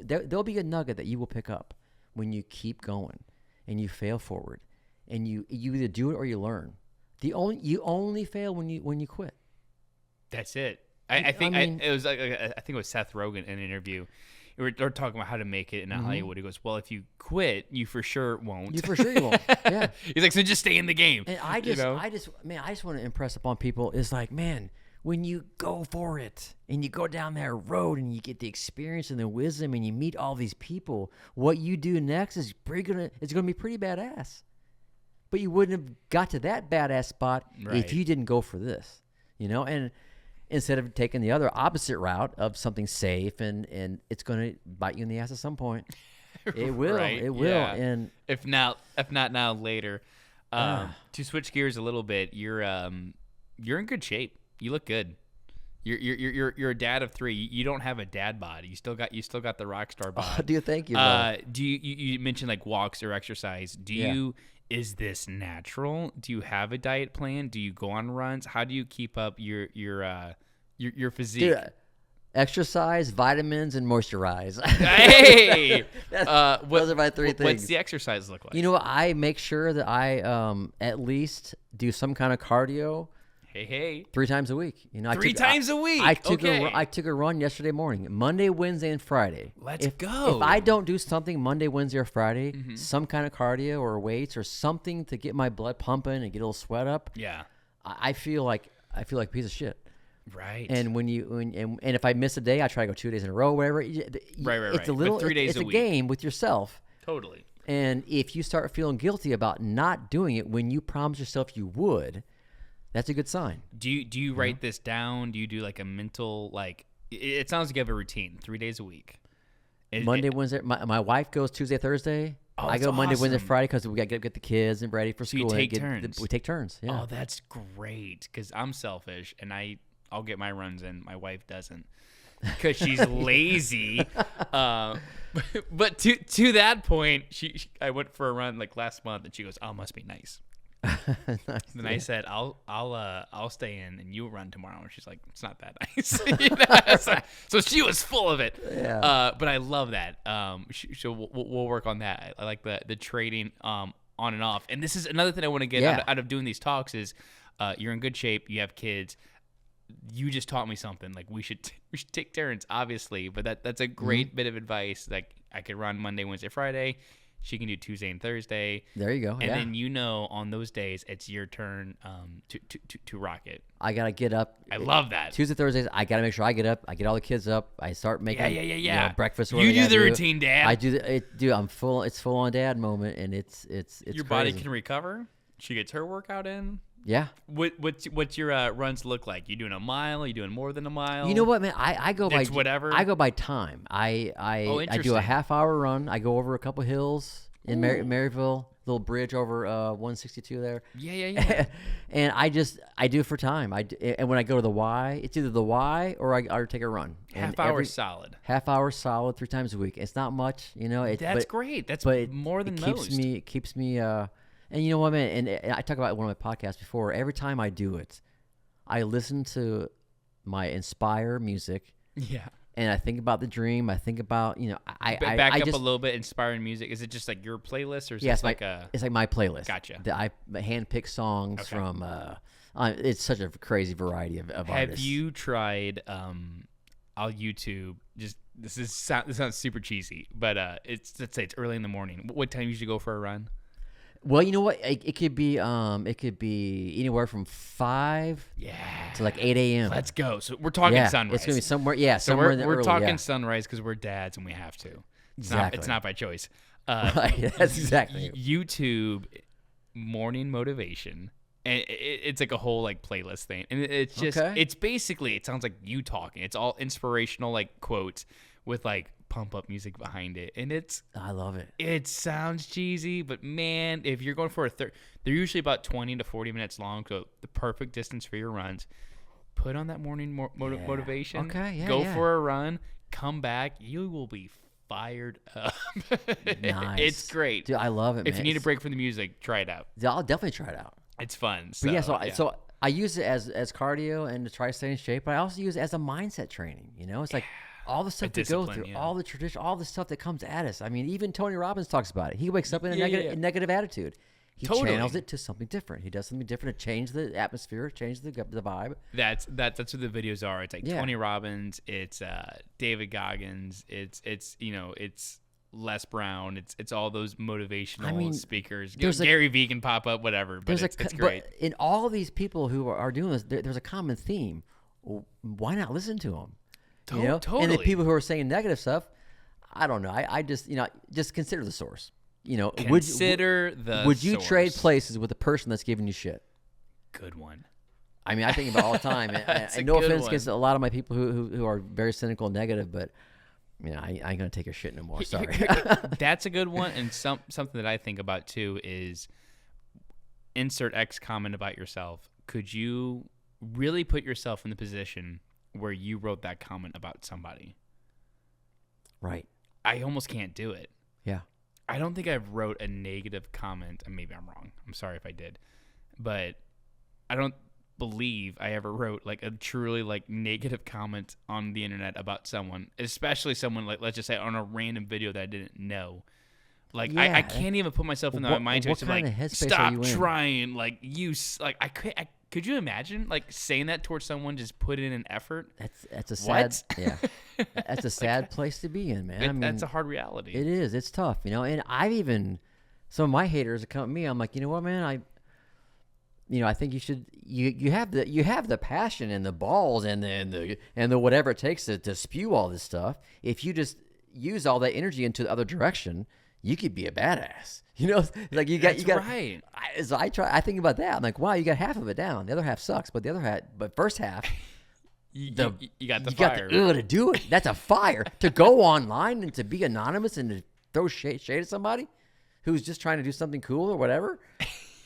There'll be a nugget that you will pick up when you keep going and you fail forward and you either do it or you learn. You only fail when you quit. That's it. I think it was Seth Rogen in an interview. They were talking about how to make it in Hollywood. He goes, "Well, if you quit, you for sure won't. You for sure you won't." Yeah. He's like, "So just stay in the game." And I just want to impress upon people is like, man, when you go for it and you go down that road and you get the experience and the wisdom and you meet all these people, what you do next is gonna be pretty badass. But you wouldn't have got to that badass spot if you didn't go for this, you know? And instead of taking the other opposite route of something safe and it's going to bite you in the ass at some point. It will. Right. It will. Yeah. And if not now, later. To switch gears a little bit, you're in good shape. You look good. You're a dad of 3. You don't have a dad body. You still got the rock star body. Oh, dude, thank you. Bro. Do you mentioned like walks or exercise? Is this natural? Do you have a diet plan? Do you go on runs? How do you keep up your physique? Dude, exercise, vitamins, and moisturize. Hey, those are my 3 things. What's the exercise look like? You know what? I make sure that I at least do some kind of cardio. Hey. 3 times a week. You know, 3 times a week. I took a run yesterday morning, Monday, Wednesday, and Friday. Let's go. If I don't do something Monday, Wednesday, or Friday, some kind of cardio or weights or something to get my blood pumping and get a little sweat up, yeah, I feel like a piece of shit. Right. And and if I miss a day, I try to go 2 days in a row, whatever. Right. It's a little. But 3 days it's a a week. game with yourself. Totally. And if you start feeling guilty about not doing it when you promised yourself you would, that's a good sign. Do you write this down? Do you do like a mental, like, it sounds like you have a routine, 3 days a week. Monday, Wednesday. My wife goes Tuesday, Thursday. Oh, I go Monday, awesome. Wednesday, Friday because we got to get the kids and ready for So you school. take turns. We take turns. Yeah. Oh, that's great. Because I'm selfish and I'll get my runs in. My wife doesn't because she's lazy. But to that point, I went for a run like last month and she goes, "Oh, must be nice." Nice, Then yeah. I said, I'll stay in and you run tomorrow. And she's like, "It's not that nice." You know? So she was full of it. Yeah. But I love that. So we'll work on that. I like the trading on and off. And this is another thing I want to get out of doing these talks is you're in good shape. You have kids. You just taught me something. Like we should take turns, obviously. But that's a great bit of advice. Like I could run Monday, Wednesday, Friday. She can do Tuesday and Thursday. There you go. And then on those days it's your turn to rock it. I gotta get up. I love that. Tuesday, Thursdays. I gotta make sure I get up. I get all the kids up. I start making you know, breakfast. You do the routine, Dad. I do. Dude, I'm full. It's full on dad moment, and it's your crazy. body can recover. She gets her workout in. Yeah. What's your runs look like? You doing a mile? Are you doing more than a mile? You know what, man? I go by It's whatever. I go by time. I do a interesting. half-hour run. I go over a couple hills in Maryville, little bridge over 162 there. Yeah. And I do it for time. And when I go to the Y, it's either the Y or I take a run. Half hour solid. Half hour solid 3 times a week. It's not much, you know. That's great. That's more than most. It keeps me. And you know what, man? And I talk about it in one of my podcasts before. Every time I do it, I listen to my Inspire music. Yeah. And I think about the dream. I think about, you know, Back up a little bit. Inspiring music. Is it just like your playlist, or is it it's like it's like my playlist. Gotcha. That I handpick songs from. It's such a crazy variety of artists. Have you tried? I'll YouTube. This sounds super cheesy, but let's say it's early in the morning. What time you usually go for a run? Well, you know what? It could be anywhere from 5 to like 8 a.m. Let's go. So we're talking sunrise. It's gonna be somewhere. Yeah, so somewhere in the we're early, talking sunrise because we're dads and we have to. It's not by choice. Right. That's exactly. YouTube morning motivation, and it's like a whole like playlist thing, and it's just it's basically, it sounds like you talking. It's all inspirational like quotes with like pump up music behind it, and I love it. It sounds cheesy, but man, if you're going for they're usually about 20 to 40 minutes long, so the perfect distance for your runs. Put on that morning motivation. Go for a run. Come back. You will be fired up. Nice. It's great. Dude, I love it, man. If you need a break from the music, try it out. I'll definitely try it out. It's fun. So I use it as cardio and to try to stay in shape, but I also use it as a mindset training. You know, it's like all the stuff to go through, all the tradition, all the stuff that comes at us. I mean, even Tony Robbins talks about it. He wakes up in a negative attitude. He channels it to something different. He does something different to change the atmosphere, change the vibe. That's what the videos are. It's like Tony Robbins, it's David Goggins, it's Les Brown, it's all those motivational speakers. Gary Vee can pop up, whatever. But it's great. But in all these people who are doing this, there's a common theme. Why not listen to them? You know? Totally. And the people who are saying negative stuff, I don't know. I just just consider the source. You know, would you trade places with a person that's giving you shit? Good one. I mean, I think about it all the time. And no offense against a lot of my people who are very cynical and negative, but you know, I ain't gonna take your shit no more. Sorry. That's a good one. And something that I think about too is insert X comment about yourself. Could you really put yourself in the position where you wrote that comment about somebody? Right. I almost can't do it. Yeah. I don't think I've wrote a negative comment, and maybe I'm wrong. I'm sorry if I did. But I don't believe I ever wrote like a truly like negative comment on the internet about someone, especially someone like, let's just say, on a random video that I didn't know. Like I can't even put myself in my mind to like, stop trying, like could you imagine like saying that towards someone? Just put in an effort. That's a sad that's a sad place to be in, man. I mean, that's a hard reality. It is. It's tough, you know. And I've even some of my haters that come at me. I'm like, you know what, man? I think you should. You have the passion and the balls and the whatever it takes to spew all this stuff. If you just use all that energy into the other direction, you could be a badass. You know, like you got right. I think about that. I'm like, wow, you got half of it down. The other half sucks, but first half, you got the fire. Got the to do it. That's a fire to go online and to be anonymous and to throw shade at somebody who's just trying to do something cool or whatever.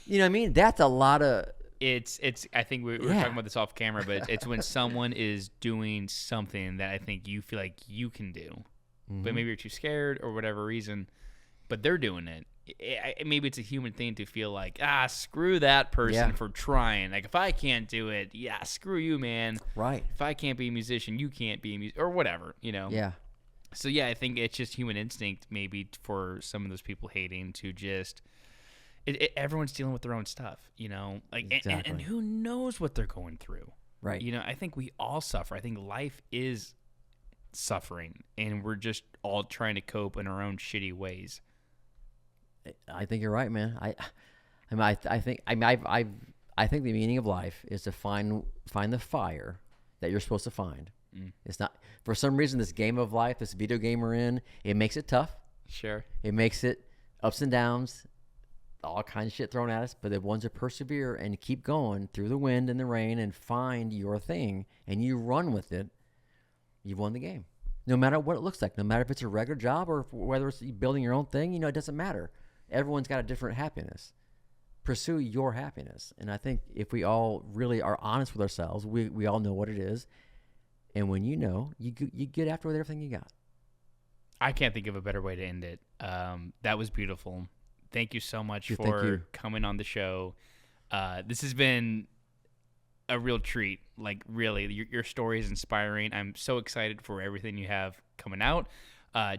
You know what I mean? That's a lot of. It's. I think we were talking about this off camera, but it's when someone is doing something that I think you feel like you can do, but maybe you're too scared or whatever reason. But they're doing it. Maybe it's a human thing to feel like, screw that person for trying. Like, if I can't do it, screw you, man. Right. If I can't be a musician, you can't be a musician, or whatever, you know? Yeah. So, I think it's just human instinct maybe for some of those people hating to just everyone's dealing with their own stuff, you know? Like, exactly. and who knows what they're going through. Right. You know, I think we all suffer. I think life is suffering, and we're just all trying to cope in our own shitty ways. I think you're right, man. I think the meaning of life is to find the fire that you're supposed to find. It's not, for some reason, this game of life, this video game we're in, it makes it tough. Sure. It makes it ups and downs. all kinds of shit thrown at us, but the ones that persevere and keep going through the wind and the rain and find your thing and you run with it, you've won the game. No matter what it looks like, no matter if it's a regular job or whether it's building your own thing, it doesn't matter. Everyone's got a different happiness. Pursue your happiness. And I think if we all really are honest with ourselves, we all know what it is. And when you get after with everything you got. I can't think of a better way to end it. That was beautiful. Thank you so much for coming on the show. This has been a real treat. Like, really, your story is inspiring. I'm so excited for everything you have coming out.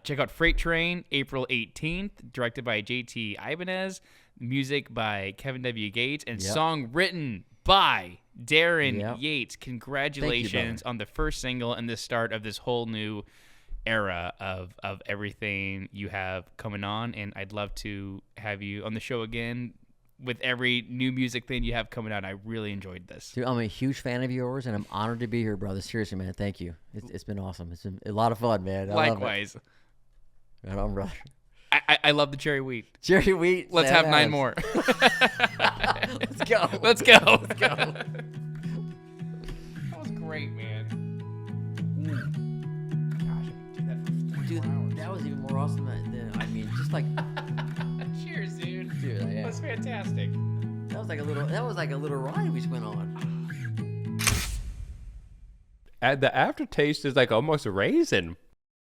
Check out Freight Train, April 18th, directed by JT Ibanez, music by Kevin W. Gates, and song written by Darryn Yates. Congratulations on the first single and the start of this whole new era of everything you have coming on, and I'd love to have you on the show again with every new music thing you have coming out. I really enjoyed this. Dude, I'm a huge fan of yours, and I'm honored to be here, brother. Seriously, man. Thank you. It's been awesome. It's been a lot of fun, man. Likewise. Right on, brother. I love the cherry wheat. Cherry wheat. Let's have 9 more. Let's go. Let's go. Let's go. That was great, man. Dude, that was even more awesome than just like. Cheers, dude. Dude, yeah. That was fantastic. That was like a little ride we just went on. The aftertaste is like almost a raisin.